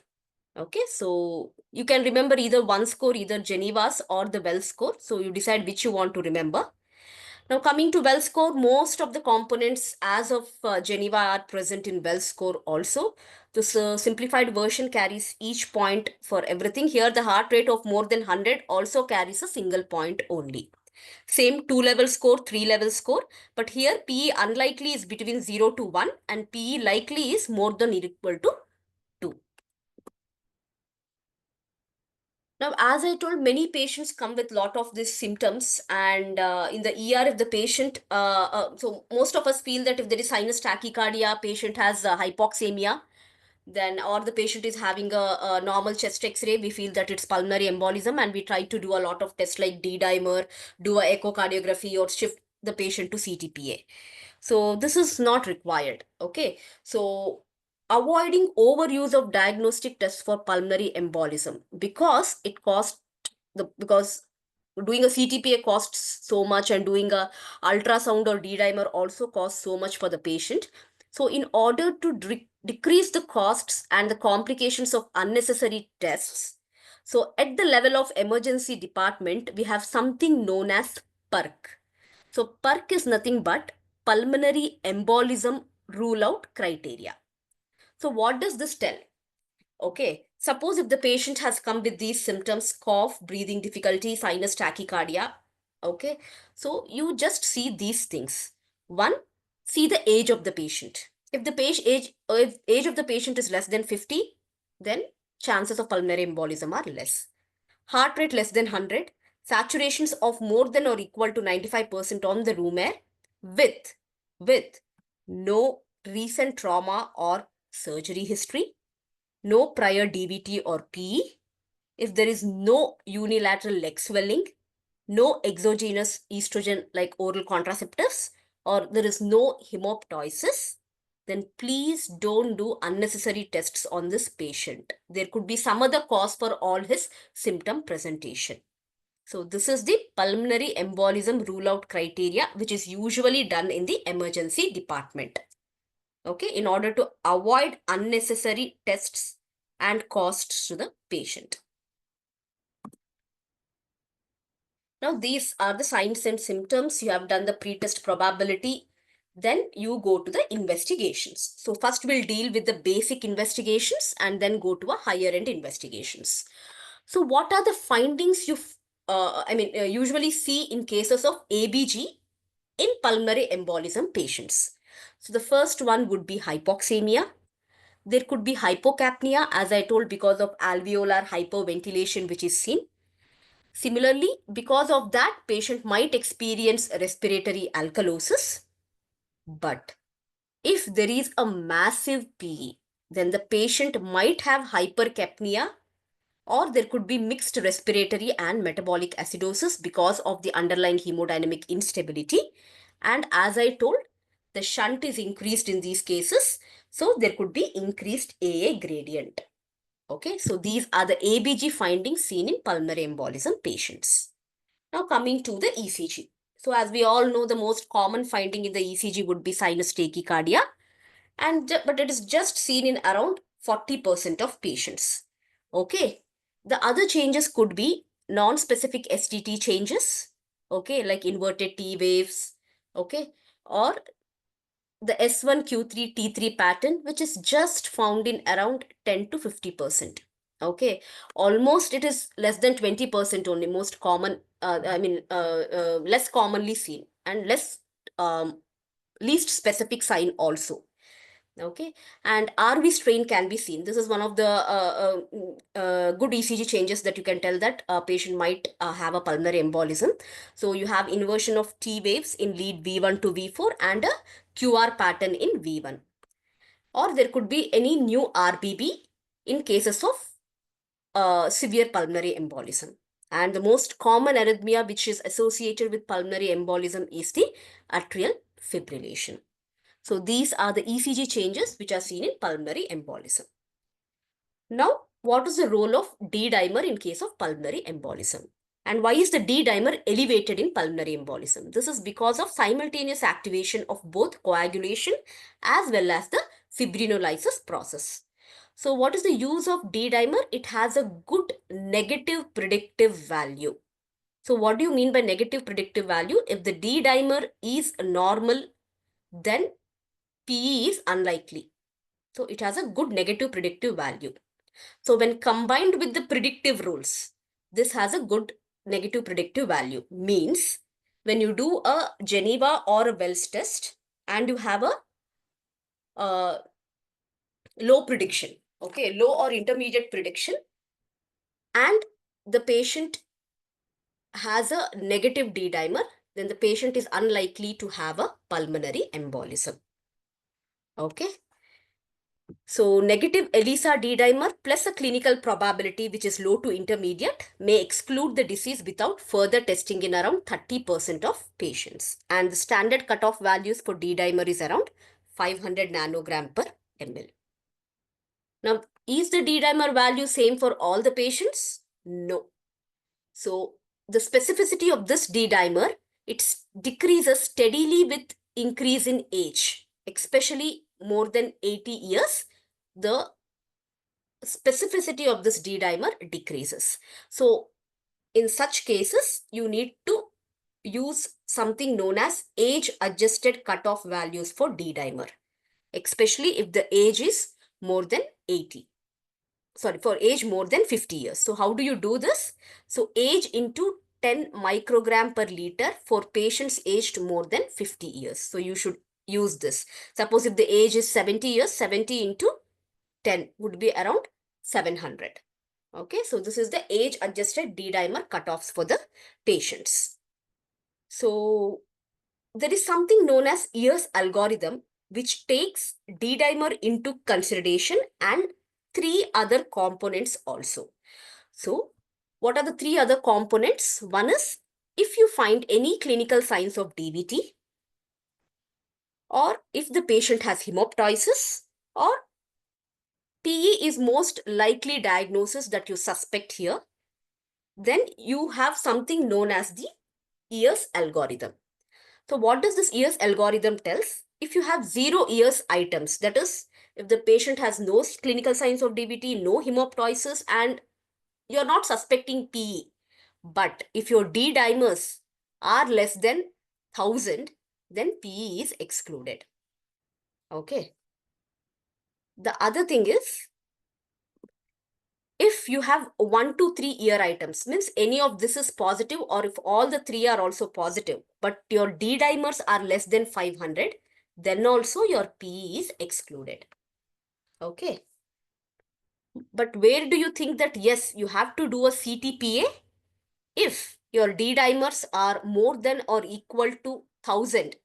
Okay, so you can remember either one score, either Geneva's or the Wells score. So you decide which you want to remember. Now coming to Wells score, most of the components as of Geneva are present in Wells score also. This simplified version carries each point for everything. Here the heart rate of more than 100 also carries a single point only. Same 2 level score, 3 level score, but here PE unlikely is between 0 to 1 and PE likely is more than or equal to 2. Now, as I told, many patients come with lot of these symptoms, and in the ER, if the patient, so most of us feel that if there is sinus tachycardia, patient has hypoxemia, then or the patient is having a normal chest X-ray, we feel that it's pulmonary embolism, and we try to do a lot of tests like D-dimer, do a echocardiography, or shift the patient to CTPA. So this is not required. Okay. So avoiding overuse of diagnostic tests for pulmonary embolism, because it costs because doing a CTPA costs so much, and doing a ultrasound or D-dimer also costs so much for the patient. So in order to decrease the costs and the complications of unnecessary tests, so at the level of emergency department, we have something known as PERC. So PERC is nothing but pulmonary embolism rule out criteria. So what does this tell? Okay, Suppose if the patient has come with these symptoms, cough, breathing difficulty, sinus tachycardia, okay, so you just see these things. One, see the age of the patient. If the age of the patient is less than 50, then chances of pulmonary embolism are less. Heart rate less than 100, saturations of more than or equal to 95% on the room air, with with no recent trauma or surgery history, no prior DVT or PE, if there is no unilateral leg swelling, no exogenous estrogen like oral contraceptives, or there is no hemoptysis, then please don't do unnecessary tests on this patient. There could be some other cause for all his symptom presentation. So this is the pulmonary embolism rule out criteria, which is usually done in the emergency department. Okay, in order to avoid unnecessary tests and costs to the patient. Now, these are the signs and symptoms. You have done the pre-test probability. Then you go to the investigations. So first we'll deal with the basic investigations and then go to a higher end investigations. So what are the findings you usually see in cases of ABG in pulmonary embolism patients? So the first one would be hypoxemia. There could be hypocapnia, as I told, because of alveolar hyperventilation, which is seen. Similarly, because of that, patient might experience respiratory alkalosis. But if there is a massive PE, then the patient might have hypercapnia, or there could be mixed respiratory and metabolic acidosis because of the underlying hemodynamic instability. And as I told, the shunt is increased in these cases, so there could be increased AA gradient. Okay, so these are the ABG findings seen in pulmonary embolism patients. Now coming to the ECG. So as we all know, the most common finding in the ECG would be sinus tachycardia, but it is just seen in around 40% of patients. Okay, the other changes could be non-specific STT changes, okay, like inverted T waves, okay, or the S1Q3 T3 pattern, which is just found in around 10 to 50%. Okay, almost it is less than 20% only, most common, less commonly seen and least specific sign also. Okay, and RV strain can be seen. This is one of the good ECG changes that you can tell that a patient might have a pulmonary embolism. So you have inversion of T waves in lead V1 to V4 and a QR pattern in V1. Or there could be any new RBB in cases of severe pulmonary embolism. And the most common arrhythmia which is associated with pulmonary embolism is the atrial fibrillation. So these are the ECG changes which are seen in pulmonary embolism. Now, what is the role of D-dimer in case of pulmonary embolism? And why is the D-dimer elevated in pulmonary embolism? This is because of simultaneous activation of both coagulation as well as the fibrinolysis process. So what is the use of D-dimer? It has a good negative predictive value. So what do you mean by negative predictive value? If the D-dimer is normal, then PE is unlikely. So it has a good negative predictive value. So when combined with the predictive rules, this has a good negative predictive value. Means when you do a Geneva or a Wells test and you have a low prediction, okay, low or intermediate prediction, and the patient has a negative D-dimer, then the patient is unlikely to have a pulmonary embolism. Okay. So negative ELISA D-dimer plus a clinical probability which is low to intermediate may exclude the disease without further testing in around 30% of patients. And the standard cutoff values for D-dimer is around 500 nanogram per ml. Now, is the D-dimer value same for all the patients? No. So the specificity of this D-dimer, it decreases steadily with increase in age, especially more than 80 years. The specificity of this D-dimer decreases. So in such cases, you need to use something known as age-adjusted cutoff values for D-dimer, especially if the age is more than 80. sorry, for age more than 50 years. So how do you do this? So age into 10 microgram per liter for patients aged more than 50 years. So you should use this. Suppose if the age is 70 years, 70 into 10 would be around 700. Okay, so this is the age adjusted D-dimer cutoffs for the patients. So there is something known as Year's algorithm, which takes D-dimer into consideration and three other components also. So what are the three other components? One is if you find any clinical signs of DVT, or if the patient has hemoptysis, or PE is most likely diagnosis that you suspect here, then you have something known as the Year's algorithm. So what does this Year's algorithm tells? If you have 0 Year's items, that is, if the patient has no clinical signs of DVT, no hemoptysis, and you're not suspecting PE, but if your D dimers are less than 1000, then PE is excluded. Okay. The other thing is, if you have 1 to 3 year items, means any of this is positive, or if all the three are also positive, but your D dimers are less than 500, then also your PE is excluded. Okay. But where do you think that, yes, you have to do a CTPA? If your D dimers are more than or equal to 1000,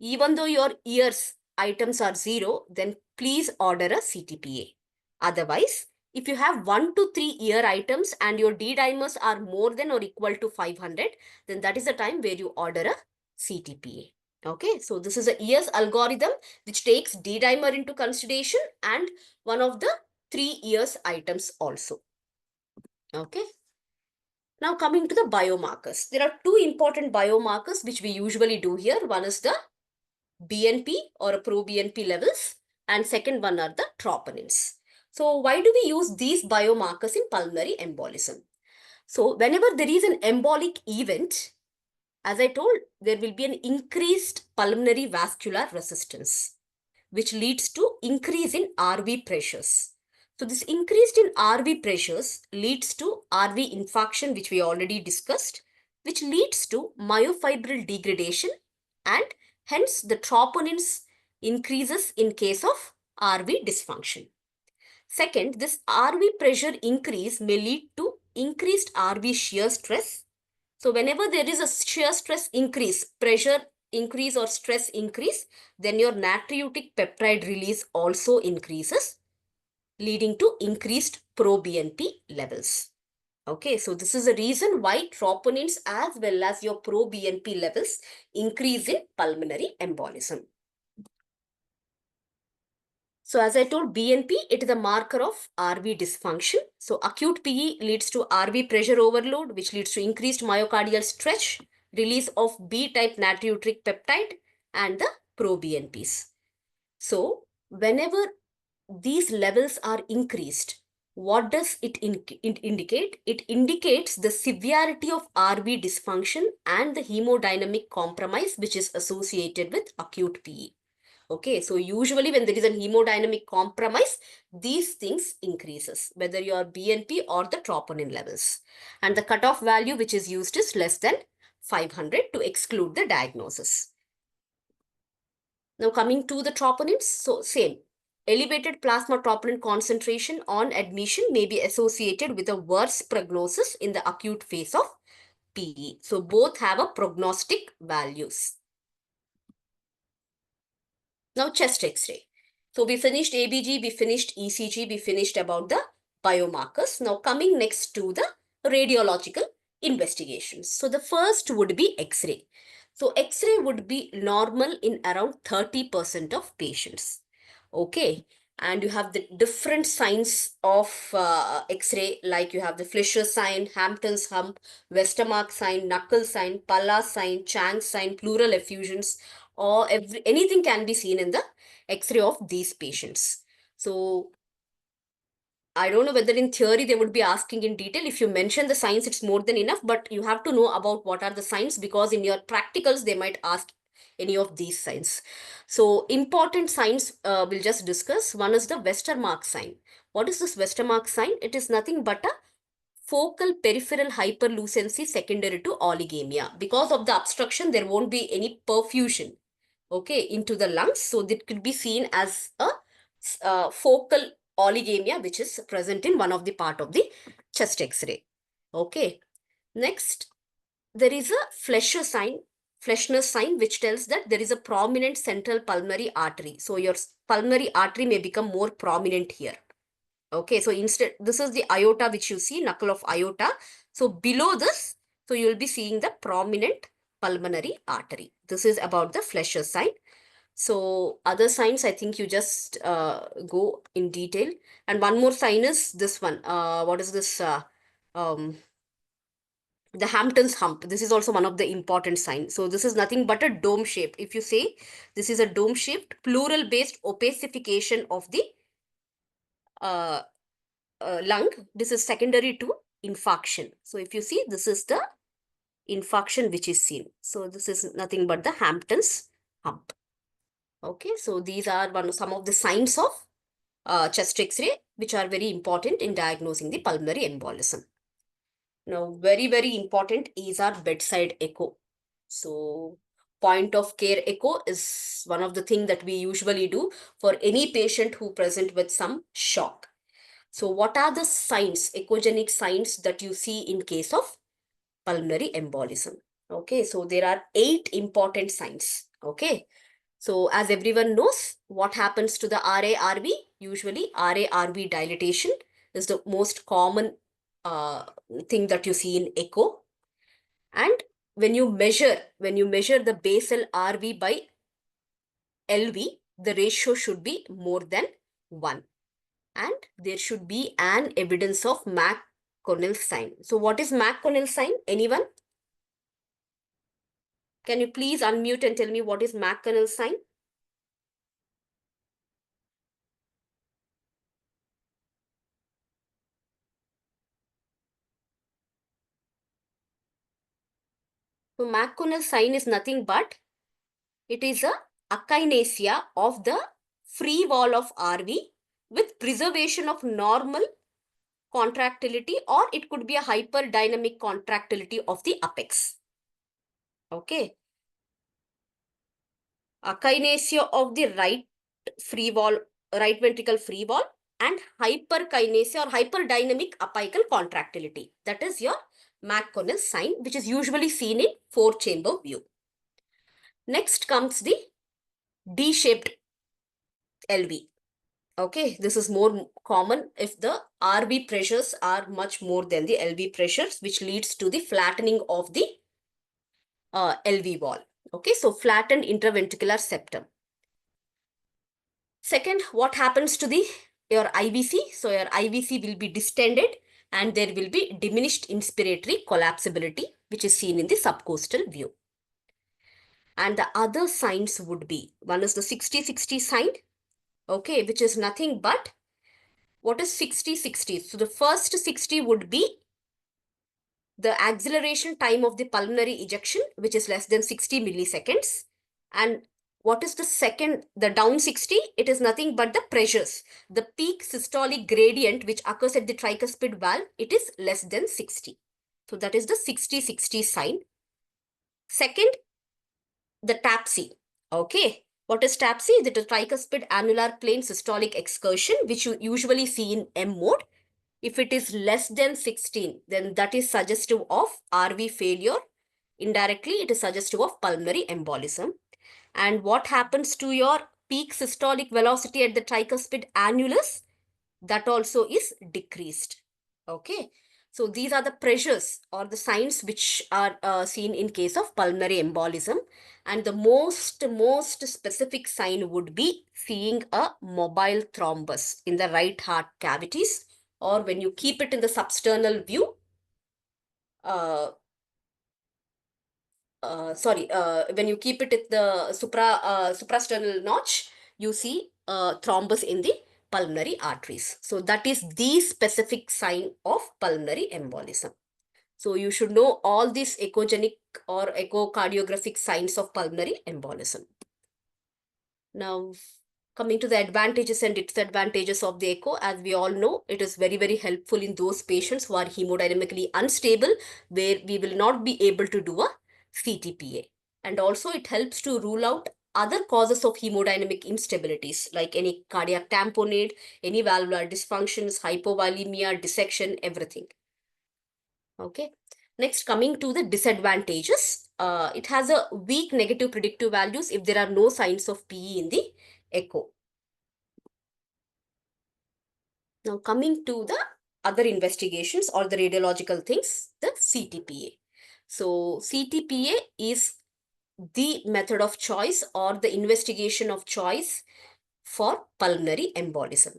even though your years items are 0, then please order a CTPA. Otherwise, if you have 1 to 3 year items and your D dimers are more than or equal to 500, then that is the time where you order a CTPA. Okay, so this is a years algorithm which takes D dimer into consideration and one of the 3 years items also. Okay. Now coming to the biomarkers. There are two important biomarkers which we usually do here. One is the BNP or pro-BNP levels, and second one are the troponins. So why do we use these biomarkers in pulmonary embolism? So whenever there is an embolic event, as I told, there will be an increased pulmonary vascular resistance, which leads to increase in RV pressures. So this increase in RV pressures leads to RV infarction, which we already discussed, which leads to myofibril degradation, and hence the troponins increases in case of RV dysfunction. Second, this RV pressure increase may lead to increased RV shear stress. So whenever there is a shear stress increase, pressure increase or stress increase, then your natriuretic peptide release also increases, leading to increased pro-BNP levels. Okay, so this is the reason why troponins as well as your pro-BNP levels increase in pulmonary embolism. So as I told, BNP, it is a marker of RV dysfunction. So acute PE leads to RV pressure overload, which leads to increased myocardial stretch, release of B-type natriuretic peptide, and the pro-BNPs. So whenever these levels are increased, what does it indicate? It indicates the severity of RV dysfunction and the hemodynamic compromise which is associated with acute PE. Okay, so usually when there is a hemodynamic compromise, these things increases, whether you are BNP or the troponin levels. And the cutoff value which is used is less than 500 to exclude the diagnosis. Now coming to the troponins, so same. Elevated plasma troponin concentration on admission may be associated with a worse prognosis in the acute phase of PE. So both have a prognostic values. Now chest X-ray. So we finished ABG, we finished ECG, we finished about the biomarkers. Now coming next to the radiological investigations. So the first would be X-ray. So X-ray would be normal in around 30% of patients. Okay. And you have the different signs of X-ray, like you have the Fleischer sign, Hampton's hump, Westermarck sign, Knuckles sign, Pallas sign, Chang's sign, pleural effusions, or anything can be seen in the X-ray of these patients. So I don't know whether in theory they would be asking in detail. If you mention the signs, it's more than enough, but you have to know about what are the signs, because in your practicals, they might ask any of these signs. So important signs we'll just discuss. One is the Westermarck sign. What is this Westermarck sign? It is nothing but a focal peripheral hyperlucency secondary to oligemia. Because of the obstruction, there won't be any perfusion, okay, into the lungs. So that could be seen as a focal oligemia, which is present in one of the part of the chest X-ray. Okay. Next, there is a Fleschner's sign, which tells that there is a prominent central pulmonary artery. So your pulmonary artery may become more prominent here. Okay, so instead, this is the aorta which you see, knuckle of aorta. So below this, so you will be seeing the prominent pulmonary artery. This is about the Fleschner's sign. So other signs, I think you just go in detail. And one more sign is this one. What is this? Um, the Hampton's hump. This is also one of the important signs. So this is nothing but a dome shape. If you say this is a dome shaped pleural based opacification of the uh, lung, this is secondary to infarction. So if you see, this is the infarction which is seen. So this is nothing but the Hampton's hump. Okay, so these are some of the signs of chest X-ray, which are very important in diagnosing the pulmonary embolism. Now, very, very important is our bedside echo. So, point of care echo is one of the things that we usually do for any patient who present with some shock. So, what are the signs, echogenic signs that you see in case of pulmonary embolism? Okay, so there are 8 important signs. Okay, so as everyone knows, what happens to the RA-RV? Usually RA-RV dilatation is the most common uh, thing that you see in echo. And when you measure the basal RV by LV, the ratio should be more than 1. And there should be an evidence of McConnell sign. So what is McConnell sign? Anyone? Can you please unmute and tell me what is McConnell sign? So McConnell sign is nothing but it is a akinesia of the free wall of RV with preservation of normal contractility, or it could be a hyperdynamic contractility of the apex. Okay. Akinesia of the free wall, right ventricle free wall, and hyperkinesia or hyperdynamic apical contractility. That is your McConnell sign, which is usually seen in 4-chamber view. Next comes the D-shaped LV. Okay, this is more common if the RV pressures are much more than the LV pressures, which leads to the flattening of the LV wall. Okay, so flattened interventricular septum. Second, what happens to your IVC? So your IVC will be distended and there will be diminished inspiratory collapsibility, which is seen in the subcostal view. And the other signs would be, one is the 60-60 sign, okay, which is nothing but, what is 60-60? So the first 60 would be the acceleration time of the pulmonary ejection, which is less than 60 milliseconds. And what is the second, the down 60? It is nothing but the pressures. The peak systolic gradient, which occurs at the tricuspid valve, it is less than 60. So that is the 60-60 sign. Second, the TAPSE. Okay. What is TAPSE? That is tricuspid annular plane systolic excursion, which you usually see in M mode. If it is less than 16, then that is suggestive of RV failure. Indirectly, it is suggestive of pulmonary embolism. And what happens to your peak systolic velocity at the tricuspid annulus? That also is decreased. Okay. So these are the pressures or the signs which are seen in case of pulmonary embolism. And the most specific sign would be seeing a mobile thrombus in the right heart cavities, or when you keep it in the substernal view, uh, when you keep it at the suprasternal notch, you see thrombus in the pulmonary arteries. So that is the specific sign of pulmonary embolism. So you should know all these echogenic or echocardiographic signs of pulmonary embolism. Now, Coming to the advantages and disadvantages of the echo, as we all know, it is very, very helpful in those patients who are hemodynamically unstable, where we will not be able to do a CTPA. And also it helps to rule out other causes of hemodynamic instabilities like any cardiac tamponade, any valvular dysfunctions, hypovolemia, dissection, everything. Okay. Next, coming to the disadvantages, it has a weak negative predictive values if there are no signs of PE in the echo. Now, coming to the other investigations or the radiological things, the CTPA. So, CTPA is the method of choice or the investigation of choice for pulmonary embolism.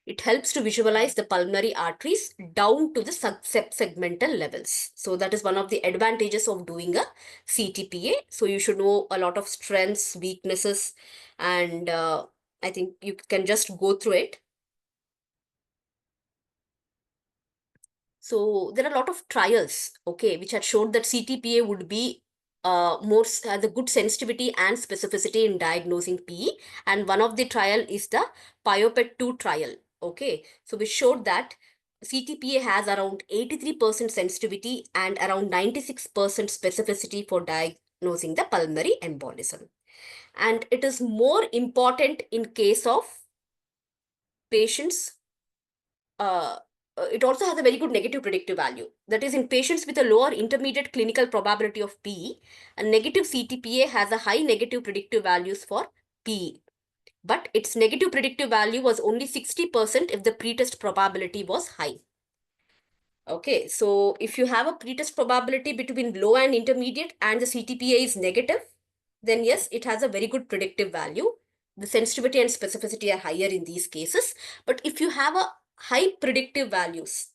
It helps to visualize the pulmonary arteries down to the subsegmental levels. So that is one of the advantages of doing a CTPA. So you should know a lot of strengths, weaknesses, and I think you can just go through it. So there are a lot of trials, okay, which had showed that CTPA would be has a good sensitivity and specificity in diagnosing PE. And one of the trial is the PIOPET 2 trial, okay. So we showed that CTPA has around 83% sensitivity and around 96% specificity for diagnosing the pulmonary embolism. And it is more important in case of patients uh, it also has a very good negative predictive value. That is, in patients with a lower intermediate clinical probability of PE, a negative CTPA has a high negative predictive values for PE. But its negative predictive value was only 60% if the pretest probability was high. Okay, so if you have a pretest probability between low and intermediate and the CTPA is negative, then yes, it has a very good predictive value. The sensitivity and specificity are higher in these cases. But if you have a high predictive values,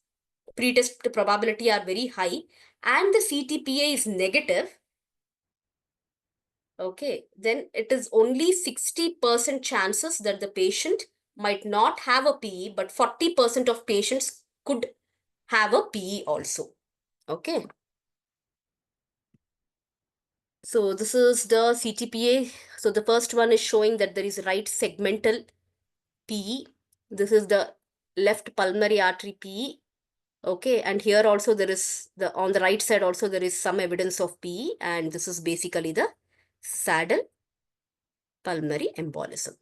pretest probability are very high, and the CTPA is negative, okay, then it is only 60% chances that the patient might not have a PE, but 40% of patients could have a PE also. Okay. So this is the CTPA. So the first one is showing that there is right segmental PE. This is the left pulmonary artery PE. Okay, and here also there is on the right side also there is some evidence of PE, and this is basically the saddle pulmonary embolism.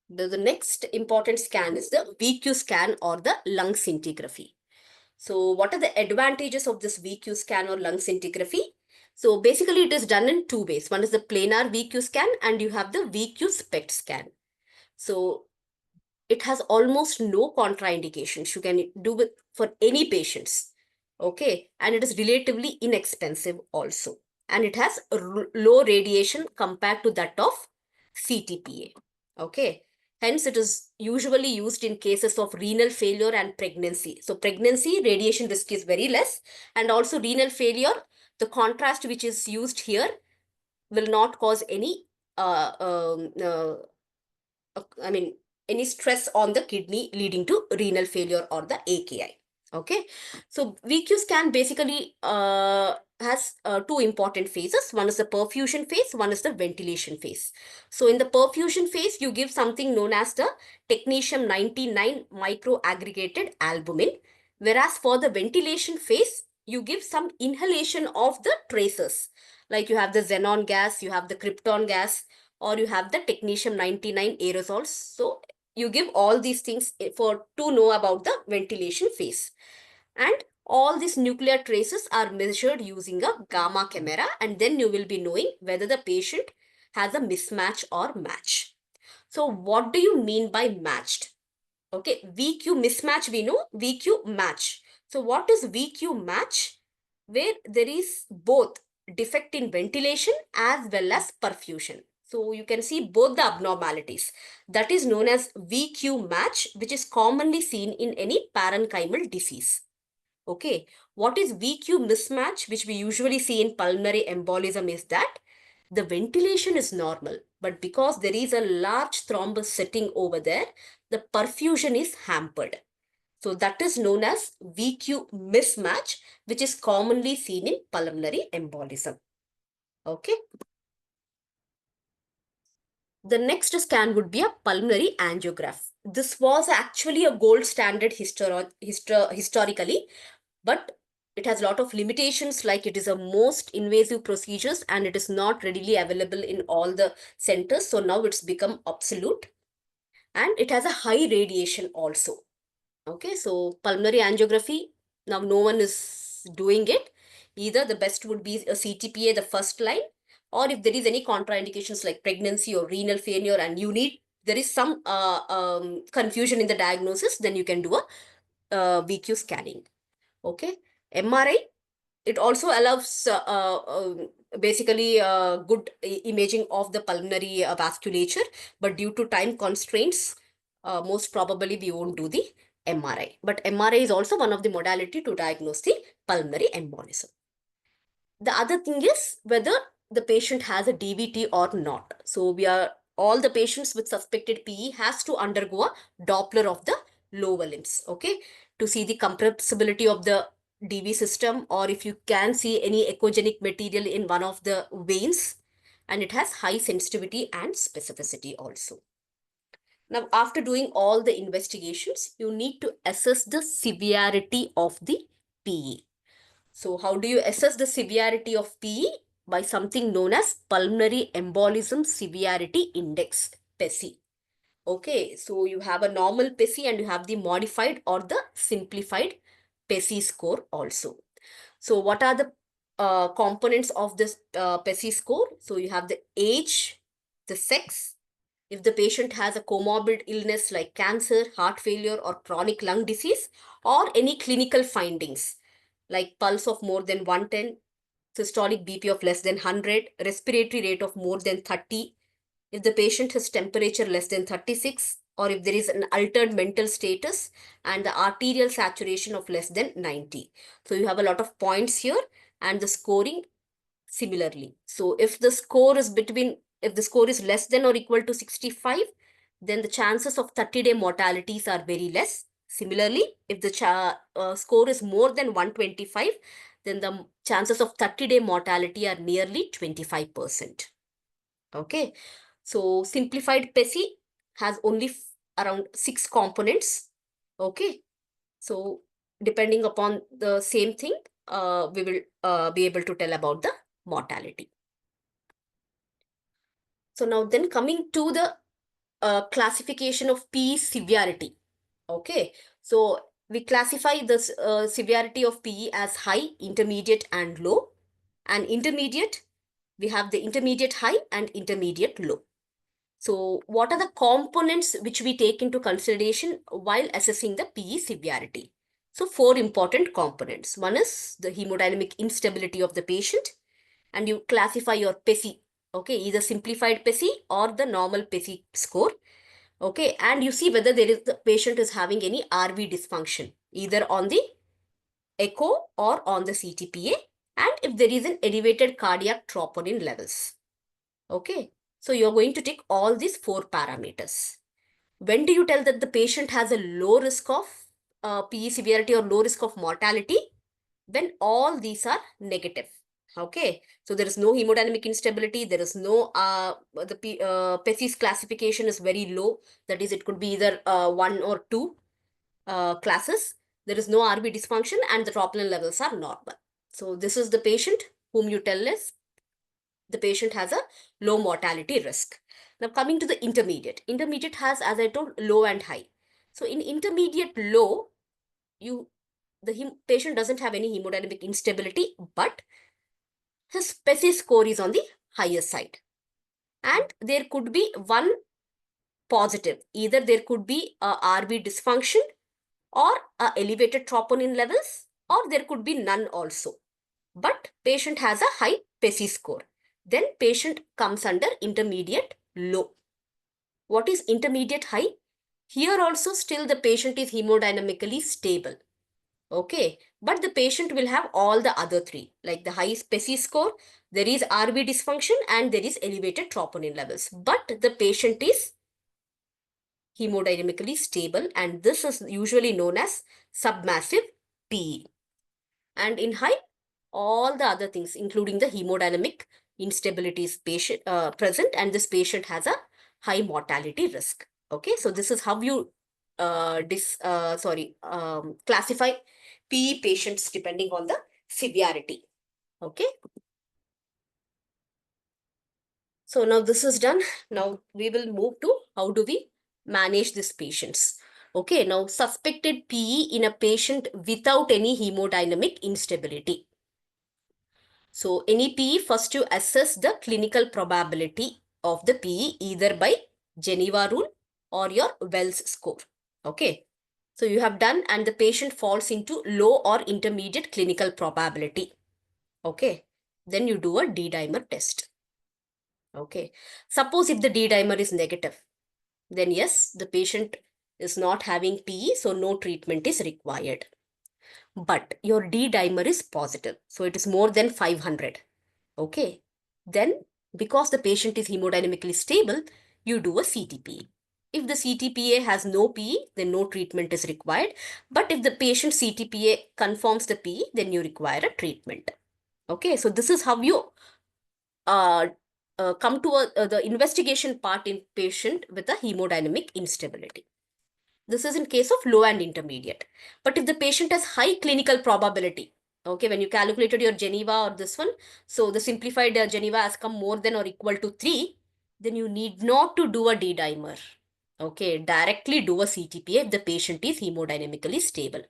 The next important scan is the VQ scan or the lung scintigraphy. So what are the advantages of this VQ scan or lung scintigraphy? So basically it is done in two ways. One is the planar VQ scan and you have the VQ SPECT scan. So it has almost no contraindications. You can do it for any patients. Okay. And it is relatively inexpensive also. And it has low radiation compared to that of CTPA. Okay. Hence, it is usually used in cases of renal failure and pregnancy. So pregnancy, radiation risk is very less. And also renal failure, the contrast which is used here will not cause any uh, um, uh, I mean, any stress on the kidney leading to renal failure or the AKI. Okay, so VQ scan basically has two important phases. One is the perfusion phase, one is the ventilation phase. So in the perfusion phase, you give something known as the technetium 99 microaggregated albumin, whereas for the ventilation phase, you give some inhalation of the traces. Like you have the xenon gas, you have the krypton gas, or you have the technetium 99 aerosols. So you give all these things for to know about the ventilation phase. And all these nuclear traces are measured using a gamma camera, and then you will be knowing whether the patient has a mismatch or match. So what do you mean by matched? Okay, VQ mismatch we know, VQ match. So what is VQ match? Where there is both defect in ventilation as well as perfusion. So you can see both the abnormalities. That is known as VQ match, which is commonly seen in any parenchymal disease. Okay, what is VQ mismatch, which we usually see in pulmonary embolism, is that the ventilation is normal, but because there is a large thrombus sitting over there, the perfusion is hampered. So that is known as VQ mismatch, which is commonly seen in pulmonary embolism. Okay. The next scan would be a pulmonary angiograph. This was actually a gold standard historically, but it has a lot of limitations, like it is a most invasive procedures and it is not readily available in all the centers. So now it's become obsolete, and it has a high radiation also. Okay, so pulmonary angiography, now no one is doing it. Either the best would be a CTPA, the first line, or if there is any contraindications like pregnancy or renal failure and you need, there is some confusion in the diagnosis, then you can do a VQ scanning. Okay, MRI, it also allows basically good imaging of the pulmonary vasculature, but due to time constraints, most probably we won't do the MRI. But MRI is also one of the modality to diagnose the pulmonary embolism. The other thing is whether the patient has a DVT or not. So we are, all the patients with suspected PE has to undergo a Doppler of the lower limbs, okay, to see the compressibility of the DV system, or if you can see any echogenic material in one of the veins, and it has high sensitivity and specificity also. Now, after doing all the investigations, you need to assess the severity of the PE. So how do you assess the severity of PE? By something known as Pulmonary Embolism Severity Index, PESI. Okay, so you have a normal PESI and you have the modified or the simplified PESI score also. So what are the components of this PESI score? So you have the age, the sex, if the patient has a comorbid illness like cancer, heart failure, or chronic lung disease, or any clinical findings like pulse of more than 110, systolic BP of less than 100, respiratory rate of more than 30, if the patient has temperature less than 36, or if there is an altered mental status and the arterial saturation of less than 90. So you have a lot of points here, and the scoring similarly. So if the score is less than or equal to 65, then the chances of 30-day mortalities are very less. Similarly, if the score is more than 125, then the chances of 30-day mortality are nearly 25%. Okay, so simplified PESI has only around 6 components. Okay, so depending upon the same thing, we will be able to tell about the mortality. So now then coming to the classification of PE severity. Okay, so we classify this severity of PE as high, intermediate and low. And intermediate, we have the intermediate high and intermediate low. So what are the components which we take into consideration while assessing the PE severity? So 4 important components. One is the hemodynamic instability of the patient, and you classify your PESI, okay, either simplified PESI or the normal PESI score, okay, and you see whether the patient is having any RV dysfunction, either on the echo or on the CTPA, and if there is an elevated cardiac troponin levels. Okay, so you're going to take all these 4 parameters. When do you tell that the patient has a low risk of PE severity or low risk of mortality? When all these are negative. Okay, so there is no hemodynamic instability, there is no, PESI's classification is very low. That is, it could be either 1 or 2 classes. There is no RB dysfunction and the troponin levels are normal. So this is the patient whom you tell is the patient has a low mortality risk. Now coming to the intermediate. Intermediate has, as I told, low and high. So in intermediate low, the patient doesn't have any hemodynamic instability, but his PESI score is on the higher side. And there could be one positive. Either there could be a RB dysfunction or a elevated troponin levels, or there could be none also. But patient has a high PESI score. Then patient comes under intermediate low. What is intermediate high? Here also still the patient is hemodynamically stable. Okay, but the patient will have all the other 3, like the high PESI score, there is RB dysfunction and there is elevated troponin levels. But the patient is hemodynamically stable, and this is usually known as submassive PE. And in high, all the other things, including the hemodynamic instability is present, and this patient has a high mortality risk. Okay, so this is how you classify PE patients depending on the severity. Okay. So now this is done. Now we will move to how do we manage these patients. Okay, now suspected PE in a patient without any hemodynamic instability. So any PE, first you assess the clinical probability of the PE either by Geneva rule or your Wells score. Okay. So you have done and the patient falls into low or intermediate clinical probability. Okay. Then you do a D-dimer test. Okay. Suppose if the D-dimer is negative, then yes, the patient is not having PE, so no treatment is required. But your D-dimer is positive, so it is more than 500. Okay. Then, because the patient is hemodynamically stable, you do a CTPA. If the CTPA has no PE, then no treatment is required. But if the patient CTPA confirms the PE, then you require a treatment. Okay, so this is how you uh, come to the investigation part in patient with a hemodynamic instability. This is in case of low and intermediate. But if the patient has high clinical probability, okay, when you calculated your Geneva or this one, so the simplified Geneva has come more than or equal to 3, then you need not to do a D-dimer. Okay, directly do a CTPA if the patient is hemodynamically stable.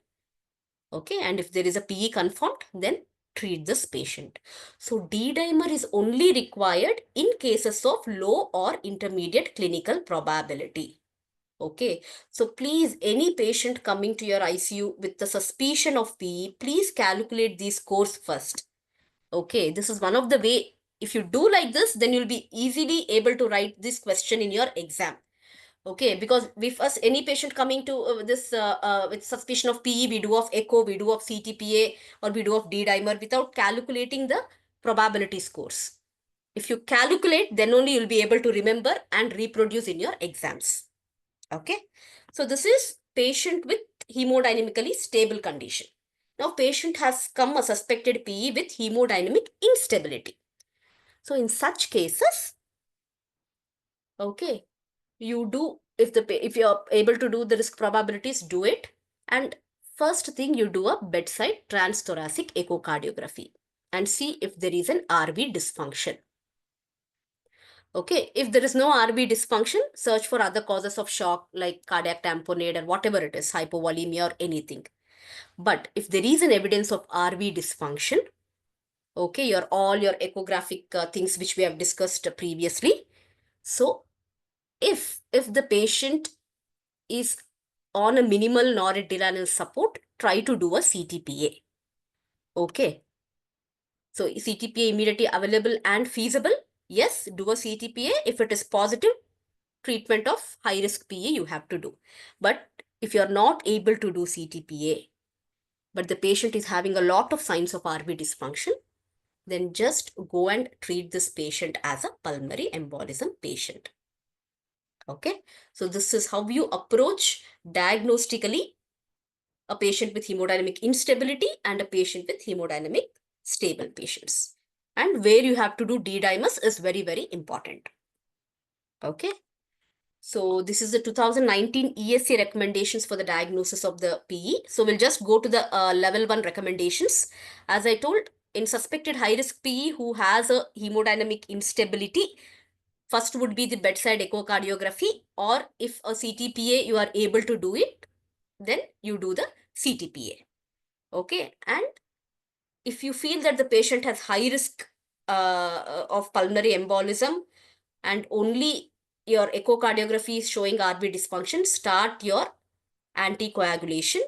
Okay, and if there is a PE confirmed, then treat this patient. So D-dimer is only required in cases of low or intermediate clinical probability. Okay, so please, any patient coming to your ICU with the suspicion of PE, please calculate these scores first. Okay, this is one of the way. If you do like this, then you'll be easily able to write this question in your exam. Okay, because if us any patient coming to this with suspicion of PE, we do of echo, we do of CTPA, or we do of D-dimer without calculating the probability scores. If you calculate, then only you'll be able to remember and reproduce in your exams. Okay, so this is patient with hemodynamically stable condition. Now patient has come a suspected PE with hemodynamic instability. So in such cases, okay, you do if you're able to do the risk probabilities, do it. And first thing you do a bedside transthoracic echocardiography and see if there is an RV dysfunction. Okay, if there is no RV dysfunction, search for other causes of shock like cardiac tamponade or whatever it is, hypovolemia or anything. But if there is an evidence of RV dysfunction, okay, all your echographic things which we have discussed previously. So if the patient is on a minimal noradrenaline support, try to do a CTPA. Okay. So CTPA immediately available and feasible. Yes, do a CTPA. If it is positive, treatment of high risk PA you have to do. But if you are not able to do CTPA, but the patient is having a lot of signs of RV dysfunction, then just go and treat this patient as a pulmonary embolism patient. Okay, so this is how you approach diagnostically a patient with hemodynamic instability and a patient with hemodynamic stable patients. And where you have to do D-dimers is very, very important. Okay. So this is the 2019 ESC recommendations for the diagnosis of the PE. So we'll just go to the level 1 recommendations. As I told, in suspected high-risk PE who has a hemodynamic instability, first would be the bedside echocardiography, or if a CTPA you are able to do it, then you do the CTPA. Okay, and if you feel that the patient has high risk of pulmonary embolism and only your echocardiography is showing RV dysfunction, start your anticoagulation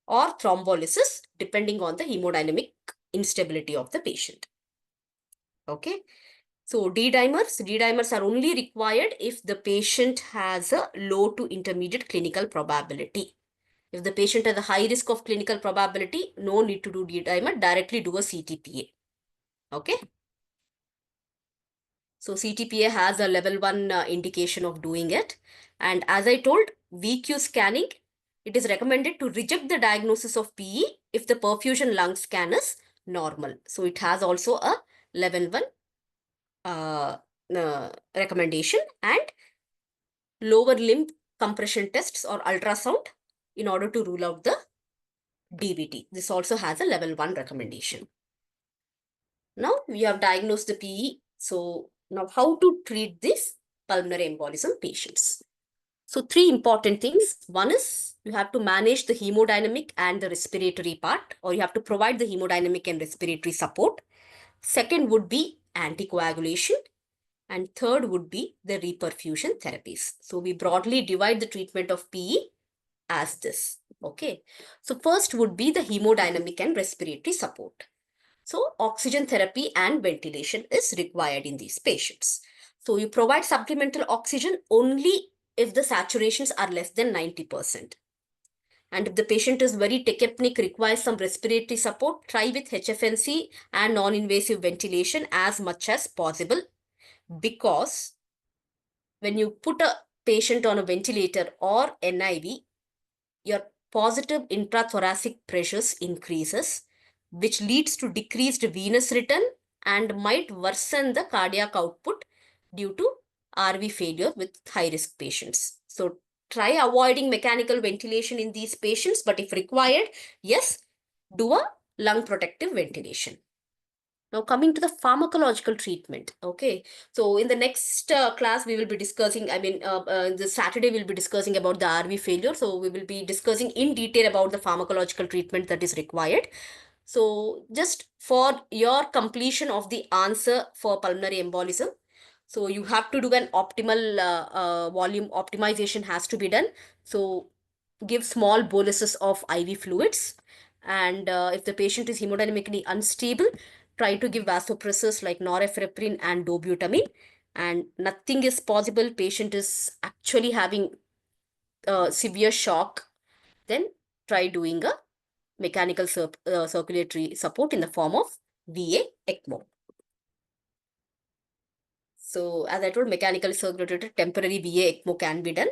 or thrombolysis depending on the hemodynamic instability of the patient. Okay. So D-dimers are only required if the patient has a low to intermediate clinical probability. If the patient has a high risk of clinical probability, no need to do D-dimer, directly do a CTPA. Okay. So CTPA has a level 1 indication of doing it. And as I told, VQ scanning, it is recommended to reject the diagnosis of PE if the perfusion lung scan is normal. So it has also a level 1 recommendation. And lower limb compression tests or ultrasound in order to rule out the DVT. This also has a level 1 recommendation. Now we have diagnosed the PE. So now how to treat this pulmonary embolism patients? So three important things. One is you have to manage the hemodynamic and the respiratory part, or you have to provide the hemodynamic and respiratory support. Second would be anticoagulation. And third would be the reperfusion therapies. So we broadly divide the treatment of PE as this. Okay. So first would be the hemodynamic and respiratory support. So oxygen therapy and ventilation is required in these patients. So you provide supplemental oxygen only if the saturations are less than 90%. And if the patient is very tachypneic, requires some respiratory support, try with HFNC and non-invasive ventilation as much as possible, because when you put a patient on a ventilator or NIV, your positive intrathoracic pressures increases, which leads to decreased venous return and might worsen the cardiac output due to RV failure with high risk patients. So try avoiding mechanical ventilation in these patients, but if required, yes, do a lung protective ventilation. Now coming to the pharmacological treatment. Okay, so in the next class we will be discussing, this Saturday we'll be discussing about the RV failure. So we will be discussing in detail about the pharmacological treatment that is required. So just for your completion of the answer for pulmonary embolism, so you have to do an optimal volume optimization has to be done. So give small boluses of IV fluids. And if the patient is hemodynamically unstable, try to give vasopressors like norepinephrine and dobutamine. And nothing is possible, patient is actually having severe shock, then try doing a mechanical circulatory support in the form of VA ECMO. So as I told, mechanical circulatory temporary VA ECMO can be done.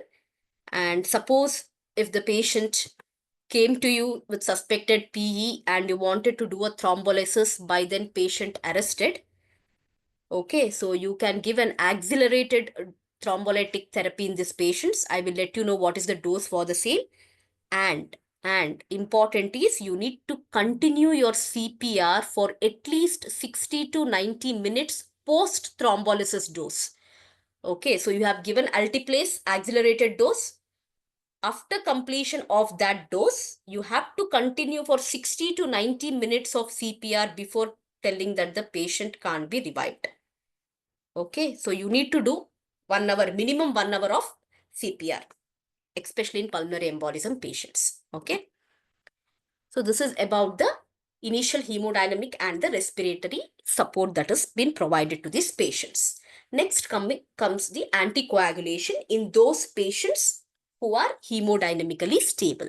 And suppose if the patient came to you with suspected PE and you wanted to do a thrombolysis, by then patient arrested. Okay, so you can give an accelerated thrombolytic therapy in these patients. I will let you know what is the dose for the same. And important is you need to continue your CPR for at least 60 to 90 minutes post thrombolysis dose. Okay, so you have given altiplase accelerated dose. After completion of that dose, you have to continue for 60 to 90 minutes of CPR before telling that the patient can't be revived. Okay, so you need to do 1 hour, minimum 1 hour of CPR, especially in pulmonary embolism patients. Okay, so this is about the initial hemodynamic and the respiratory support that has been provided to these patients. Next comes the anticoagulation in those patients who are hemodynamically stable.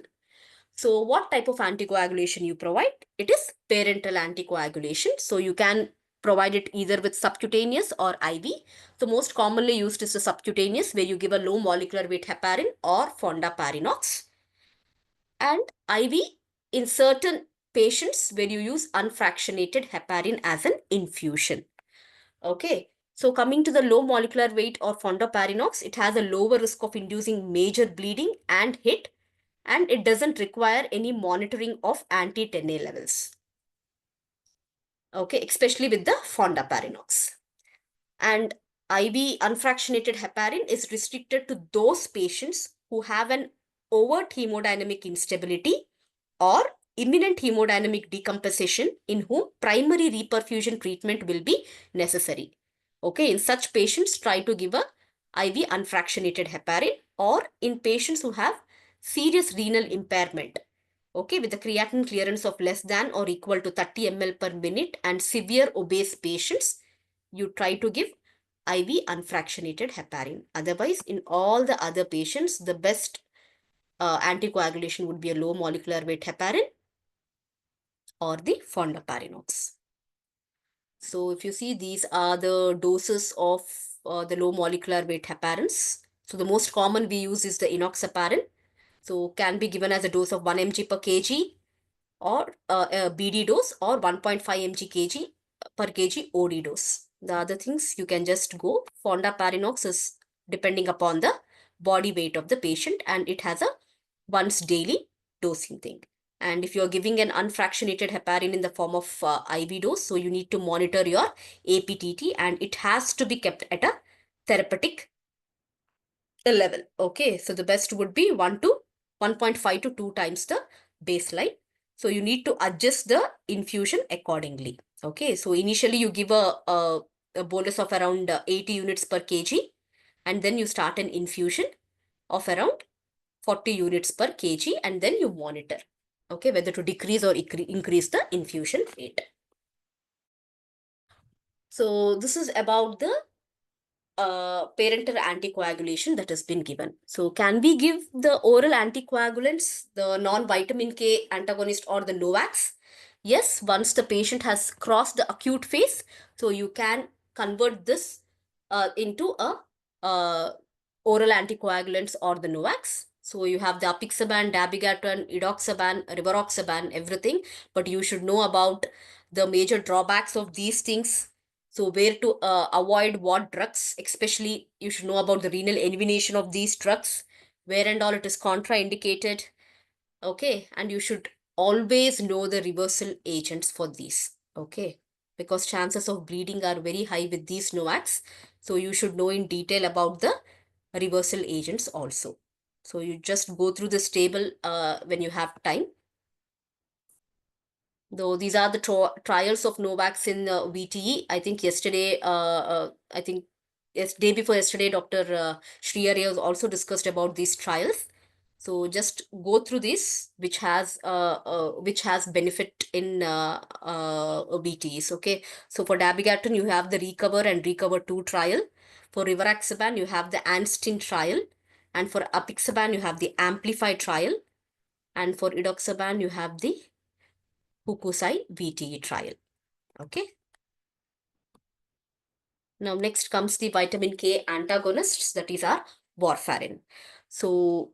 So what type of anticoagulation you provide? It is parenteral anticoagulation. So you can provide it either with subcutaneous or IV. The most commonly used is the subcutaneous, where you give a low molecular weight heparin or fondaparinux. And IV in certain patients where you use unfractionated heparin as an infusion. Okay. So coming to the low molecular weight or fondaparinux, it has a lower risk of inducing major bleeding and hit, and it doesn't require any monitoring of anti-10A levels. Okay, especially with the fondaparinux. And IV unfractionated heparin is restricted to those patients who have an overt hemodynamic instability or imminent hemodynamic decomposition, in whom primary reperfusion treatment will be necessary. Okay, in such patients, try to give a IV unfractionated heparin, or in patients who have serious renal impairment, okay, with the creatinine clearance of less than or equal to 30 ml per minute and severe obese patients, you try to give IV unfractionated heparin. Otherwise, in all the other patients, the best anticoagulation would be a low molecular weight heparin or the fondaparinux. So if you see, these are the doses of the low molecular weight heparins. So the most common we use is the enoxaparin. So can be given as a dose of 1 mg per kg, or a BD dose, or 1.5 mg kg per kg OD dose. The other things you can just go. Fondaparinux is depending upon the body weight of the patient, and it has a once daily dosing thing. And if you're giving an unfractionated heparin in the form of IV dose, so you need to monitor your APTT, and it has to be kept at a therapeutic level. Okay, so the best would be 1.5 to 2 times the baseline. So you need to adjust the infusion accordingly. Okay, so initially you give a bolus of around 80 units per kg, and then you start an infusion of around 40 units per kg, and then you monitor, okay, whether to decrease or increase the infusion rate. So this is about the parenteral anticoagulation that has been given. So can we give the oral anticoagulants, the non-vitamin K antagonist or the NOACs? Yes, once the patient has crossed the acute phase, so you can convert this into a oral anticoagulants or the NOACs. So you have the apixaban, dabigatran, edoxaban, rivaroxaban, everything, but you should know about the major drawbacks of these things. So where to avoid what drugs, especially you should know about the renal elimination of these drugs, where and all it is contraindicated. Okay, and you should always know the reversal agents for these. Okay, because chances of bleeding are very high with these NOACs. So you should know in detail about the reversal agents also. So you just go through this table when you have time. Though these are the trials of Novavax in VTE. I think yesterday, I think yes, day before yesterday, Dr. Shriyari has also discussed about these trials. So just go through this, which has benefit in VTEs. Okay. So for dabigatran, you have the Recover and Recover 2 trial. For rivaroxaban, you have the Anstin trial. And for apixaban, you have the Amplify trial. And for edoxaban, you have the Hukusai VTE trial. Okay. Now next comes the vitamin K antagonists, that is our warfarin. So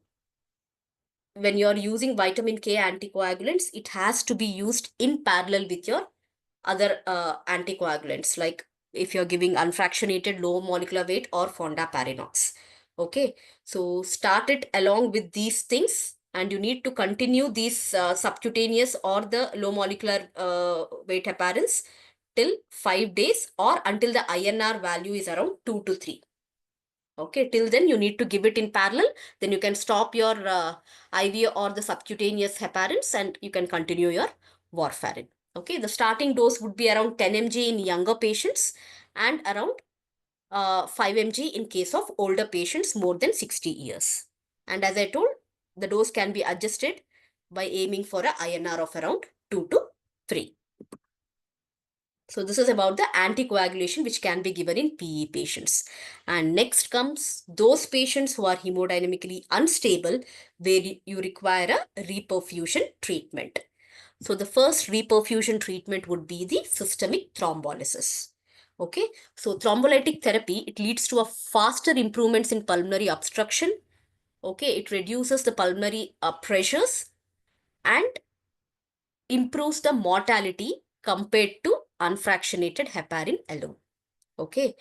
when you're using vitamin K anticoagulants, it has to be used in parallel with your other anticoagulants, like if you're giving unfractionated low molecular weight or fondaparinux. Okay, so start it along with these things, and you need to continue these subcutaneous or the low molecular weight heparins till 5 days or until the INR value is around 2 to 3. Okay, till then you need to give it in parallel. Then you can stop your IV or the subcutaneous heparins and you can continue your warfarin. Okay, the starting dose would be around 10 mg in younger patients and around 5 mg in case of older patients more than 60 years. And as I told, the dose can be adjusted by aiming for a INR of around 2 to 3. So this is about the anticoagulation which can be given in PE patients. And next comes those patients who are hemodynamically unstable where you require a reperfusion treatment. So the first reperfusion treatment would be the systemic thrombolysis. Okay, so thrombolytic therapy, it leads to a faster improvements in pulmonary obstruction. Okay, it reduces the pulmonary pressures and improves the mortality compared to unfractionated heparin alone. Okay.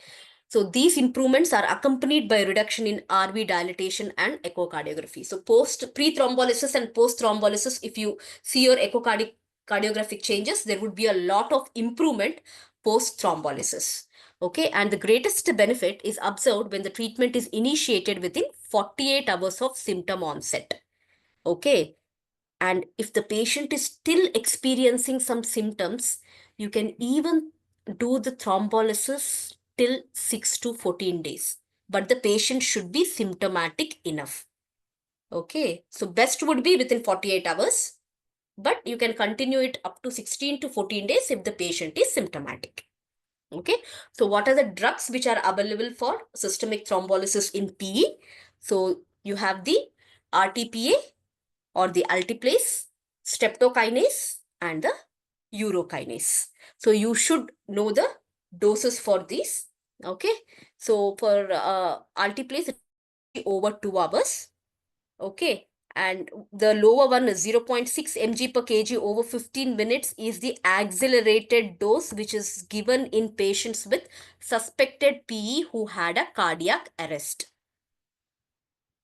So these improvements are accompanied by reduction in RV dilatation and echocardiography. So pre-thrombolysis and post-thrombolysis, if you see your echocardiographic changes, there would be a lot of improvement post-thrombolysis. Okay, and the greatest benefit is observed when the treatment is initiated within 48 hours of symptom onset. Okay, and if the patient is still experiencing some symptoms, you can even do the thrombolysis till 6 to 14 days. But the patient should be symptomatic enough. Okay, so best would be within 48 hours, but you can continue it up to 16 to 14 days if the patient is symptomatic. Okay, so what are the drugs which are available for systemic thrombolysis in PE? So you have the RTPA, or the alteplase, streptokinase, and the urokinase. So you should know the doses for these. Okay. So for alteplase, it will be over 2 hours. Okay. And the lower one is 0.6 mg per kg over 15 minutes is the accelerated dose, which is given in patients with suspected PE who had a cardiac arrest.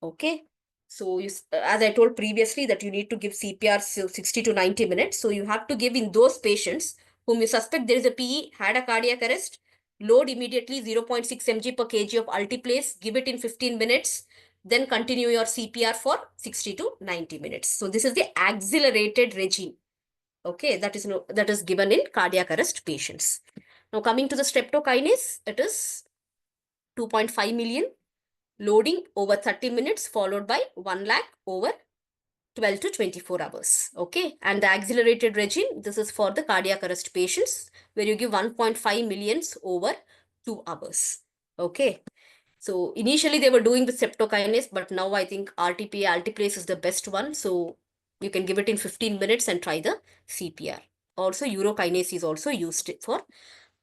Okay. So as I told previously that you need to give CPR 60 to 90 minutes. So you have to give in those patients whom you suspect there is a PE, had a cardiac arrest, load immediately 0.6 mg per kg of altiplase, give it in 15 minutes, then continue your CPR for 60 to 90 minutes. So this is the accelerated regime. Okay, that is given in cardiac arrest patients. Now coming to the streptokinase, it is 2.5 million loading over 30 minutes followed by 1 lakh over 12 to 24 hours. Okay. And the accelerated regime, this is for the cardiac arrest patients where you give 1.5 millions over 2 hours. Okay. So initially they were doing the streptokinase, but now I think RTPA, altiplase is the best one. So you can give it in 15 minutes and try the CPR. Also, urokinase is also used for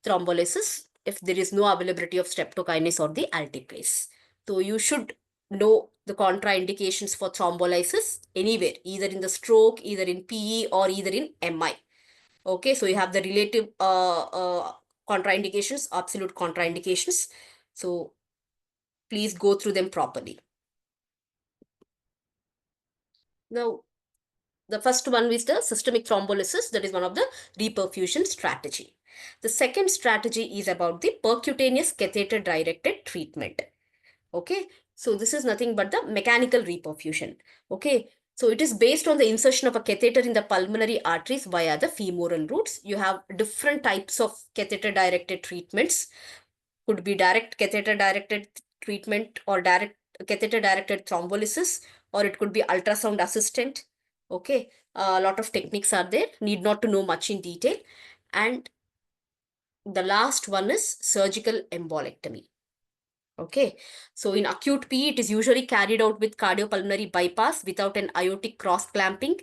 thrombolysis if there is no availability of streptokinase or the altiplase. So you should know the contraindications for thrombolysis anywhere, either in the stroke, either in PE, or either in MI. Okay, so you have the relative contraindications, absolute contraindications. So please go through them properly. Now, the first one is the systemic thrombolysis. That is one of the reperfusion strategy. The second strategy is about the percutaneous catheter directed treatment. Okay, so this is nothing but the mechanical reperfusion. Okay, so it is based on the insertion of a catheter in the pulmonary arteries via the femoral roots. You have different types of catheter directed treatments. Could be direct catheter directed treatment or direct catheter directed thrombolysis, or it could be ultrasound assistant. Okay, a lot of techniques are there, need not to know much in detail. And the last one is surgical embolectomy. Okay, so in acute PE, it is usually carried out with cardiopulmonary bypass without an aortic cross clamping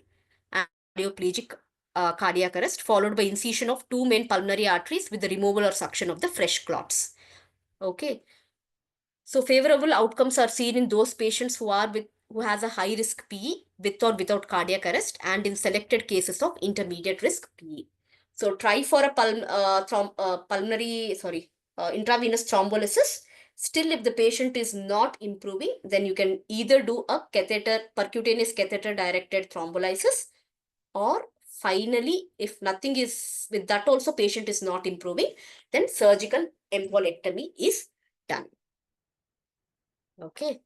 and cardioplegic cardiac arrest, followed by incision of two main pulmonary arteries with the removal or suction of the fresh clots. Okay, so favorable outcomes are seen in those patients who has a high risk PE with or without cardiac arrest, and in selected cases of intermediate risk PE. So try for a intravenous thrombolysis. Still, if the patient is not improving, then you can either do a percutaneous catheter directed thrombolysis, or finally, if nothing is with that also patient is not improving, then surgical embolectomy is done. Okay.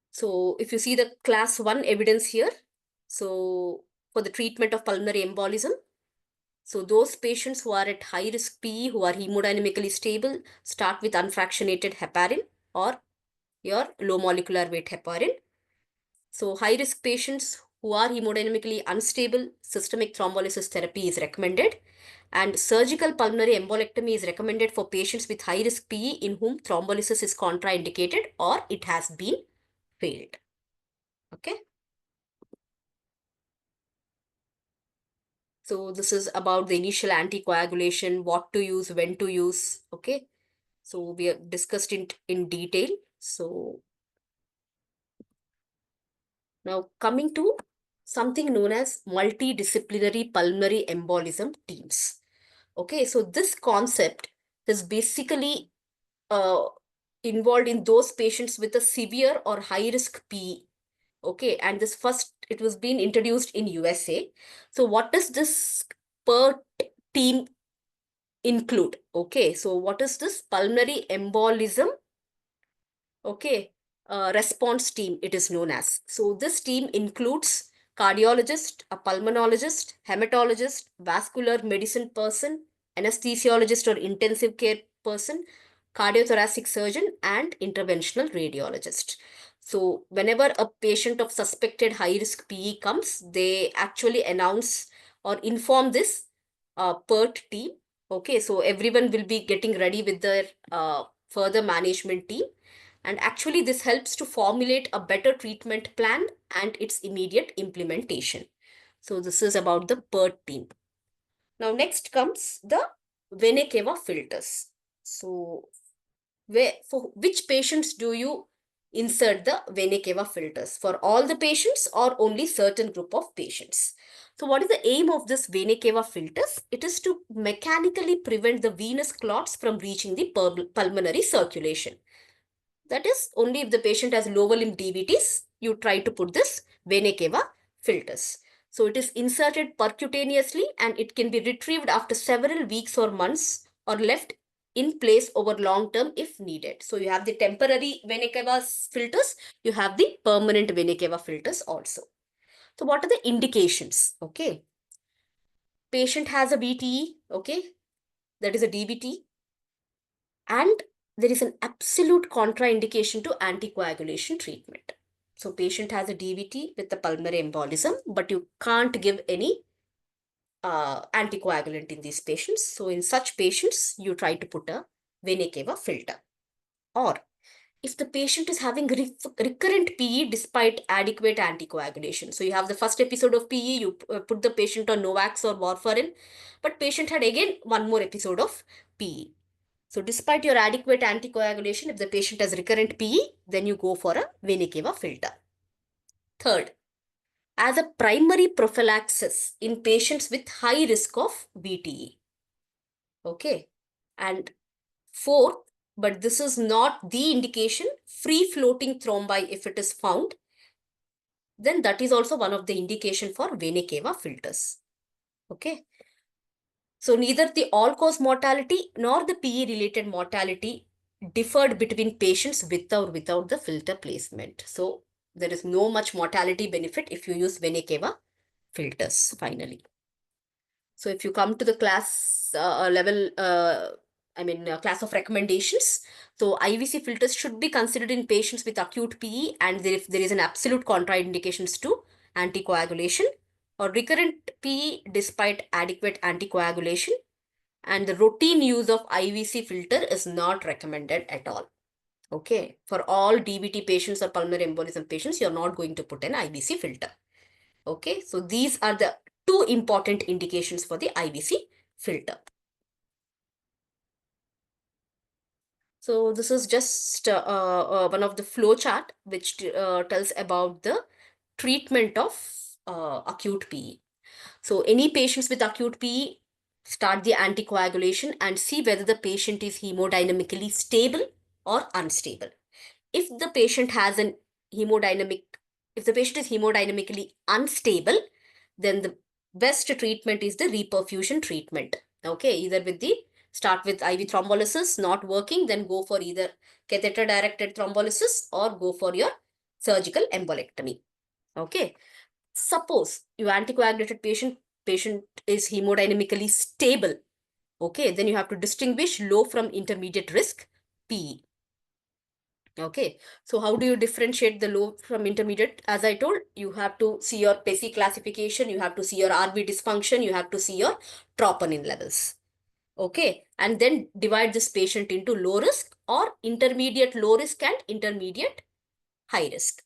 So if you see the class 1 evidence here, so for the treatment of pulmonary embolism, so those patients who are at high risk PE, who are hemodynamically stable, start with unfractionated heparin or your low molecular weight heparin. So high risk patients who are hemodynamically unstable, systemic thrombolysis therapy is recommended. And surgical pulmonary embolectomy is recommended for patients with high risk PE in whom thrombolysis is contraindicated or it has been failed. Okay. So this is about the initial anticoagulation, what to use, when to use. Okay. So we have discussed it in detail. So now coming to something known as multidisciplinary pulmonary embolism teams. Okay. So this concept is basically uh, involved in those patients with a severe or high risk PE. Okay, and it was being introduced in USA. So what does this per team include? Okay, so what is this pulmonary embolism? Okay, response team it is known as. So this team includes cardiologist, a pulmonologist, hematologist, vascular medicine person, anesthesiologist or intensive care person, cardiothoracic surgeon, and interventional radiologist. So whenever a patient of suspected high risk PE comes, they actually announce or inform this PERT team. Okay, so everyone will be getting ready with their further management team, and actually, this helps to formulate a better treatment plan and its immediate implementation. So this is about the PERT team. Now, next comes the vena cava filters. So, for which patients do you insert the vena cava filters? For all the patients or only certain group of patients? So what is the aim of this vena cava filters? It is to mechanically prevent the venous clots from reaching the pulmonary circulation. That is, only if the patient has lower limb DVTs, you try to put this vena cava filters. So it is inserted percutaneously and it can be retrieved after several weeks or months or left in place over long term if needed. So you have the temporary vena cava filters, you have the permanent vena cava filters also. So what are the indications? Okay. Patient has a VTE, okay, that is a DVT, and there is an absolute contraindication to anticoagulation treatment. So patient has a DVT with the pulmonary embolism, but you can't give any anticoagulant in these patients. So in such patients, you try to put a vena cava filter. Or if the patient is having recurrent PE despite adequate anticoagulation. So you have the first episode of PE, you put the patient on Novax or warfarin, but patient had again one more episode of PE. So despite your adequate anticoagulation, if the patient has recurrent PE, then you go for a vena cava filter. Third, as a primary prophylaxis in patients with high risk of VTE. Okay. And fourth, but this is not the indication, free floating thrombi, if it is found, then that is also one of the indication for vena cava filters. Okay. So neither the all-cause mortality nor the PE-related mortality differed between patients with or without the filter placement. So there is no much mortality benefit if you use vena cava filters finally. So if you come to the class level, class of recommendations, so IVC filters should be considered in patients with acute PE and if there is an absolute contraindications to anticoagulation or recurrent PE despite adequate anticoagulation, and the routine use of IVC filter is not recommended at all. Okay, for all DVT patients or pulmonary embolism patients, you're not going to put an IVC filter. Okay, so these are the two important indications for the IVC filter. So this is just one of the flow chart which tells about the treatment of acute PE. So any patients with acute PE, start the anticoagulation and see whether the patient is hemodynamically stable or unstable. If the patient has an hemodynamic, if the patient is hemodynamically unstable, then the best treatment is the reperfusion treatment. Okay, either with the start with IV thrombolysis, not working, then go for either catheter directed thrombolysis or go for your surgical embolectomy. Okay. Suppose you anticoagulated patient is hemodynamically stable. Okay, then you have to distinguish low from intermediate risk PE. Okay, so how do you differentiate the low from intermediate? As I told, you have to see your PESI classification, you have to see your RV dysfunction, you have to see your troponin levels. Okay, and then divide this patient into low risk or intermediate low risk and intermediate high risk.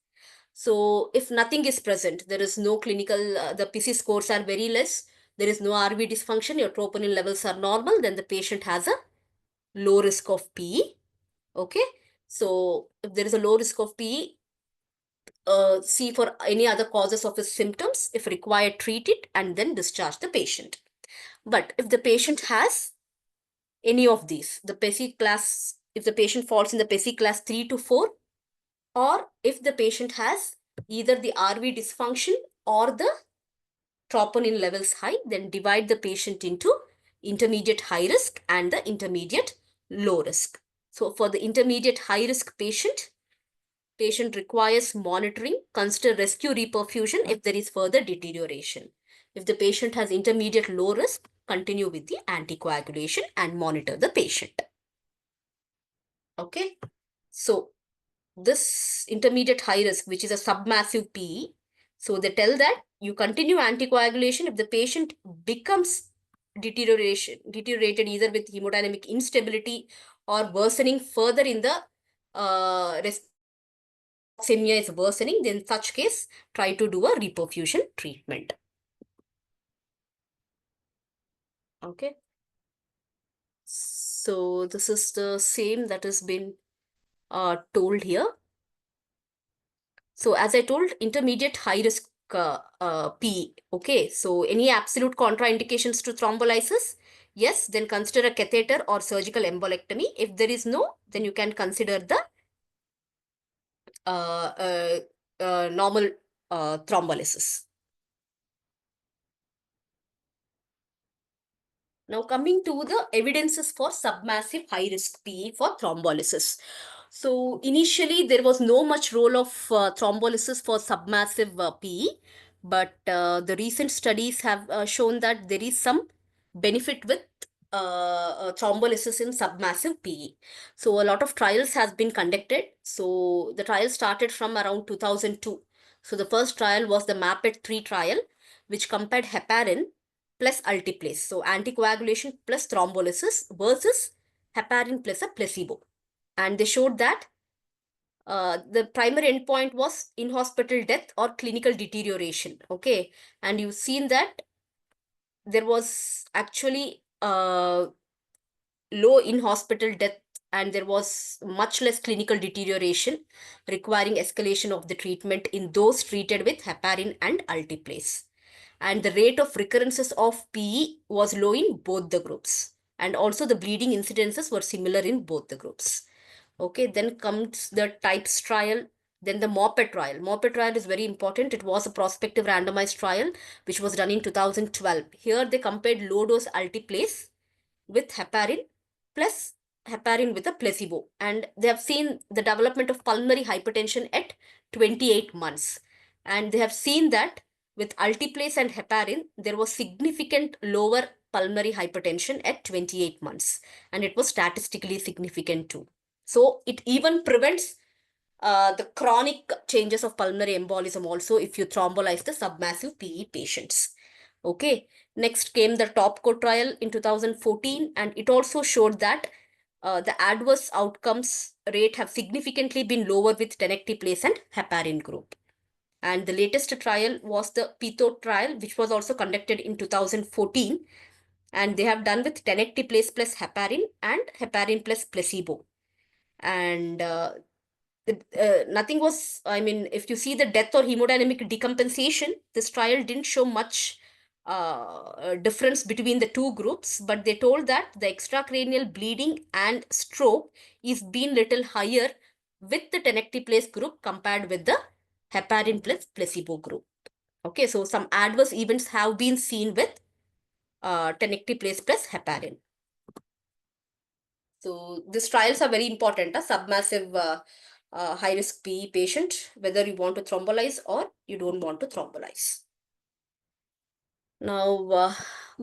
So if nothing is present, there is no clinical, the PC scores are very less, there is no RV dysfunction, your troponin levels are normal, then the patient has a low risk of PE. Okay. So if there is a low risk of PE, see for any other causes of his symptoms, if required, treat it and then discharge the patient. But if the patient has any of these, the PESI class, if the patient falls in the PESI class 3 to 4, or if the patient has either the RV dysfunction or the troponin levels high, then divide the patient into intermediate high risk and the intermediate low risk. So for the intermediate high risk patient requires monitoring, consider rescue reperfusion if there is further deterioration. If the patient has intermediate low risk, continue with the anticoagulation and monitor the patient. Okay. So this intermediate high risk, which is a submassive PE, so they tell that you continue anticoagulation if the patient becomes deteriorated either with hemodynamic instability or worsening further in the hypoxemia is worsening, then in such case, try to do a reperfusion treatment. Okay. So this is the same that has been told here. So as I told, intermediate high risk P. Okay, so any absolute contraindications to thrombolysis? Yes, then consider a catheter or surgical embolectomy. If there is no, then you can consider the uh, uh, normal thrombolysis. Now, coming to the evidences for submassive high risk PE for thrombolysis. So, initially, there was no much role of thrombolysis for submassive PE, but the recent studies have shown that there is some benefit with thrombolysis in submassive PE. So, a lot of trials has been conducted. So, the trial started from around 2002. So, the first trial was the MAPET 3 trial, which compared heparin plus altiplase. So anticoagulation plus thrombolysis versus heparin plus a placebo. And they showed that the primary endpoint was in hospital death or clinical deterioration. Okay. And you've seen that there was actually low in hospital death and there was much less clinical deterioration requiring escalation of the treatment in those treated with heparin and altiplase. And the rate of recurrences of PE was low in both the groups. And also the bleeding incidences were similar in both the groups. Okay, then comes the types trial, then the MOPET trial. MOPET trial is very important. It was a prospective randomized trial which was done in 2012. Here they compared low dose altiplase with heparin plus heparin with a placebo. And they have seen the development of pulmonary hypertension at 28 months. And they have seen that with altiplase and heparin, there was significant lower pulmonary hypertension at 28 months. And it was statistically significant too. So it even prevents the chronic changes of pulmonary embolism also if you thrombolize the submassive PE patients. Okay. Next came the Topco trial in 2014, and it also showed that the adverse outcomes rate have significantly been lower with tenecteplase and heparin group. And the latest trial was the PITO trial, which was also conducted in 2014, and they have done with tenecteplase plus heparin and heparin plus placebo. And nothing was, I mean, if you see the death or hemodynamic decompensation, this trial didn't show much difference between the two groups, but they told that the extracranial bleeding and stroke is been little higher with the tenecteplase group compared with the heparin plus placebo group. Okay, so some adverse events have been seen with tenecteplase plus heparin. So these trials are very important. A submassive high risk PE patient, whether you want to thrombolize or you don't want to thrombolize. Now,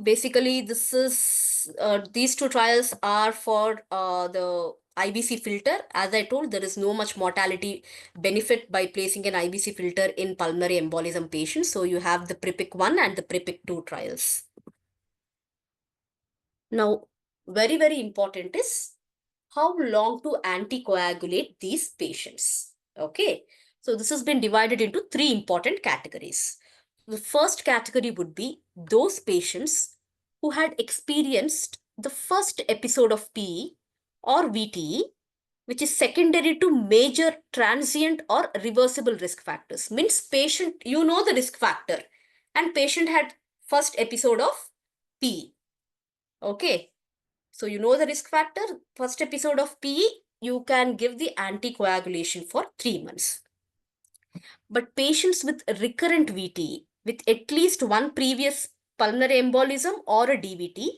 basically, this is these two trials are for the IBC filter. As I told, there is no much mortality benefit by placing an IBC filter in pulmonary embolism patients. So you have the PREPIC 1 and the PREPIC 2 trials. Now, very, very important is how long to anticoagulate these patients. Okay, so this has been divided into three important categories. The first category would be those patients who had experienced the first episode of PE or VTE, which is secondary to major transient or reversible risk factors. Means patient, you know the risk factor, and patient had first episode of PE. Okay, so you know the risk factor, first episode of PE, you can give the anticoagulation for 3 months. But patients with recurrent VTE, with at least one previous pulmonary embolism or a DVT,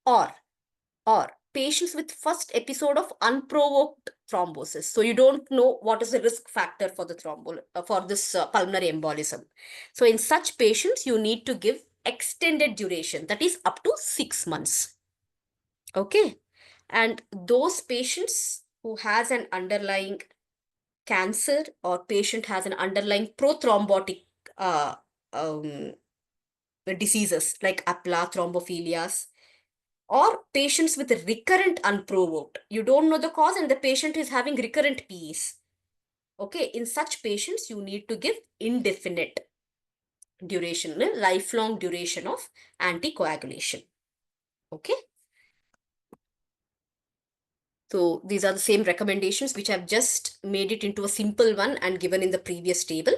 or patients with first episode of unprovoked thrombosis. So you don't know what is the risk factor for the for this pulmonary embolism. So in such patients, you need to give extended duration, that is up to 6 months. Okay. And those patients who has an underlying cancer or patient has an underlying prothrombotic uh, um, diseases like APLA, thrombophilias, or patients with recurrent unprovoked. You don't know the cause and the patient is having recurrent PEs. Okay, in such patients, you need to give indefinite duration, lifelong duration of anticoagulation. Okay. So these are the same recommendations which I've just made it into a simple one and given in the previous table.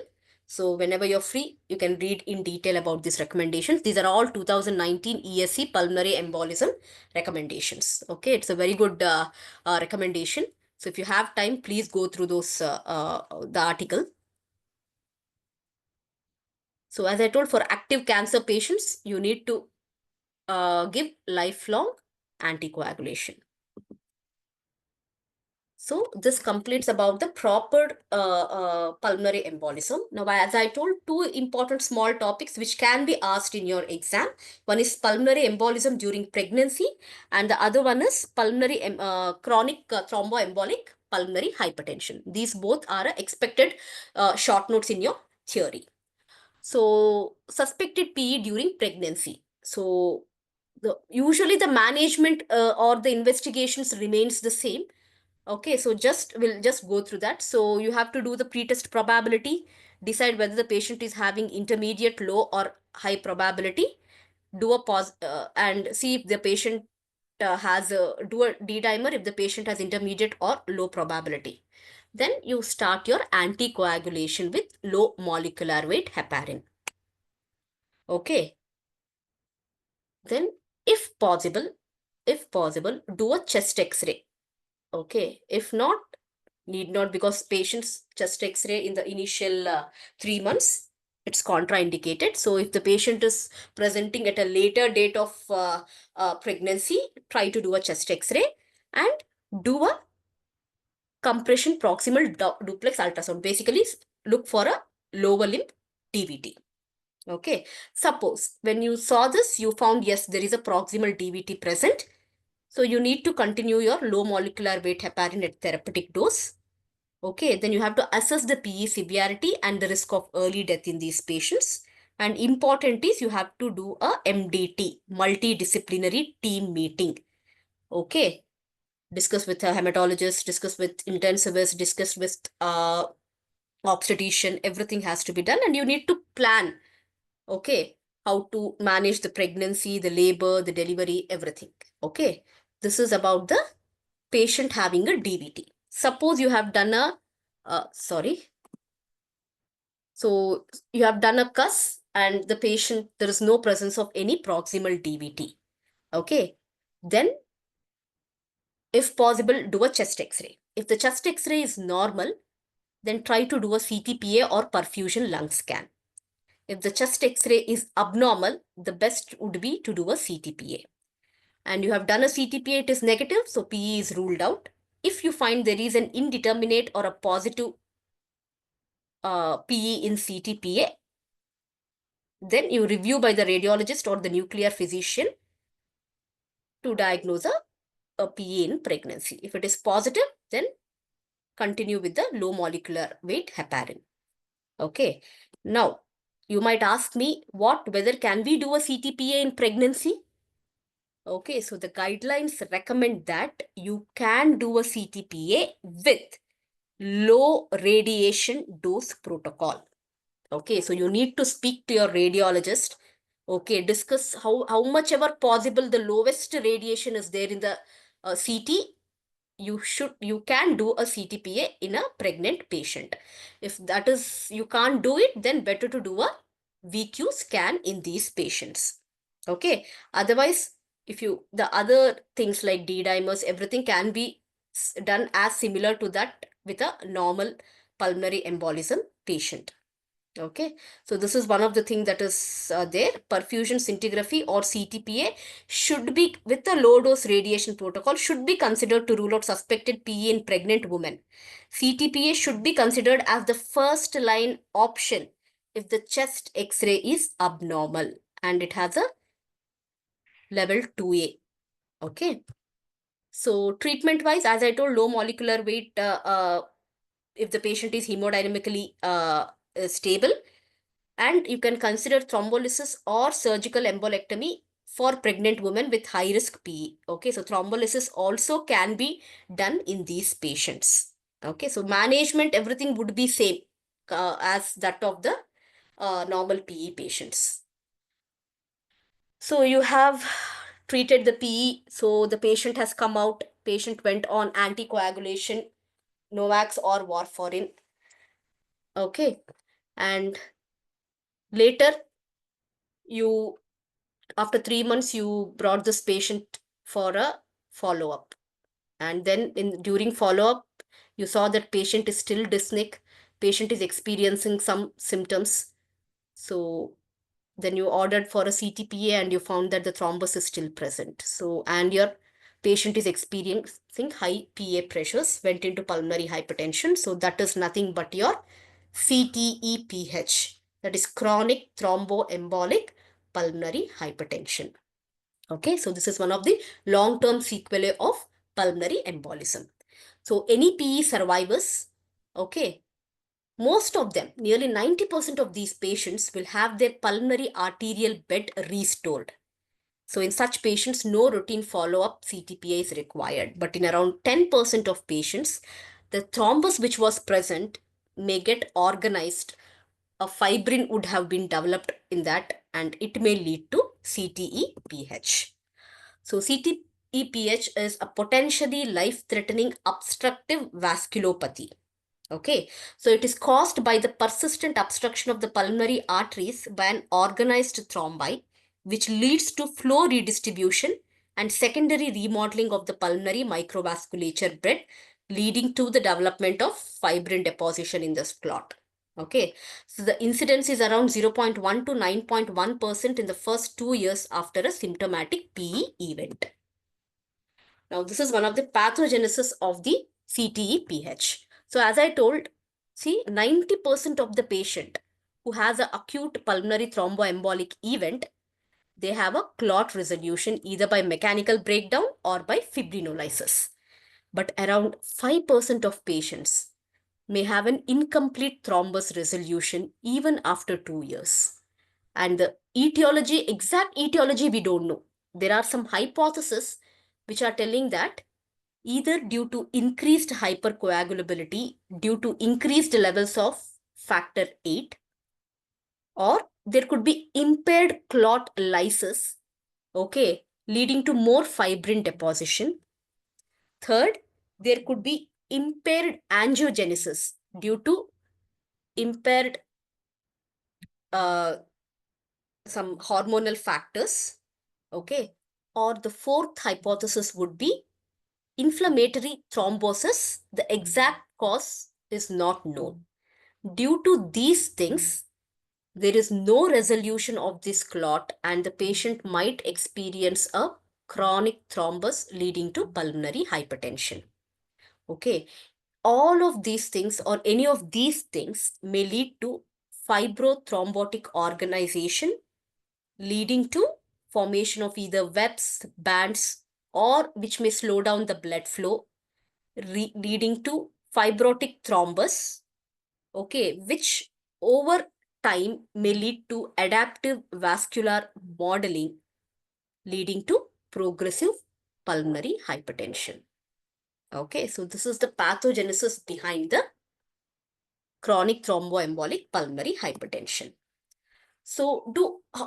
So whenever you're free, you can read in detail about these recommendations. These are all 2019 ESC pulmonary embolism recommendations. Okay, it's a very good recommendation. So if you have time, please go through the article. So as I told, for active cancer patients, you need to give lifelong anticoagulation. So this completes about the proper pulmonary embolism. Now, as I told, two important small topics which can be asked in your exam. One is pulmonary embolism during pregnancy, and the other one is pulmonary chronic thromboembolic pulmonary hypertension. These both are expected short notes in your theory. So suspected PE during pregnancy. So usually the management or the investigations remains the same. Okay, so we'll just go through that. So you have to do the pretest probability, decide whether the patient is having intermediate, low, or high probability. Do a pause and see if the patient has a do a D-dimer if the patient has intermediate or low probability. Then you start your anticoagulation with low molecular weight heparin. Okay. Then, if possible, do a chest X-ray. Okay. If not, need not, because patient's chest X-ray in the initial 3 months, it's contraindicated. So if the patient is presenting at a later date of pregnancy, try to do a chest X-ray and do a compression proximal duplex ultrasound. Basically, look for a lower limb DVT. Okay. Suppose when you saw this, you found, yes, there is a proximal DVT present. So you need to continue your low molecular weight heparin at therapeutic dose. Okay, then you have to assess the PE severity and the risk of early death in these patients. And important is you have to do a MDT, multidisciplinary team meeting. Okay, discuss with a hematologist, discuss with intensivist, discuss with obstetrician. Everything has to be done, and you need to plan. Okay, how to manage the pregnancy, the labor, the delivery, everything. Okay, this is about the patient having a DVT. Suppose you have done a sorry. So you have done a CUS and the patient, there is no presence of any proximal DVT. Okay. Then, if possible, do a chest X-ray. If the chest X-ray is normal, then try to do a CTPA or perfusion lung scan. If the chest X-ray is abnormal, the best would be to do a CTPA. And you have done a CTPA, it is negative, so PE is ruled out. If you find there is an indeterminate or a positive PE in CTPA, then you review by the radiologist or the nuclear physician to diagnose a PE in pregnancy. If it is positive, then continue with the low molecular weight heparin. Okay. Now, you might ask me, whether can we do a CTPA in pregnancy? Okay, so the guidelines recommend that you can do a CTPA with low radiation dose protocol. Okay, so you need to speak to your radiologist. Okay, discuss how much ever possible the lowest radiation is there in the CT. You can do a CTPA in a pregnant patient. If that is you can't do it, then better to do a VQ scan in these patients. Okay, otherwise, if you the other things like D-dimers, everything can be done as similar to that with a normal pulmonary embolism patient. Okay, so this is one of the things that is there. Perfusion scintigraphy or CTPA should be with a low dose radiation protocol, should be considered to rule out suspected PE in pregnant women. CTPA should be considered as the first line option if the chest X-ray is abnormal and it has a level 2A. Okay, so treatment wise, as I told, low molecular weight, if the patient is hemodynamically stable, and you can consider thrombolysis or surgical embolectomy for pregnant women with high risk PE. Okay, so thrombolysis also can be done in these patients. Okay, so management, everything would be same as that of the normal PE patients. So you have treated the PE, so the patient has come out, patient went on anticoagulation, Novax or warfarin. Okay, and later you after 3 months you brought this patient for a follow-up. And then during follow-up, you saw that patient is still dyspneic, patient is experiencing some symptoms. So then you ordered for a CTPA and you found that the thrombus is still present. So, and your patient is experiencing high PA pressures, went into pulmonary hypertension. So that is nothing but your CTEPH, that is chronic thromboembolic pulmonary hypertension. Okay, so this is one of the long-term sequelae of pulmonary embolism. So any PE survivors, okay, most of them, nearly 90% of these patients will have their pulmonary arterial bed restored. So in such patients, no routine follow-up CTPA is required. But in around 10% of patients, the thrombus which was present may get organized. A fibrin would have been developed in that and it may lead to CTEPH. So CTEPH is a potentially life-threatening obstructive vasculopathy. Okay, so it is caused by the persistent obstruction of the pulmonary arteries by an organized thrombi, which leads to flow redistribution and secondary remodeling of the pulmonary microvasculature bed, leading to the development of fibrin deposition in this clot. Okay, so the incidence is around 0.1 to 9.1% in the first 2 years after a symptomatic PE event. Now, this is one of the pathogenesis of the CTEPH. So, as I told, see, 90% of the patient who has an acute pulmonary thromboembolic event, they have a clot resolution either by mechanical breakdown or by fibrinolysis. But around 5% of patients may have an incomplete thrombus resolution even after 2 years. And the etiology, exact etiology, we don't know. There are some hypotheses which are telling that either due to increased hypercoagulability, due to increased levels of factor 8, or there could be impaired clot lysis, okay, leading to more fibrin deposition. Third, there could be impaired angiogenesis due to impaired uh, some hormonal factors, okay. Or the fourth hypothesis would be inflammatory thrombosis. The exact cause is not known. Due to these things, there is no resolution of this clot and the patient might experience a chronic thrombus leading to pulmonary hypertension. Okay, all of these things or any of these things may lead to fibrothrombotic organization, leading to formation of either webs, bands, or which may slow down the blood flow, leading to fibrotic thrombus, okay, which over time may lead to adaptive vascular modeling, leading to progressive pulmonary hypertension. Okay, so this is the pathogenesis behind the chronic thromboembolic pulmonary hypertension. So,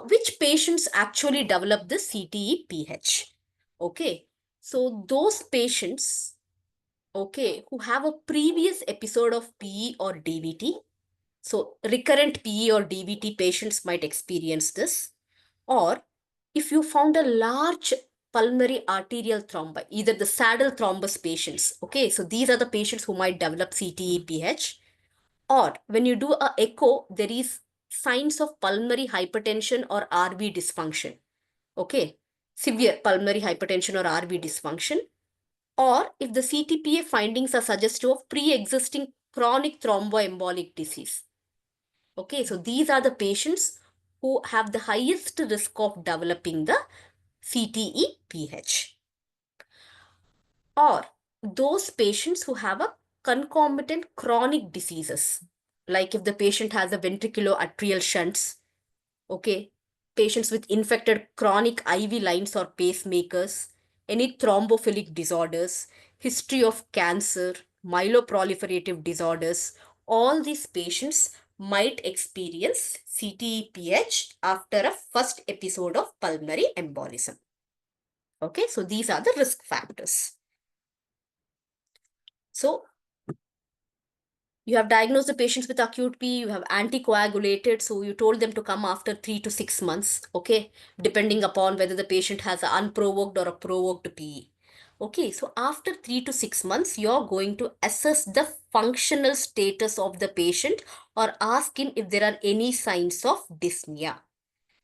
which patients actually develop the CTEPH? Okay, so those patients, okay, who have a previous episode of PE or DVT. So recurrent PE or DVT patients might experience this. Or if you found a large pulmonary arterial thrombi, either the saddle thrombus patients. Okay, so these are the patients who might develop CTEPH. Or when you do a echo, there is signs of pulmonary hypertension or RV dysfunction. Okay, severe pulmonary hypertension or RV dysfunction. Or if the CTPA findings are suggestive of pre-existing chronic thromboembolic disease. Okay, so these are the patients who have the highest risk of developing the CTEPH. Or those patients who have a concomitant chronic diseases, like if the patient has a ventricular shunts, okay, patients with infected chronic IV lines or pacemakers, any thrombophilic disorders, history of cancer, myeloproliferative disorders, all these patients might experience CTEPH after a first episode of pulmonary embolism. Okay, so these are the risk factors. So you have diagnosed the patients with acute PE, you have anticoagulated, so you told them to come after 3 to 6 months, okay, depending upon whether the patient has an unprovoked or a provoked PE. Okay, so after 3 to 6 months, you're going to assess the functional status of the patient or ask him if there are any signs of dyspnea.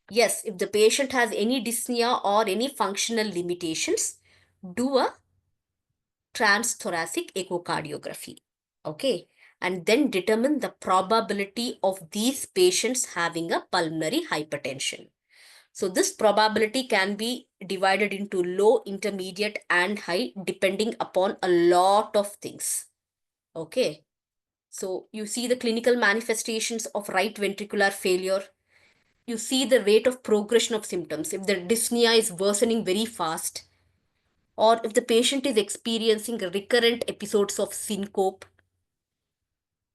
Yes, if the patient has any dyspnea or any functional limitations, do a transthoracic echocardiography. Okay, and then determine the probability of these patients having a pulmonary hypertension. So this probability can be divided into low, intermediate, and high depending upon a lot of things. Okay. So you see the clinical manifestations of right ventricular failure. You see the rate of progression of symptoms. If the dyspnea is worsening very fast, or if the patient is experiencing recurrent episodes of syncope.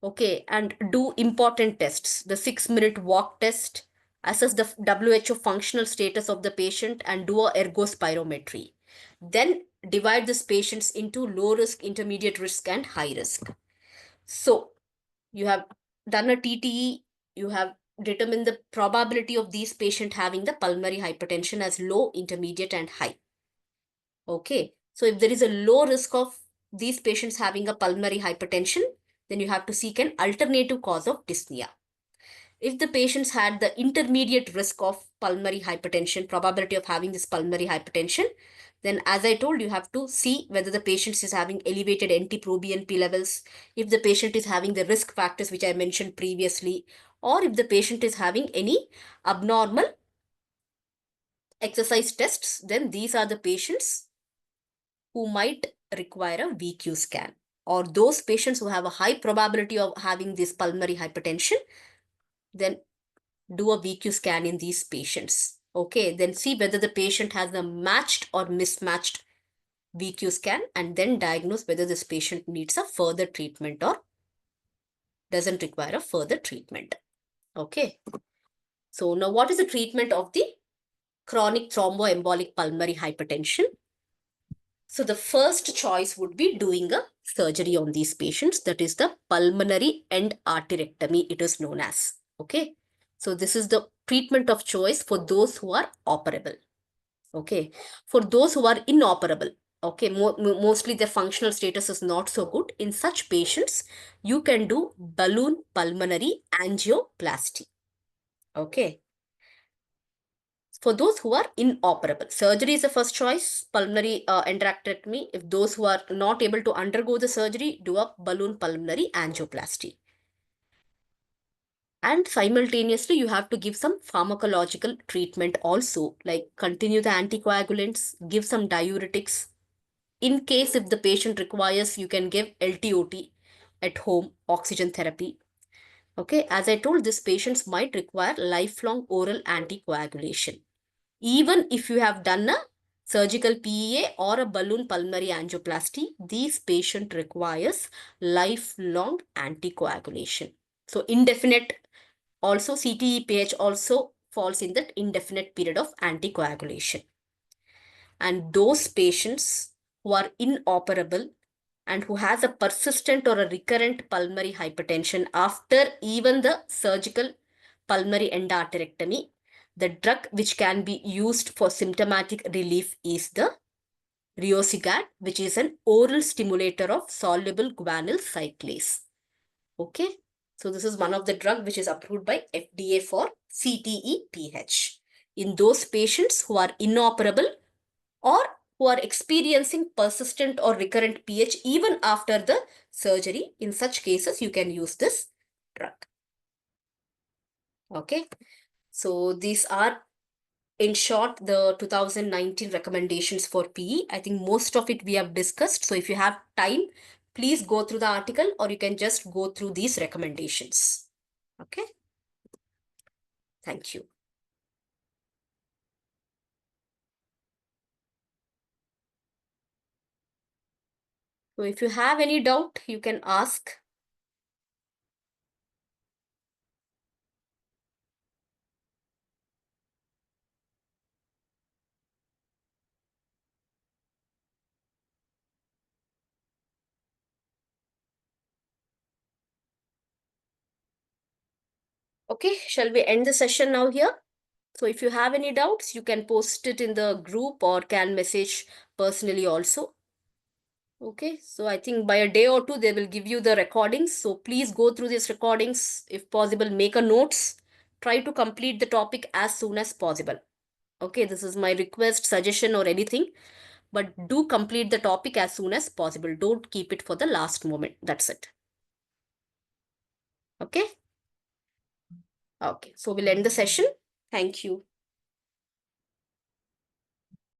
Okay, and do important tests, the 6-minute walk test, assess the WHO functional status of the patient, and do a ergospirometry. Then divide these patients into low risk, intermediate risk, and high risk. So you have done a TTE, you have determined the probability of these patients having the pulmonary hypertension as low, intermediate, and high. Okay, so if there is a low risk of these patients having a pulmonary hypertension, then you have to seek an alternative cause of dyspnea. If the patients had the intermediate risk of pulmonary hypertension, probability of having this pulmonary hypertension, then as I told, you have to see whether the patient is having elevated NT-proBNP levels, if the patient is having the risk factors which I mentioned previously, or if the patient is having any abnormal exercise tests, then these are the patients who might require a VQ scan, or those patients who have a high probability of having this pulmonary hypertension, then do a VQ scan in these patients. Okay, then see whether the patient has a matched or mismatched VQ scan, and then diagnose whether this patient needs a further treatment or doesn't require a further treatment. Okay, so now what is the treatment of the chronic thromboembolic pulmonary hypertension? So the first choice would be doing a surgery on these patients. That is the pulmonary end arterectomy, it is known as. Okay. So this is the treatment of choice for those who are operable. Okay. For those who are inoperable, okay, mostly their functional status is not so good. In such patients, you can do balloon pulmonary angioplasty. Okay. For those who are inoperable, surgery is the first choice, pulmonary endarterectomy. If those who are not able to undergo the surgery, do a balloon pulmonary angioplasty. And simultaneously, you have to give some pharmacological treatment also, like continue the anticoagulants, give some diuretics. In case if the patient requires, you can give LTOT at home, oxygen therapy. Okay, as I told, these patients might require lifelong oral anticoagulation. Even if you have done a surgical PEA or a balloon pulmonary angioplasty, these patient requires lifelong anticoagulation. So indefinite, also CTEPH also falls in that indefinite period of anticoagulation. And those patients who are inoperable and who has a persistent or a recurrent pulmonary hypertension after even the surgical pulmonary endarterectomy, the drug which can be used for symptomatic relief is the Riociguat, which is an oral stimulator of soluble guanyl cyclase. Okay, so this is one of the drug which is approved by FDA for CTEPH. In those patients who are inoperable or who are experiencing persistent or recurrent PH even after the surgery, in such cases, you can use this drug. Okay, so these are, in short, the 2019 recommendations for PE. I think most of it we have discussed. So if you have time, please go through the article or you can just go through these recommendations. Okay, thank you. So if you have any doubt, you can ask. Okay, shall we end the session now here? So if you have any doubts, you can post it in the group or can message personally also. Okay, so I think by a day or two they will give you the recordings. So please go through these recordings. If possible, make a notes. Try to complete the topic as soon as possible. Okay, this is my request, suggestion, or anything. But do complete the topic as soon as possible. Don't keep it for the last moment. That's it. Okay. Okay, so we'll end the session. Thank you.